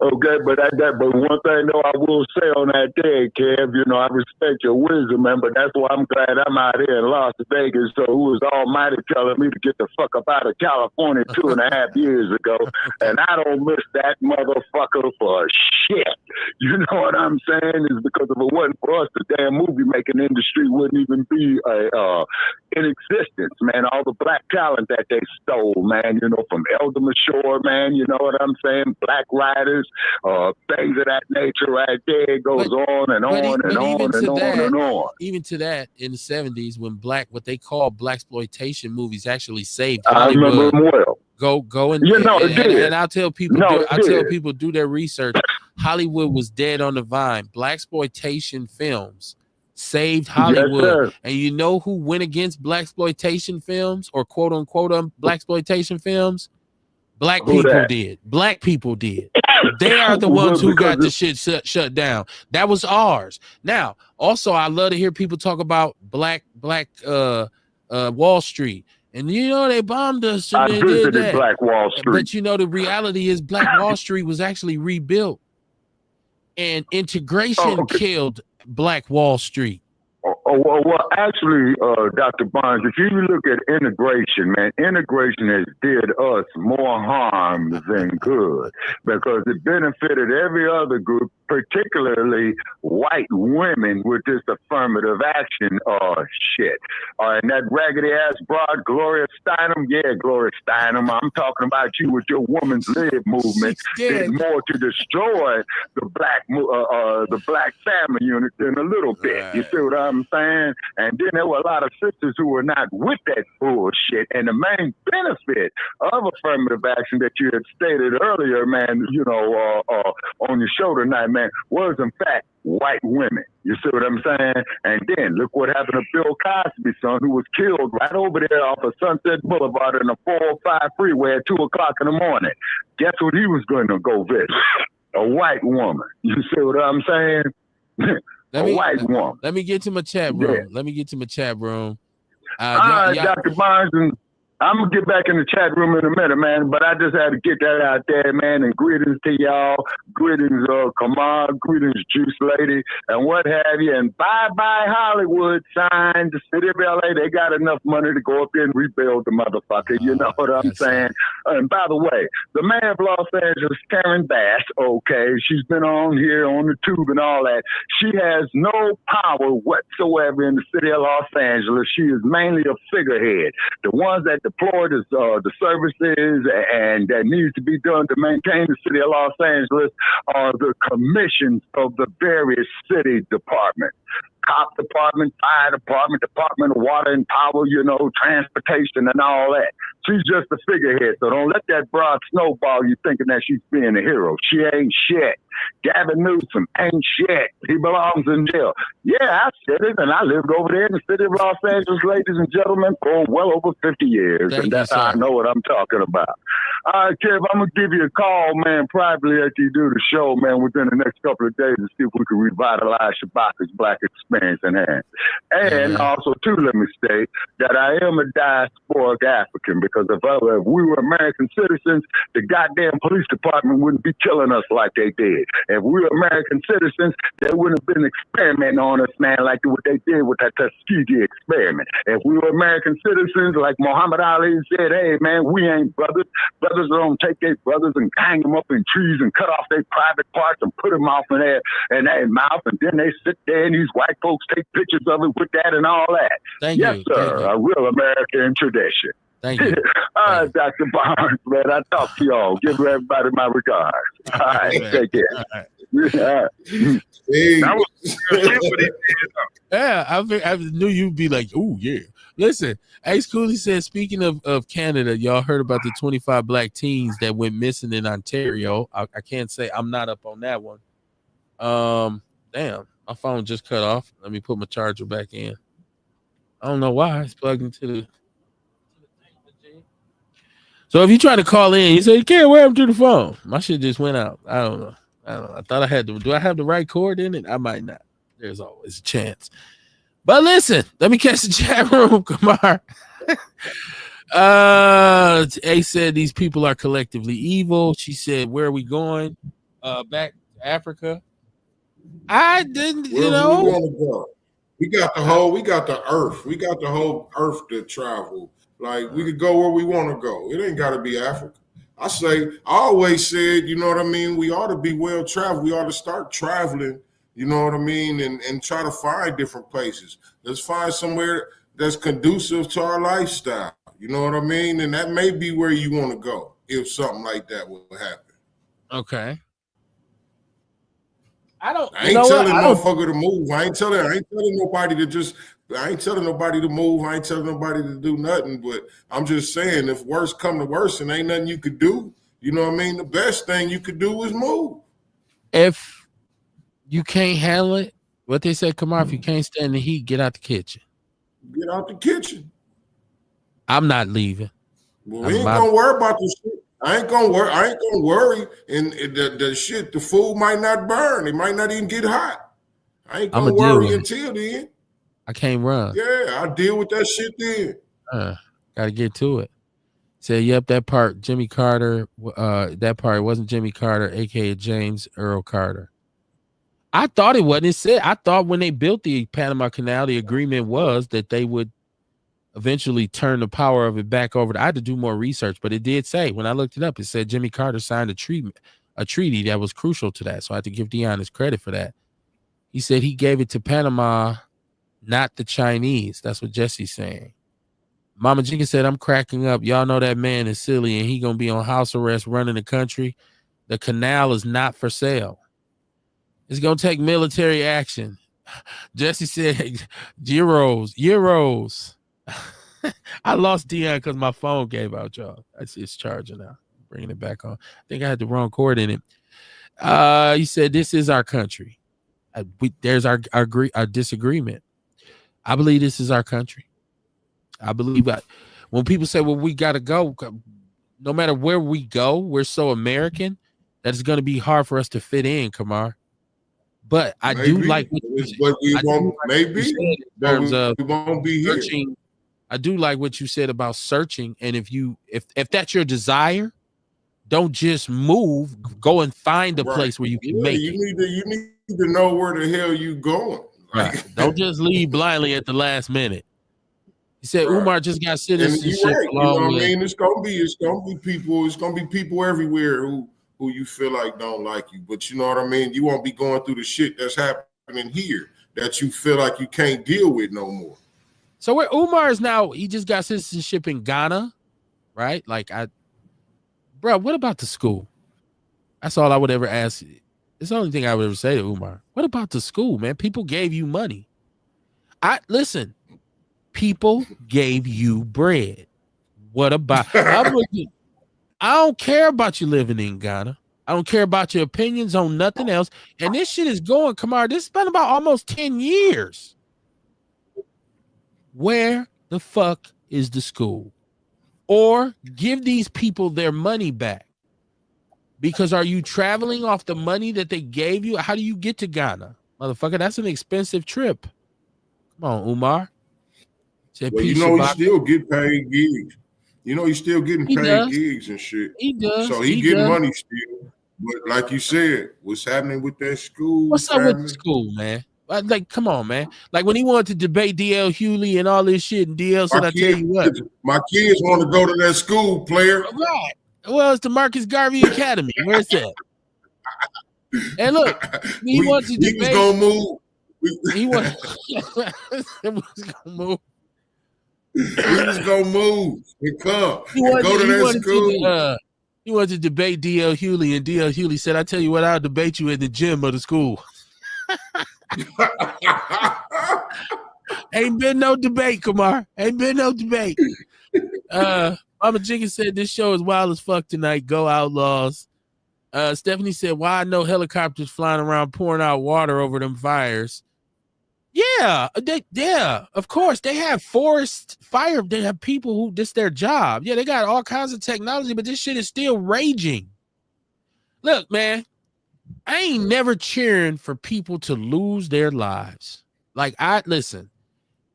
Okay, but one thing though I will say on that day, Kev, you know, I respect your wisdom, man, but that's why I'm glad I'm out here in Las Vegas. So who was Almighty telling me to get the fuck up out of California 2.5 years ago, and I don't miss that motherfucker for shit. You know what I'm saying? Is because if it wasn't for us, the damn movie making industry wouldn't even be in existence, man. All the black talent that they stole, man, you know, from Elder Shore, man, you know what I'm saying? Black writers, things of that nature right there. It goes on and on and on and on and on. Even to that, in the 70s, when what they call blaxploitation movies actually saved Hollywood. I remember them well. Go and you know, and I'll tell people do their research. Hollywood was dead on the vine. Blaxploitation films saved Hollywood. Yes, and you know who went against blaxploitation films or quote unquote blaxploitation films? Black people did. Black people did. They are the ones who got the shit shut down. That was ours. Now, also, I love to hear people talk about black Wall Street. And you know, they bombed us. And I visited Black Wall Street. But you know, the reality is Black Wall Street was actually rebuilt. And integration killed Black Wall Street. Well, actually, Dr. Barnes, if you look at integration, man, integration has did us more harm than good, because it benefited every other group, particularly white women, with this affirmative action shit. And that raggedy ass broad, Gloria Steinem, Gloria Steinem, I'm talking about you with your woman's lib movement, did more to destroy the black family unit than a little bit. You see what I'm saying? And then there were a lot of sisters who were not with that bullshit. And the main benefit of affirmative action that you had stated earlier, man, you know, on your show tonight, man, was in fact white women. You see what I'm saying? And then look what happened to Bill Cosby's son, who was killed right over there off of Sunset Boulevard in the 405 freeway at 2 o'clock in the morning. Guess what he was going to go visit? A white woman. You see what I'm saying? White woman. Let me get to my chat room. Yeah. Let me get to my chat room. All right, Dr. Barnes, and I'm going to get back in the chat room in a minute, man, but I just had to get that out there, man, and greetings to y'all. Greetings, Kamar. Greetings, Juice Lady, and what have you. And bye-bye Hollywood sign. The city of LA, they got enough money to go up there and rebuild the motherfucker. You know what I'm saying? And by the way, the mayor of Los Angeles, Karen Bass, okay, she's been on here on the tube and all that. She has no power whatsoever in the city of Los Angeles. She is mainly a figurehead. The ones that deploy the services and that needs to be done to maintain the city of Los Angeles are the commissions of the various city departments. Cop department, fire department, department of water and power, you know, transportation and all that. She's just a figurehead. So don't let that broad snowball you thinking that she's being a hero. She ain't shit. Gavin Newsom ain't shit. He belongs in jail. Yeah, I said it, and I lived over there in the city of Los Angeles, ladies and gentlemen, for well over 50 years. And that's how I know what I'm talking about. All right, Kev, I'm going to give you a call, man, privately after you do the show, man, within the next couple of days to see if we can revitalize Shabaka's Black experience in hand. And also, too, let me state that I am a diasporic African because if we were American citizens, the goddamn police department wouldn't be killing us like they did. If we were American citizens, they wouldn't have been experimenting on us, man, like what they did with that Tuskegee experiment. If we were American citizens, like Muhammad Ali said, hey, man, we ain't brothers. Brothers don't take their brothers and hang them up in trees and cut off their private parts and put them off in their mouth, and then they sit there and these white folks take pictures of it with that and all that. Thank you. Yes, sir. A real American tradition. Thank you. All right, Dr. Barnes, man, I talk to y'all. Give everybody my regards. All right, take care. All right. Yeah, I knew you'd be like, oh, yeah. Listen, Ace Cooley said, speaking of Canada, y'all heard about the 25 black teens that went missing in Ontario. I can't say I'm not up on that one. Damn, my phone just cut off. Let me put my charger back in. I don't know why. It's plugged into the... So if you try to call in, you say, you can't wear them to the phone. My shit just went out. I don't know. I thought I had to. Do I have the right cord in it? I might not. There's always a chance. But listen, let me catch the chat room. Kamar. A said these people are collectively evil. She said, where are we going? Back to Africa. I didn't, you know. We want to go. We got the earth. We got the whole earth to travel. Like, we could go where we want to go. It ain't got to be Africa. I always said, you know what I mean? We ought to be well traveled. We ought to start traveling, you know what I mean? And try to find different places. Let's find somewhere that's conducive to our lifestyle. You know what I mean? And that may be where you want to go if something like that will happen. Okay. I ain't telling motherfucker to move. I ain't telling nobody to just... I ain't telling nobody to move. I ain't telling nobody to do nothing. But I'm just saying, if worse come to worse and ain't nothing you could do, you know what I mean? The best thing you could do is move. If you can't handle it, what they say, come on, if you can't stand the heat, get out the kitchen. Get out the kitchen. I'm not leaving. Well, we ain't gonna worry about this shit. I ain't gonna worry. And the shit, the food might not burn. It might not even get hot. I ain't gonna worry until then. I can't run. Yeah, I'll deal with that shit then. Gotta get to it. Say, yep, that part, Jimmy Carter, that part wasn't Jimmy Carter, aka James Earl Carter. I thought it wasn't. It said, I thought when they built the Panama Canal, the agreement was that they would eventually turn the power of it back over. I had to do more research, but it did say, when I looked it up, it said Jimmy Carter signed a treaty that was crucial to that. So I had to give Dion his credit for that. He said he gave it to Panama, not the Chinese. That's what Jesse's saying. Mama Jenkins said, I'm cracking up. Y'all know that man is silly and he going to be on house arrest running the country. The canal is not for sale. It's going to take military action. Jesse said, Euros. I lost Dion because my phone gave out, y'all. It's charging now. Bringing it back on. I think I had the wrong cord in it. He said, this is our country. There's our disagreement. I believe this is our country. I believe that when people say, well, we got to go, no matter where we go, we're so American that it's going to be hard for us to fit in, Kamar. But I do like what you said. We won't be searching. here. I do like what you said about searching. And if that's your desire, don't just move. Go and find a place where you can make it. You need to know where the hell you going. Right. Don't just leave blindly at the last minute. He said Umar just got citizenship. Right. You know what I mean? It's gonna be people everywhere who you feel like don't like you. But you know what I mean? You won't be going through the shit that's happening here that you feel like you can't deal with no more. So where Umar is now, he just got citizenship in Ghana, right? Bro, what about the school? That's all I would ever ask. It's the only thing I would ever say to Umar. What about the school, man? People gave you money. Listen, people gave you bread. What about? I don't care about you living in Ghana. I don't care about your opinions on nothing else. And this shit is going, Kamar. This has been about almost 10 years. Where the fuck is the school? Or give these people their money back. Because are you traveling off the money that they gave you? How do you get to Ghana? Motherfucker, that's an expensive trip. Come on, Umar. Well, you know, he still get paid gigs. You know, he's still getting paid gigs and shit. He does. So he getting money still. But like you said, what's happening with that school? What's up with the school, man? Like, come on, man. Like when he wanted to debate DL Hughley and all this shit, and DL said, I tell you what. My kids want to go to that school, player. Right. Well, it's the Marcus Garvey Academy. Where's that? And look, he wants to debate. He was going to move. He was going to move. He was gonna move and come and go to that school. He wanted to debate DL Hughley, and DL Hughley said, I tell you what, I'll debate you at the gym of the school. Ain't been no debate, Kamar. Ain't been no debate. Mama Jenkins said this show is wild as fuck tonight. Go Outlaws. Stephanie said, why no helicopters flying around pouring out water over them fires? Yeah, of course. They have forest fire. They have people who this their job. Yeah, they got all kinds of technology, but this shit is still raging. Look, man, I ain't never cheering for people to lose their lives. Listen,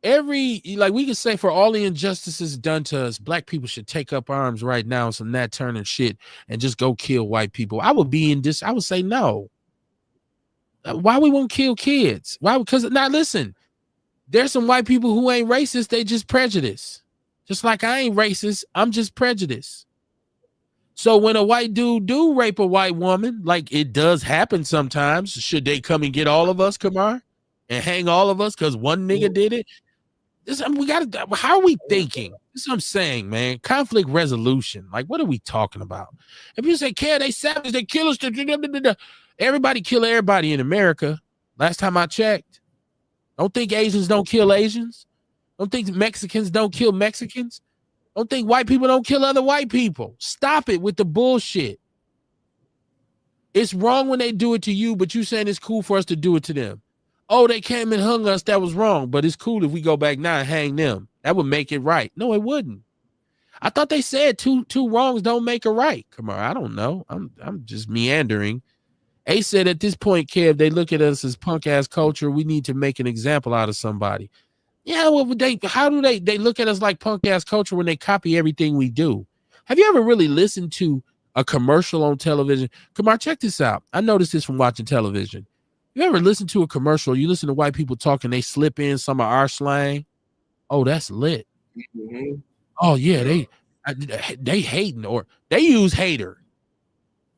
we can say for all the injustices done to us, black people should take up arms right now, some Nat Turner shit, and just go kill white people. I would say no. Why we won't kill kids? Why? Because now listen, there's some white people who ain't racist. They just prejudiced. Just like I ain't racist. I'm just prejudiced. So when a white dude do rape a white woman, like it does happen sometimes, should they come and get all of us, Kamar, and hang all of us because one nigga did it? How are we thinking? This is what I'm saying, man. Conflict resolution. Like, what are we talking about? If you say, they savage, they kill us. Everybody kill everybody in America. Last time I checked. Don't think Asians don't kill Asians. Don't think Mexicans don't kill Mexicans. Don't think white people don't kill other white people. Stop it with the bullshit. It's wrong when they do it to you, but you saying it's cool for us to do it to them. Oh, they came and hung us. That was wrong, but it's cool if we go back now and hang them. That would make it right. No, it wouldn't. I thought they said two wrongs don't make a right. Come on, I don't know. I'm just meandering. A said at this point, Kev, they look at us as punk ass culture. We need to make an example out of somebody. Yeah, well, how do they look at us like punk ass culture when they copy everything we do? Have you ever really listened to a commercial on television? Come on, check this out. I noticed this from watching television. You ever listen to a commercial? You listen to white people talking, they slip in some of our slang. Oh, that's lit. Mm-hmm. Oh yeah, they hating, or they use hater.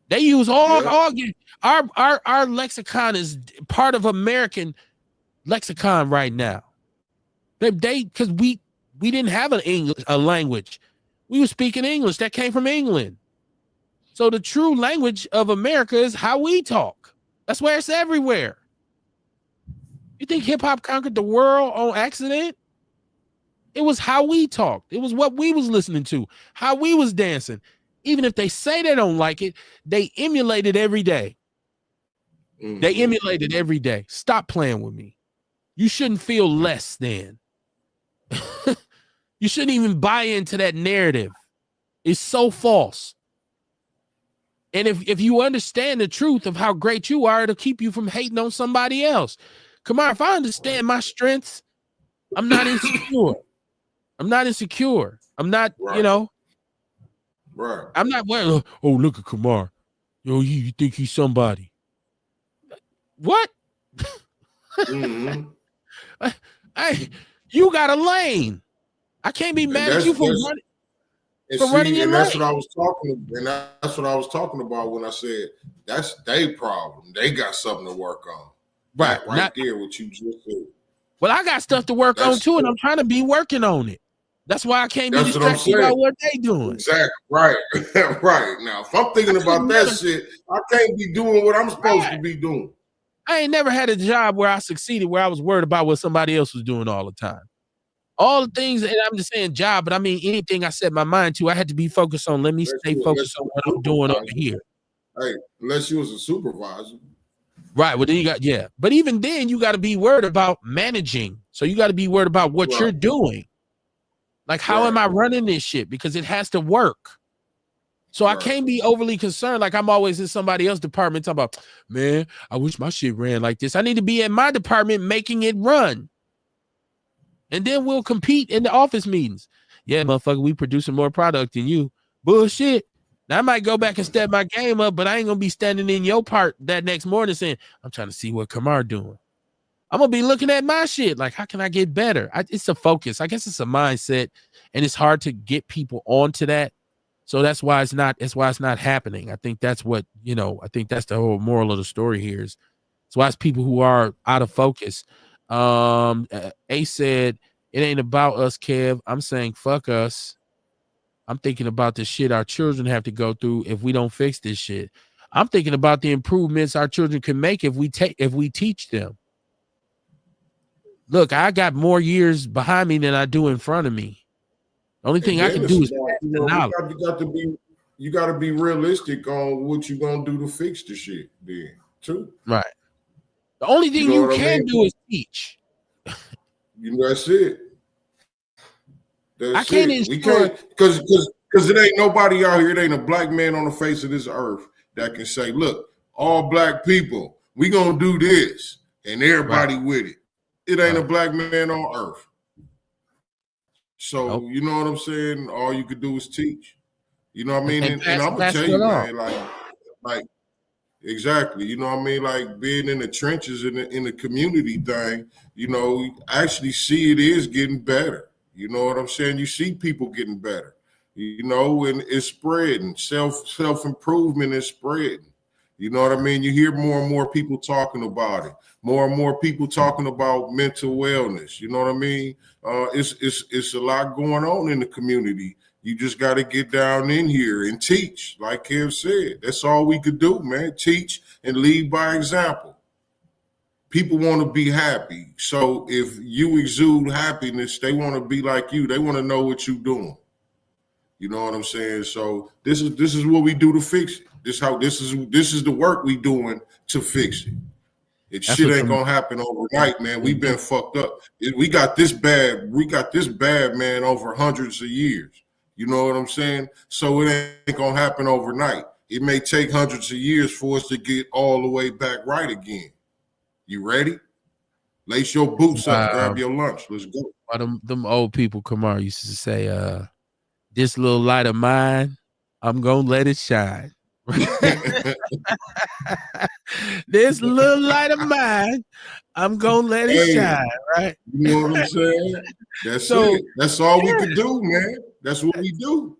They use all our lexicon is part of American lexicon right now. Because we didn't have a language. We were speaking English that came from England. So the true language of America is how we talk. That's where it's everywhere. You think hip hop conquered the world on accident? It was how we talked. It was what we was listening to, how we was dancing. Even if they say they don't like it, they emulate it every day. Mm-hmm. They emulate it every day. Stop playing with me. You shouldn't feel less than. You shouldn't even buy into that narrative. It's so false. And if you understand the truth of how great you are, it'll keep you from hating on somebody else. Come on, if I understand my strengths, I'm not insecure. I'm not insecure. I'm not, right. You know. Right. I'm not, well, oh, look at Kamar. Yo, you think he's somebody. What? Mm-hmm. Hey, you got a lane. I can't be mad at you for running your lane. That's what I was talking. And that's what I was talking about when I said that's their problem. They got something to work on. Right, there. What you just said. Well, I got stuff to work on too, and I'm trying to be working on it. That's why I can't be distracted about what they doing. Exactly. Right. Right. Now, if I'm thinking about that shit, I can't be doing what I'm supposed to be doing. I ain't never had a job where I succeeded, where I was worried about what somebody else was doing all the time. All the things, and I'm just saying job, but I mean anything I set my mind to, I had to be focused on. Let me stay focused on what I'm doing over here. Hey, unless you was a supervisor. Right. Well, then you got, but even then you got to be worried about managing. So you got to be worried about what you're doing. Like, how am I running this shit? Because it has to work. So I can't be overly concerned. Like, I'm always in somebody else's department talking about, man, I wish my shit ran like this. I need to be in my department making it run. And then we'll compete in the office meetings. Yeah, motherfucker, we producing more product than you. Bullshit. Now, I might go back and step my game up, but I ain't going to be standing in your part that next morning saying, I'm trying to see what Kamar doing. I'm going to be looking at my shit. Like, how can I get better? It's a focus. I guess it's a mindset, and it's hard to get people onto that. So that's why it's not happening. I think that's what, I think that's the whole moral of the story here is it's why it's people who are out of focus. A said, it ain't about us, Kev. I'm saying, fuck us. I'm thinking about the shit our children have to go through if we don't fix this shit. I'm thinking about the improvements our children can make if we teach them. Look, I got more years behind me than I do in front of me. The only thing I can do is you got to be realistic on what you're gonna do to fix the shit, then too. Right. The only thing you can do is teach. That's it. I can't we can't because it ain't nobody out here. It ain't a black man on the face of this earth that can say, look, all black people, we gonna do this, and everybody with it. It ain't a black man on earth. So you know what I'm saying? All you could do is teach. You know what I mean? And I'm gonna tell you, man, like exactly. You know what I mean? Like being in the trenches in the community thing, actually see it is getting better. You know what I'm saying? You see people getting better, and it's spreading. Self-improvement is spreading. You know what I mean? You hear more and more people talking about it. More and more people talking about mental wellness. You know what I mean? It's a lot going on in the community. You just got to get down in here and teach. Like Kev said, that's all we could do, man. Teach and lead by example. People want to be happy. So if you exude happiness, they want to be like you. They want to know what you're doing. You know what I'm saying? So this is what we do to fix it. This is the work we doing to fix it. Shit ain't gonna happen overnight, man. We've been fucked up. We got this bad, man, over hundreds of years. You know what I'm saying? So it ain't gonna happen overnight. It may take hundreds of years for us to get all the way back right again. You ready? Lace your boots up, grab your lunch. Let's go. Them old people, Kamar, used to say, this little light of mine, I'm gonna let it shine. This little light of mine, I'm gonna let it shine, right? You know what I'm saying? That's it. That's all we can do, man. That's what we do.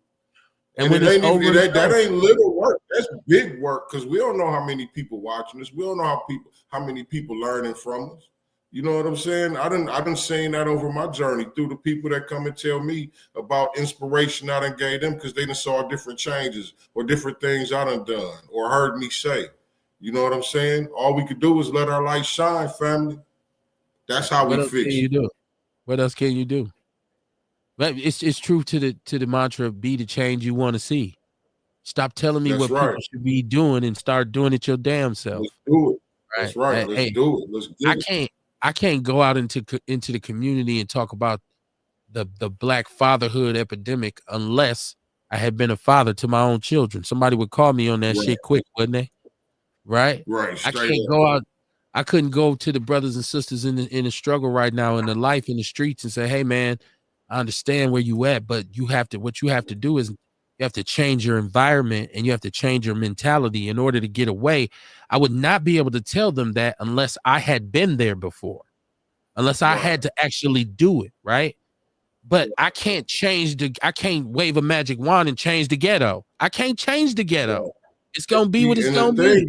And when that ain't little work, that's big work because we don't know how many people watching us. We don't know how many people learning from us. You know what I'm saying? I've been saying that over my journey through the people that come and tell me about inspiration I done gave them because they done saw different changes or different things I done or heard me say. You know what I'm saying? All we could do is let our light shine, family. That's how we What else fix can it. you do? What else can you do? But it's true to the mantra, be the change you want to see. Stop telling me That's what right. people should be doing and start doing it your damn self. Let's do it. Right? That's right. Let's do it. Let's get it. I can't go out into the community and talk about the black fatherhood epidemic unless I had been a father to my own children. Somebody would call me on that shit quick, wouldn't they? Right? Right. I can't go out. I couldn't go to the brothers and sisters in the struggle right now, in the life in the streets, and say, hey man, I understand where you at, but what you have to do is you have to change your environment and you have to change your mentality in order to get away. I would not be able to tell them that unless I had been there before, unless I had to actually do it, right? But I can't wave a magic wand and change the ghetto. I can't change the ghetto. It's gonna be what it's gonna be.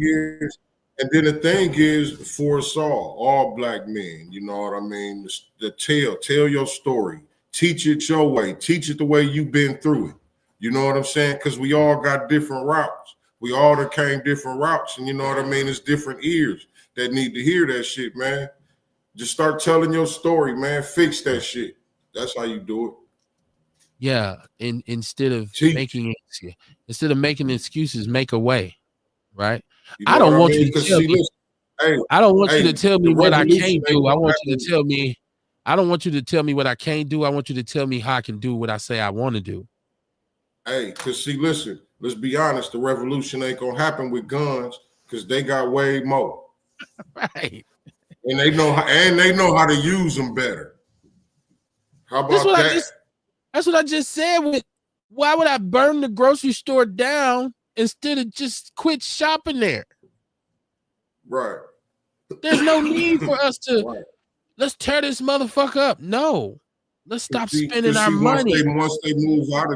And then the thing is, for us all black men, you know what I mean? Tell your story. Teach it your way. Teach it the way you've been through it. You know what I'm saying? Because we all got different routes. We all done came different routes. And you know what I mean? It's different ears that need to hear that shit, man. Just start telling your story, man. Fix that shit. That's how you do it. Yeah. And instead of making excuses, make a way. Right? You know I don't want I mean? you to tell me. I don't want you to tell me what I can't do. I want you to tell me. I don't want you to tell me what I can't do. I want you to tell me how I can do what I say I want to do. Hey, because see, listen, let's be honest. The revolution ain't going to happen with guns because they got way more. Right. And they know how to use them better. How about that? That's what I just said. Why would I burn the grocery store down instead of just quit shopping there? Right. There's no need for us to let's tear this motherfucker up. No. Let's stop spending our money. Once they move out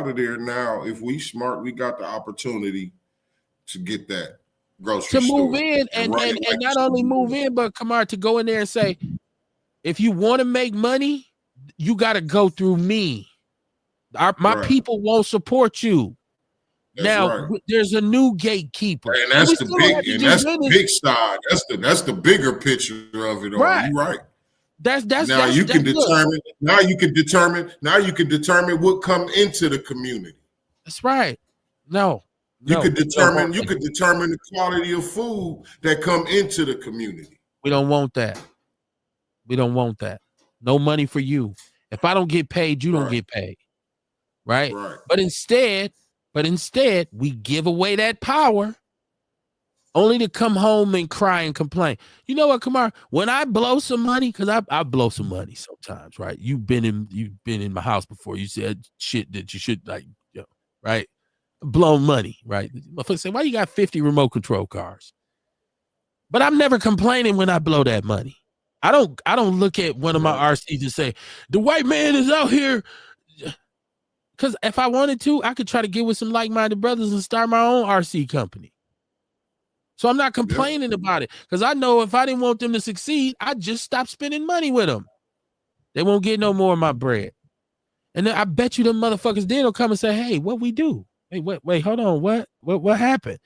of there, now, if we smart, we got the opportunity to get that grocery store. To move in and not only move in, but Kamar, to go in there and say, if you want to make money, you got to go through me. My people won't support you. Now there's a new gatekeeper, and that's the big side. That's the bigger picture of it all. Right. You're right. Now you can determine what come into the community. That's right. You could determine the quality of food that come into the community. We don't want that. No money for you. If I don't get paid, you don't get paid. Right? But instead, we give away that power only to come home and cry and complain. You know what, Kamar? When I blow some money, because I blow some money sometimes, right? You've been in my house before. You said shit that you should right? Blow money, right? Motherfucker say, why you got 50 remote control cars? But I'm never complaining when I blow that money. I don't look at one of my RCs and say, the white man is out here. Because if I wanted to, I could try to get with some like-minded brothers and start my own RC company. So I'm not complaining about it. Because I know if I didn't want them to succeed, I'd just stop spending money with them. They won't get no more of my bread. And then I bet you them motherfuckers then will come and say, hey, what we do? Hey, wait, hold on. What happened?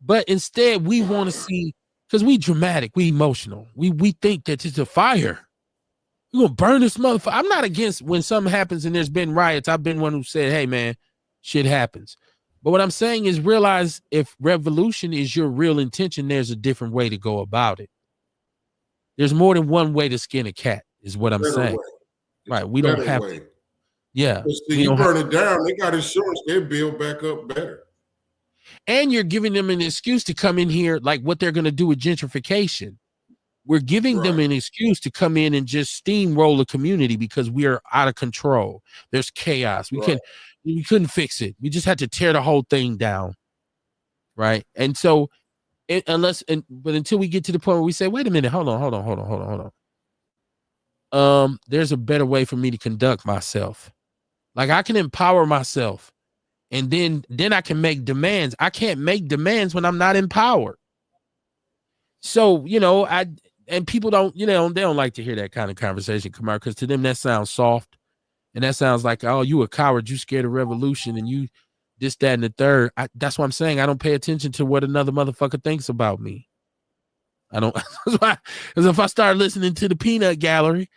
But instead, we want to see, because we dramatic, we emotional. We think that it's a fire. We're gonna burn this motherfucker. I'm not against when something happens and there's been riots. I've been one who said, hey man, shit happens. But what I'm saying is realize if revolution is your real intention, there's a different way to go about it. There's more than one way to skin a cat, is what I'm saying. Right. We don't have to. Yeah. You burn it down, they got insurance, they build back up better. And you're giving them an excuse to come in here like what they're gonna do with gentrification. We're giving them an excuse to come in and just steamroll the community because we are out of control. There's chaos. We couldn't fix it. We just had to tear the whole thing down. Right. And so but until we get to the point where we say, wait a minute, hold on. There's a better way for me to conduct myself. Like I can empower myself and then I can make demands. I can't make demands when I'm not empowered. So, and people don't, they don't like to hear that kind of conversation, Kamar, because to them that sounds soft. And that sounds like, oh, you a coward, you scared of revolution, and you this, that, and the third. That's what I'm saying. I don't pay attention to what another motherfucker thinks about me. I don't, because if I start listening to the peanut gallery,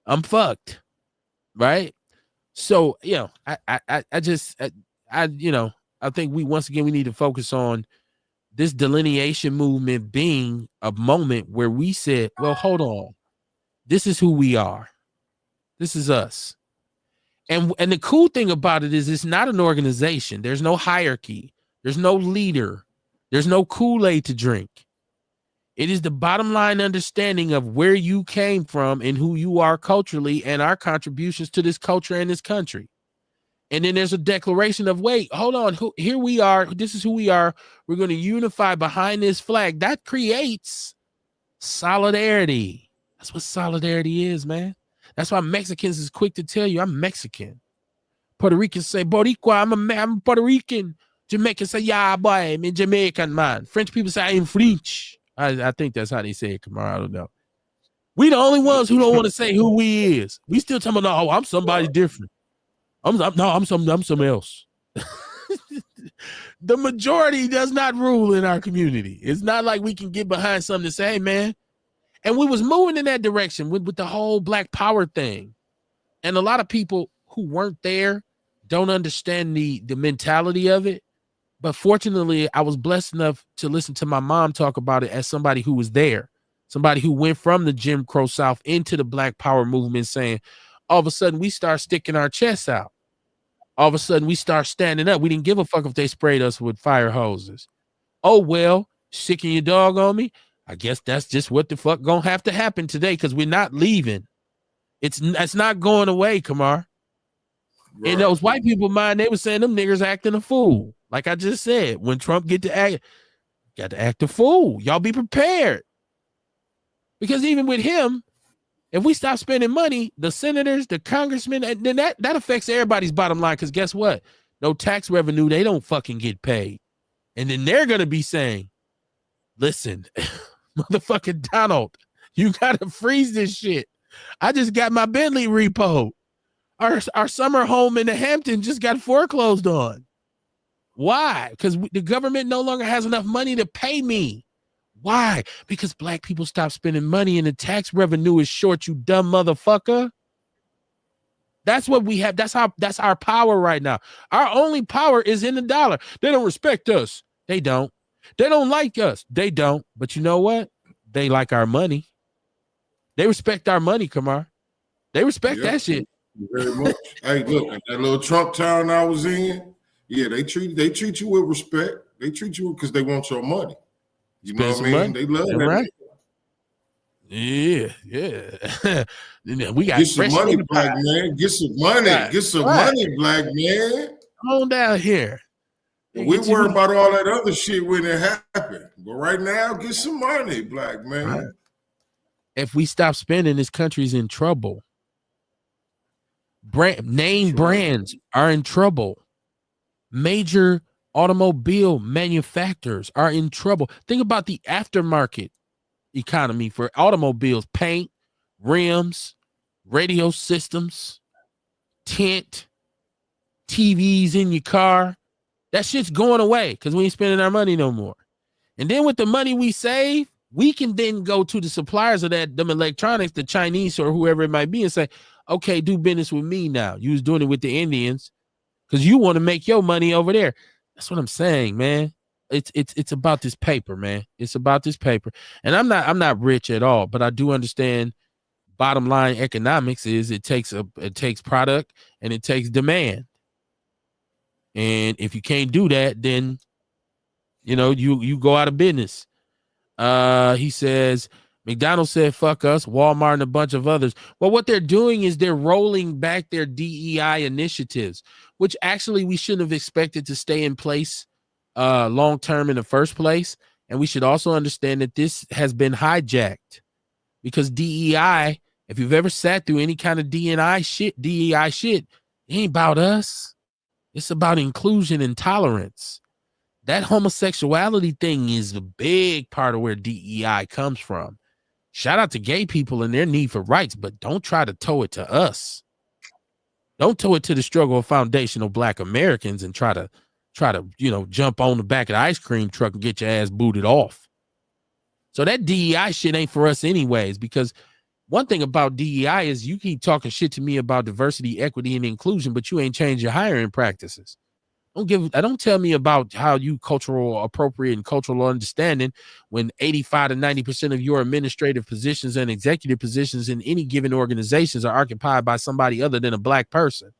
I'm fucked. Right. So, you know, I think we need to focus on this delineation movement being a moment where we said, well, hold on. This is who we are. This is us. And the cool thing about it is it's not an organization. There's no hierarchy. There's no leader. There's no Kool-Aid to drink. It is the bottom line understanding of where you came from and who you are culturally and our contributions to this culture and this country. And then there's a declaration of, wait, hold on. Here we are. This is who we are. We're going to unify behind this flag. That creates solidarity. That's what solidarity is, man. That's why Mexicans is quick to tell you, I'm Mexican. Puerto Ricans say, Boricua, I'm Puerto Rican. Jamaicans say, yeah, boy, I'm a Jamaican, man. French people say, I'm French. I think that's how they say it, Kamar. I don't know. We the only ones who don't want to say who we is. We still talking about, no, I'm somebody different. I'm something else. The majority does not rule in our community. It's not like we can get behind something to say, hey, man. And we was moving in that direction with the whole Black Power thing. And a lot of people who weren't there don't understand the mentality of it. But fortunately, I was blessed enough to listen to my mom talk about it as somebody who was there, somebody who went from the Jim Crow South into the Black Power movement, saying, all of a sudden, we start sticking our chests out. All of a sudden, we start standing up. We didn't give a fuck if they sprayed us with fire hoses. Oh, well, sicking your dog on me? I guess that's just what the fuck gonna have to happen today because we're not leaving. It's not going away, Kamar. Right. In those white people mind, they were saying them niggers acting a fool. Like I just said, when Trump got to act a fool. Y'all be prepared. Because even with him, if we stop spending money, the senators, the congressmen, then that affects everybody's bottom line. Because guess what? No tax revenue, they don't fucking get paid. And then they're going to be saying, listen, motherfucking Donald, you got to freeze this shit. I just got my Bentley repo. Our summer home in the Hampton just got foreclosed on. Why? Because the government no longer has enough money to pay me. Why? Because Black people stop spending money and the tax revenue is short, you dumb motherfucker. That's what we have. That's our power right now. Our only power is in the dollar. They don't respect us. They don't. They don't like us. They don't. But you know what? They like our money. They respect our money, Kamar. They respect that shit. Very much. Hey, look, at that little Trump town I was in, yeah, they treat you with respect. They treat you because they want your money. You know what I mean? Money. They love that. Right? Yeah. We got get some money, Black man. Get some money. Get some money, Black man. Come on down here. We worry about all that other shit when it happened. But right now, get some money, Black man. Right. If we stop spending, this country's in trouble. Brands are in trouble. Major automobile manufacturers are in trouble. Think about the aftermarket economy for automobiles: paint, rims, radio systems, tint, TVs in your car. That shit's going away because we ain't spending our money no more. And then with the money we save, we can then go to the suppliers of them electronics, the Chinese or whoever it might be, and say, okay, do business with me now. You was doing it with the Indians because you want to make your money over there. That's what I'm saying, man. It's about this paper, man. It's about this paper. And I'm not rich at all, but I do understand bottom line economics is it takes product and it takes demand. And if you can't do that, then you go out of business. He says McDonald's said fuck us, Walmart and a bunch of others. Well, what they're doing is they're rolling back their DEI initiatives, which actually we shouldn't have expected to stay in place long term in the first place. And we should also understand that this has been hijacked because DEI, if you've ever sat through any kind of DEI shit, it ain't about us. It's about inclusion and tolerance. That homosexuality thing is a big part of where DEI comes from. Shout out to gay people and their need for rights, but don't try to tow it to us. Don't tow it to the struggle of foundational Black Americans and try to jump on the back of the ice cream truck and get your ass booted off. So that DEI shit ain't for us anyways, because one thing about DEI is you keep talking shit to me about diversity, equity, and inclusion, but you ain't changed your hiring practices. Don't tell me about how you cultural appropriate and cultural understanding when 85 to 90% of your administrative positions and executive positions in any given organizations are occupied by somebody other than a black person.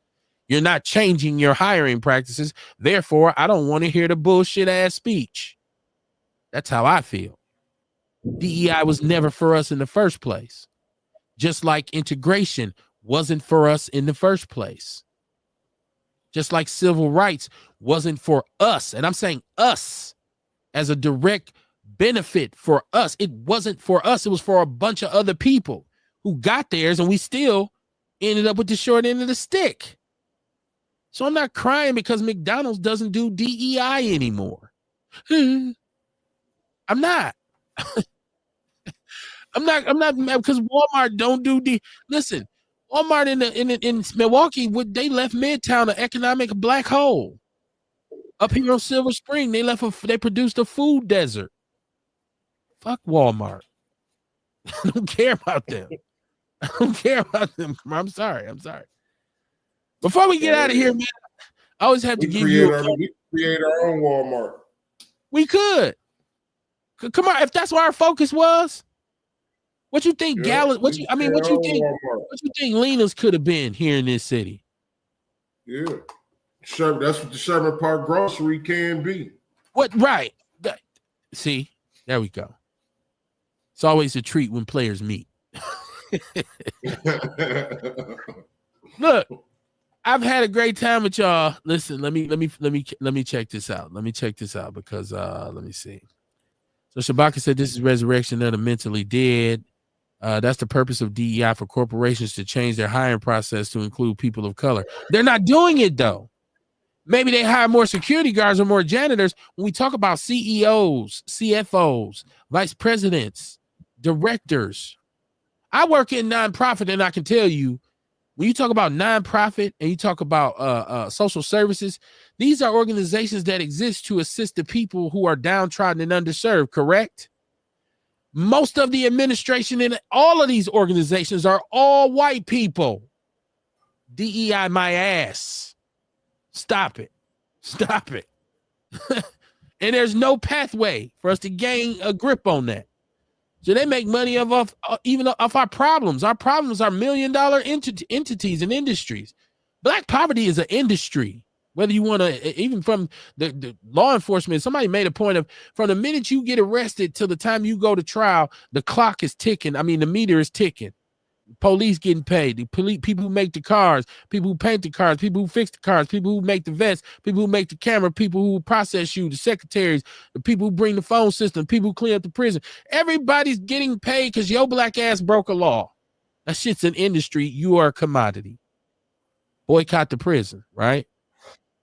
You're not changing your hiring practices. Therefore, I don't want to hear the bullshit ass speech. That's how I feel. DEI was never for us in the first place. Just like integration wasn't for us in the first place. Just like civil rights wasn't for us. And I'm saying us as a direct benefit for us. It wasn't for us. It was for a bunch of other people who got theirs, and we still ended up with the short end of the stick. So I'm not crying because McDonald's doesn't do DEI anymore. I'm not. I'm not because Walmart don't do listen. Walmart in Milwaukee, they left Midtown an economic black hole. Up here on Silver Spring, they produced a food desert. Fuck Walmart. I don't care about them. I don't care about them. I'm sorry. Before we get out of here, man, I always have to give you. We create our own Walmart. We could. Come on, if that's where our focus was. What you think, Gallon? What you think Lena's could have been here in this city? Yeah, that's what the Sherman Park grocery can be. What? Right. See, there we go. It's always a treat when players meet. Look, I've had a great time with y'all. Listen, let me check this out. Let me check this out because let me see. So Shabaka said this is resurrection of the mentally dead. That's the purpose of DEI for corporations to change their hiring process to include people of color. They're not doing it though. Maybe they hire more security guards or more janitors. When we talk about CEOs, CFOs, vice presidents, directors, I work in nonprofit, and I can tell you, when you talk about nonprofit and you talk about social services, these are organizations that exist to assist the people who are downtrodden and underserved, correct? Most of the administration in all of these organizations are all white people. DEI my ass. Stop it. And there's no pathway for us to gain a grip on that. So they make money even off our problems. Our problems are $1 million entities and industries. Black poverty is an industry. Whether you want to, even from the law enforcement, somebody made a point of from the minute you get arrested till the time you go to trial, the clock is ticking. I mean, the meter is ticking. Police getting paid. The people who make the cars, people who paint the cars, people who fix the cars, people who make the vests, people who make the camera, people who process you, the secretaries, the people who bring the phone system, people who clean up the prison. Everybody's getting paid because your black ass broke a law. That shit's an industry. You are a commodity. Boycott the prison, right?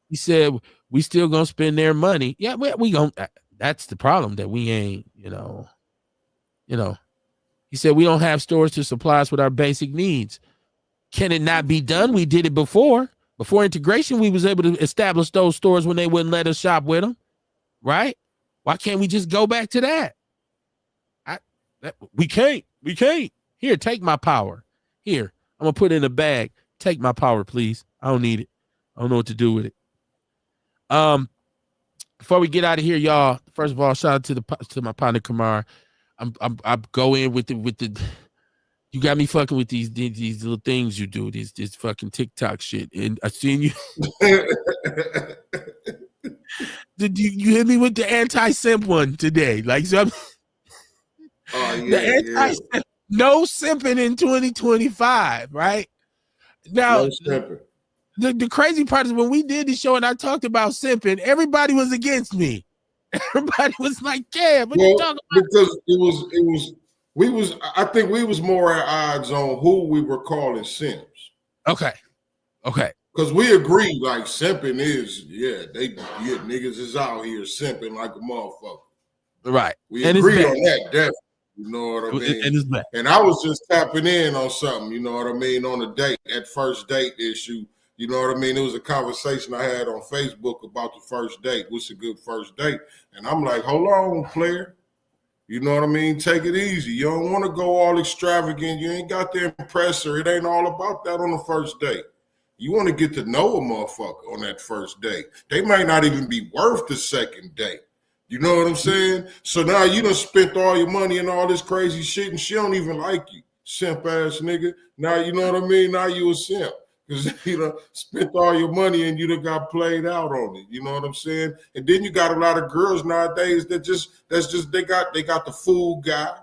He said, we still gonna spend their money. Yeah, we gonna, that's the problem, that we ain't, you know. He said, we don't have stores to supply us with our basic needs. Can it not be done? We did it before. Before integration, we was able to establish those stores when they wouldn't let us shop with them, right? Why can't we just go back to that? We can't. Here, take my power. Here, I'm gonna put it in a bag. Take my power, please. I don't need it. I don't know what to do with it. Before we get out of here, y'all, first of all, shout out to my partner Kamar. I'm going with the you got me fucking with these little things you do, this fucking TikTok shit. And I seen you. Did you hit me with the anti-simp one today? Like, so no simping in 2025, right? Now No the crazy part is when we did the show and I talked about simping, everybody was against me. Everybody was like, yeah, what you talking about? Because I think we was more at odds on who we were calling simps. Okay. Because we agreed, like, simping is, niggas is out here simping like a motherfucker. Right. We agreed on that, definitely. You know what I mean? And I was just tapping in on something, you know what I mean, on a date, that first date issue. You know what I mean? It was a conversation I had on Facebook about the first date. What's a good first date? And I'm like, hold on, player. You know what I mean? Take it easy. You don't want to go all extravagant. You ain't got to impress her. It ain't all about that on the first date. You want to get to know a motherfucker on that first date. They might not even be worth the second date. You know what I'm saying? So now you done spent all your money and all this crazy shit, and she don't even like you, simp ass nigga. Now you know what I mean? Now you a simp because you done spent all your money and you done got played out on it. You know what I'm saying? And then you got a lot of girls nowadays that they got the food guy.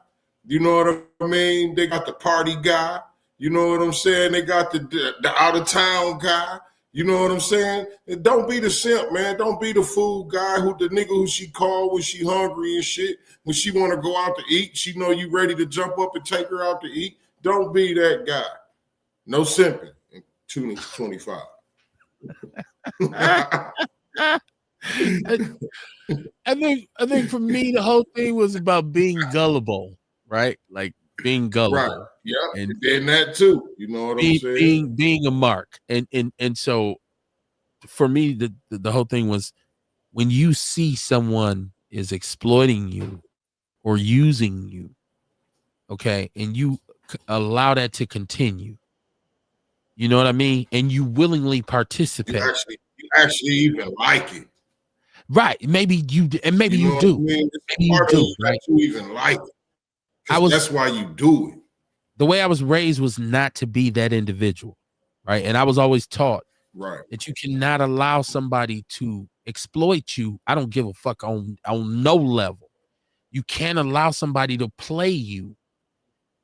You know what I mean? They got the party guy. You know what I'm saying? They got the out of town guy. You know what I'm saying? And don't be the simp, man. Don't be the food guy the nigga who she called when she hungry and shit. When she want to go out to eat, she know you ready to jump up and take her out to eat. Don't be that guy. No simping in 2025. I think for me, the whole thing was about being gullible, right? Like being gullible. Right. Yeah. And then that too. You know what I'm saying? Being a mark. And so for me, the whole thing was when you see someone is exploiting you or using you, okay, and you allow that to continue. You know what I mean? And you willingly participate. You actually even like it. Right. Maybe you do. And maybe you do. Maybe you do. Right? You even like it. That's why you do it. The way I was raised was not to be that individual. Right. And I was always taught that you cannot allow somebody to exploit you. I don't give a fuck on no level. You can't allow somebody to play you.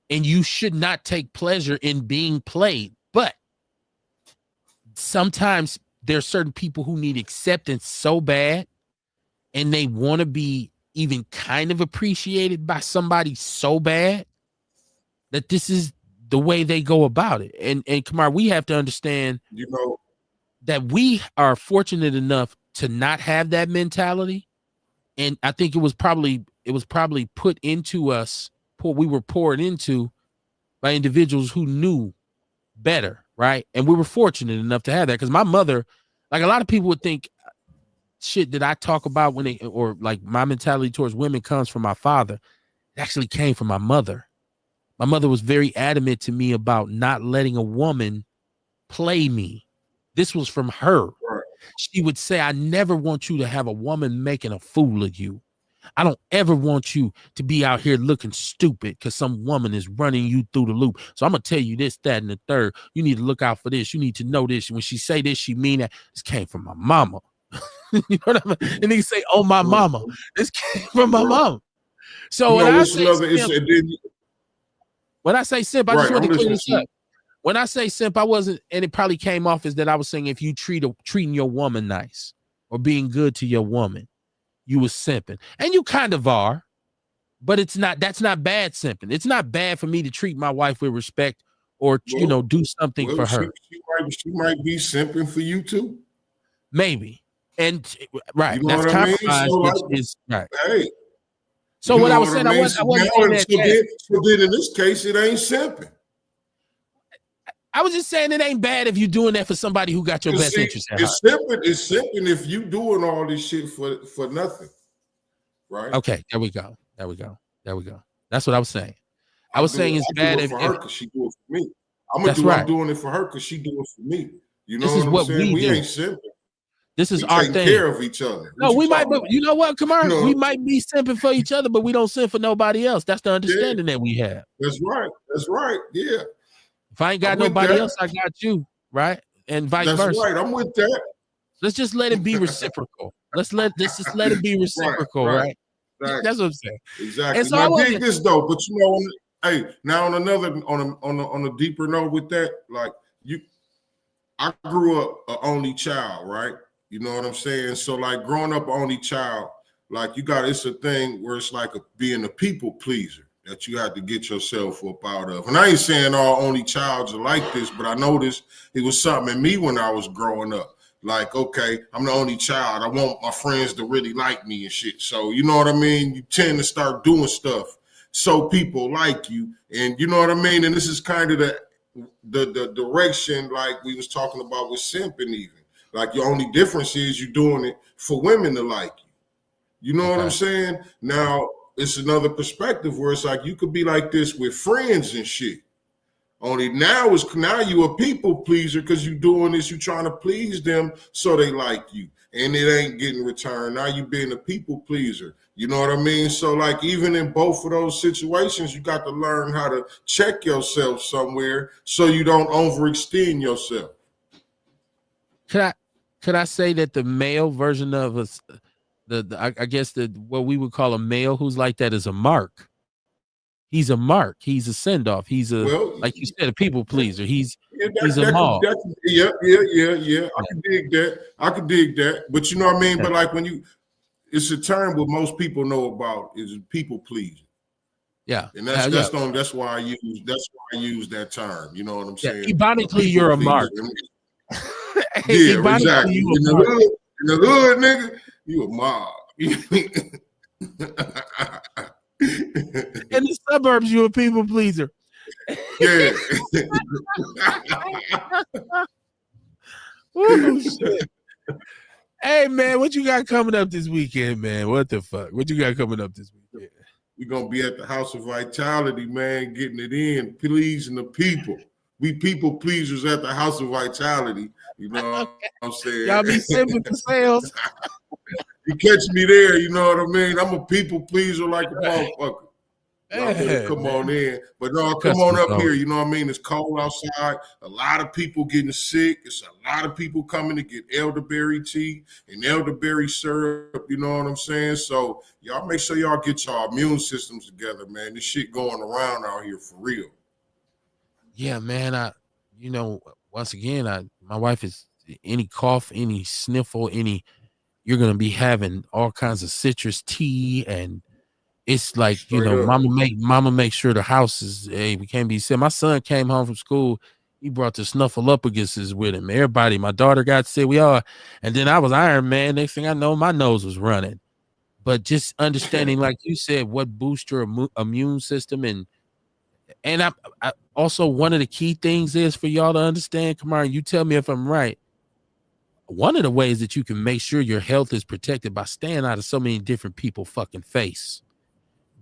And you should not take pleasure in being played. But sometimes there are certain people who need acceptance so bad and they want to be even kind of appreciated by somebody so bad that this is the way they go about it. And Kamar, we have to understand, you know, that we are fortunate enough to not have that mentality. And I think it was probably put into us, we were poured into by individuals who knew better, right? And we were fortunate enough to have that, because my mother, like a lot of people would think shit that I talk about or like my mentality towards women comes from my father. It actually came from my mother. My mother was very adamant to me about not letting a woman play me. This was from her. She would say, I never want you to have a woman making a fool of you. I don't ever want you to be out here looking stupid because some woman is running you through the loop. So I'm going to tell you this, that, and the third. You need to look out for this. You need to know this. When she say this, she mean that. This came from my mama. You know what I mean? And he say, oh, my mama. This came from my mama. So when I say simp, I just want to clear this up. When I say simp, I wasn't, and it probably came off as that I was saying if you treating your woman nice or being good to your woman, you was simping. And you kind of are, but that's not bad simping. It's not bad for me to treat my wife with respect or, do something for her. She might be simping for you too. Maybe. And right. You know that's compromise, is right. Hey. So what I was saying, I wasn't saying that. So then in this case, it ain't simping. I was just saying it ain't bad if you're doing that for somebody who got your best interest at heart. It's simping if you doing all this shit for nothing, right? Okay, there we go. That's what I was saying. I was saying it's bad for her because she do it for me. I'm doing it for her because she do it for me. You know what I'm saying? We ain't simping. This is our thing. Care of each other. No, we might, but you know what, Kamar? We might be simping for each other, but we don't simp for nobody else. That's the understanding that we have. That's right. Yeah. If I ain't got nobody else, I got you, right? And vice versa. That's right. I'm with that. Let's just let it be reciprocal. Let's just let it be reciprocal, right? Exactly. That's what I'm saying. Exactly. And so I dig this though, but hey, now on a deeper note with that, like I grew up an only child, right? You know what I'm saying? So like growing up an only child, like it's a thing where it's like being a people pleaser that you have to get yourself up out of. And I ain't saying all only childs are like this, but I noticed it was something in me when I was growing up. Like, okay, I'm the only child. I want my friends to really like me and shit. So, you know what I mean? You tend to start doing stuff so people like you. And you know what I mean? And this is kind of the direction like we was talking about with simping even. Like your only difference is you doing it for women to like you. You know what I'm saying? Now, it's another perspective where it's like you could be like this with friends and shit. Only now you a people pleaser because you doing this, you trying to please them so they like you. And it ain't getting returned. Now you being a people pleaser. You know what I mean? So like even in both of those situations, you got to learn how to check yourself somewhere so you don't overextend yourself. Could I say that the male version of us, I guess what we would call a male who's like that is a mark. He's a mark. He's a send off. He's like you said, a people pleaser. He's a mob. Yeah. I can dig that. But you know what I mean? But like it's a term what most people know about is people pleasing. Yeah. And that's why I use that term. You know what I'm saying? Ironically, you're a mark. Yeah, exactly. In the hood, nigga, you a mob. In the suburbs, you a people pleaser. Yeah. Ooh, shit. Hey man, what you got coming up this weekend, man? What the fuck? What you got coming up this weekend? We're gonna be at the House of Vitality, man, getting it in, pleasing the people. We people pleasers at the House of Vitality. You know what I'm saying? Y'all be simping for sales. You catch me there, you know what I mean? I'm a people pleaser like a motherfucker. Y'all better come on in. But no, come on up here. You know what I mean? It's cold outside. A lot of people getting sick. It's a lot of people coming to get elderberry tea and elderberry syrup. You know what I'm saying? So y'all make sure y'all get y'all immune systems together, man. This shit going around out here for real. Yeah, man. Once again, my wife is any cough, any sniffle, you're gonna be having all kinds of citrus tea, and it's like mama make sure the house is we can't be sick. My son came home from school, he brought the snuffleupaguses with him. Everybody, my daughter got sick, we all, and then I was Iron Man. Next thing I know, my nose was running. But just understanding, like you said, what boosts your immune system, and I also one of the key things is for y'all to understand. Come on, you tell me if I'm right. One of the ways that you can make sure your health is protected by staying out of so many different people fucking face,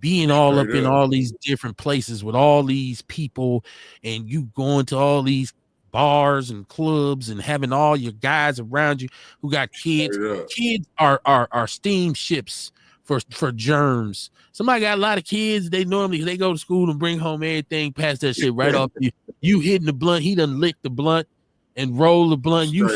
being all up in all these different places with all these people, and you going to all these bars and clubs and having all your guys around you who got kids. Kids are steamships for germs. Somebody got a lot of kids. They go to school and bring home everything, pass that shit right off you. You hitting the blunt, he done licked the blunt and roll the blunt. You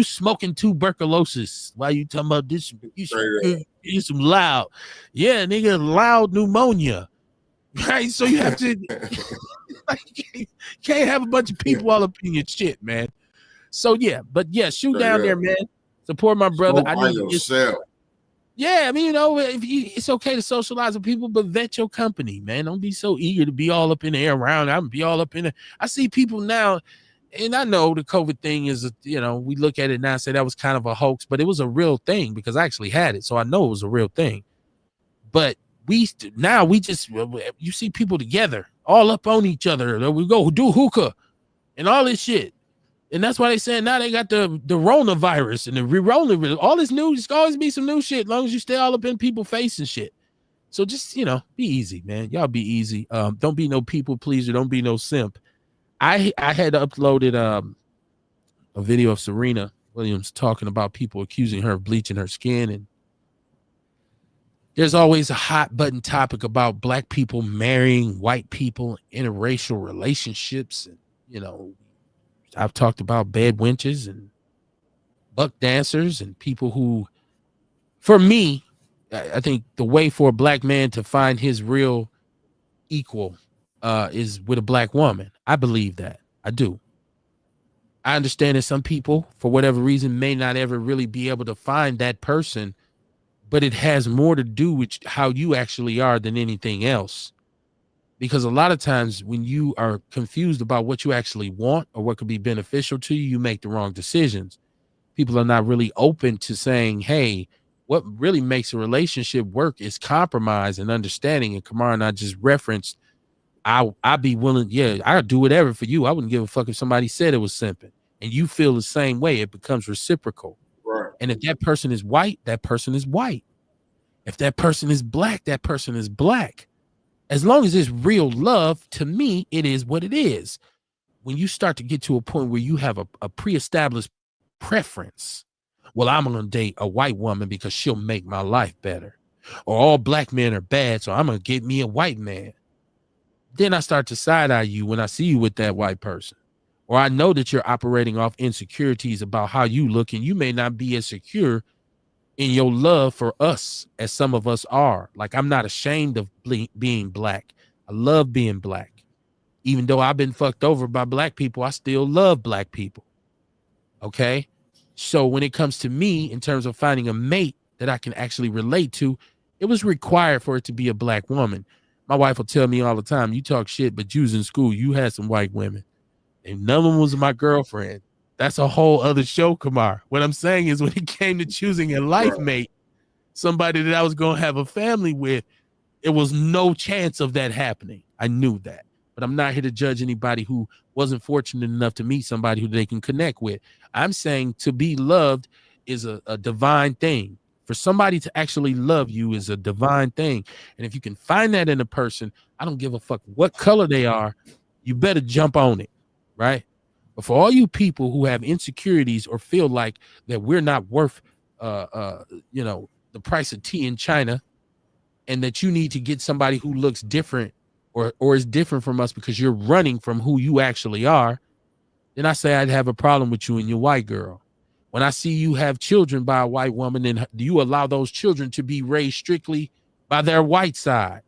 smoking tuberculosis. Why you talking about this? You some loud. Yeah, nigga, loud pneumonia. Right? So you have to can't have a bunch of people all up in your shit, man. So yeah, but yeah, shoot down there, man. Support my brother. I need yourself. Yeah, I mean, it's okay to socialize with people, but vet your company, man. Don't be so eager to be all up in the air around. I'm be all up in there. I see people now. And I know the COVID thing is, we look at it now and say that was kind of a hoax, but it was a real thing because I actually had it. So I know it was a real thing. But you see people together, all up on each other. We go do hookah and all this shit. And that's why they saying now they got the coronavirus and the re-rolling. All this new, it's always be some new shit as long as you stay all up in people's face and shit. So just, be easy, man. Y'all be easy. Don't be no people pleaser. Don't be no simp. I had uploaded a video of Serena Williams talking about people accusing her of bleaching her skin, and there's always a hot button topic about black people marrying white people, interracial relationships, and I've talked about bed wenches and buck dancers and people who, for me, I think the way for a black man to find his real equal is with a black woman. I believe that. I do. I understand that some people, for whatever reason, may not ever really be able to find that person, but it has more to do with how you actually are than anything else. Because a lot of times when you are confused about what you actually want or what could be beneficial to you, you make the wrong decisions. People are not really open to saying, hey, what really makes a relationship work is compromise and understanding. And Kamar and I just referenced, I'd be willing, I'd do whatever for you. I wouldn't give a fuck if somebody said it was simping. And you feel the same way. It becomes reciprocal. Right. And if that person is white, that person is white. If that person is black, that person is black. As long as it's real love, to me, it is what it is. When you start to get to a point where you have a pre-established preference, well, I'm going to date a white woman because she'll make my life better. Or all black men are bad, so I'm going to get me a white man. Then I start to side-eye you when I see you with that white person. Or I know that you're operating off insecurities about how you look, and you may not be as secure in your love for us as some of us are. Like, I'm not ashamed of being black. I love being black. Even though I've been fucked over by black people, I still love black people. Okay? So when it comes to me, in terms of finding a mate that I can actually relate to, it was required for it to be a black woman. My wife will tell me all the time, you talk shit, but you was in school, you had some white women. And none of them was my girlfriend. That's a whole other show, Kamar. What I'm saying is when it came to choosing a life mate, somebody that I was going to have a family with, it was no chance of that happening. I knew that. But I'm not here to judge anybody who wasn't fortunate enough to meet somebody who they can connect with. I'm saying to be loved is a divine thing. For somebody to actually love you is a divine thing. And if you can find that in a person, I don't give a fuck what color they are, you better jump on it, right? But for all you people who have insecurities or feel like that we're not worth, the price of tea in China, and that you need to get somebody who looks different or is different from us because you're running from who you actually are, then I say I'd have a problem with you and your white girl. When I see you have children by a white woman, and do you allow those children to be raised strictly by their white side?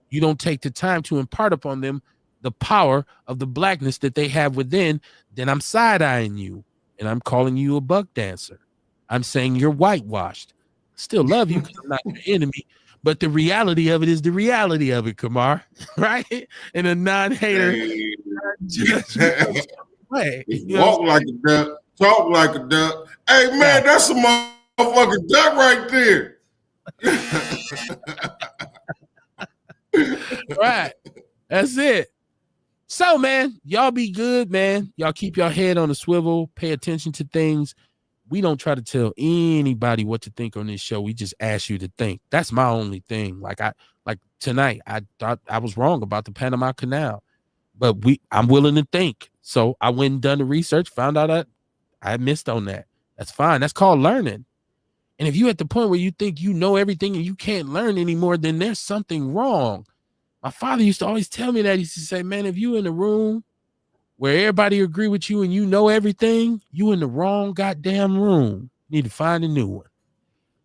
You don't take the time to impart upon them the power of the blackness that they have within, then I'm side-eyeing you, and I'm calling you a buck dancer. I'm saying you're whitewashed. Still love you because I'm not your enemy, but the reality of it is the reality of it, Kamar, right? In a non-hater, way. Walk like a duck, talk like a duck. Hey, man, that's a motherfucking duck right there. Right. That's it. So, man, y'all be good, man. Y'all keep your head on a swivel. Pay attention to things. We don't try to tell anybody what to think on this show. We just ask you to think. That's my only thing. Like tonight, I thought I was wrong about the Panama Canal, but I'm willing to think. So I went and done the research, found out I missed on that. That's fine. That's called learning. And if you at the point where you think you know everything and you can't learn anymore, then there's something wrong. My father used to always tell me that. He used to say, man, if you in a room where everybody agree with you and you know everything, you in the wrong goddamn room. You need to find a new one.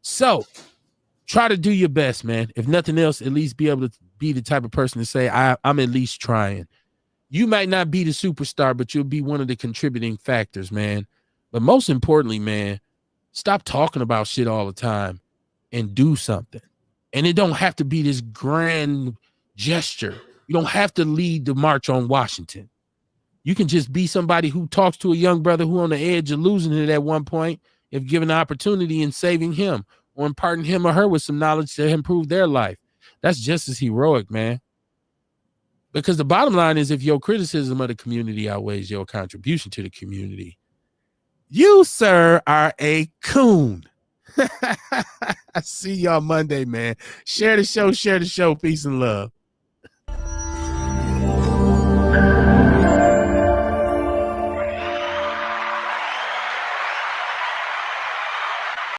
So try to do your best, man. If nothing else, at least be able to be the type of person to say, I'm at least trying. You might not be the superstar, but you'll be one of the contributing factors, man. But most importantly, man, stop talking about shit all the time and do something. And it don't have to be this grand gesture. You don't have to lead the March on Washington. You can just be somebody who talks to a young brother who on the edge of losing it at one point, if given the opportunity, in saving him or imparting him or her with some knowledge to improve their life. That's just as heroic, man. Because the bottom line is, if your criticism of the community outweighs your contribution to the community, you, sir, are a coon. I see y'all Monday, man. Share the show. Peace and love.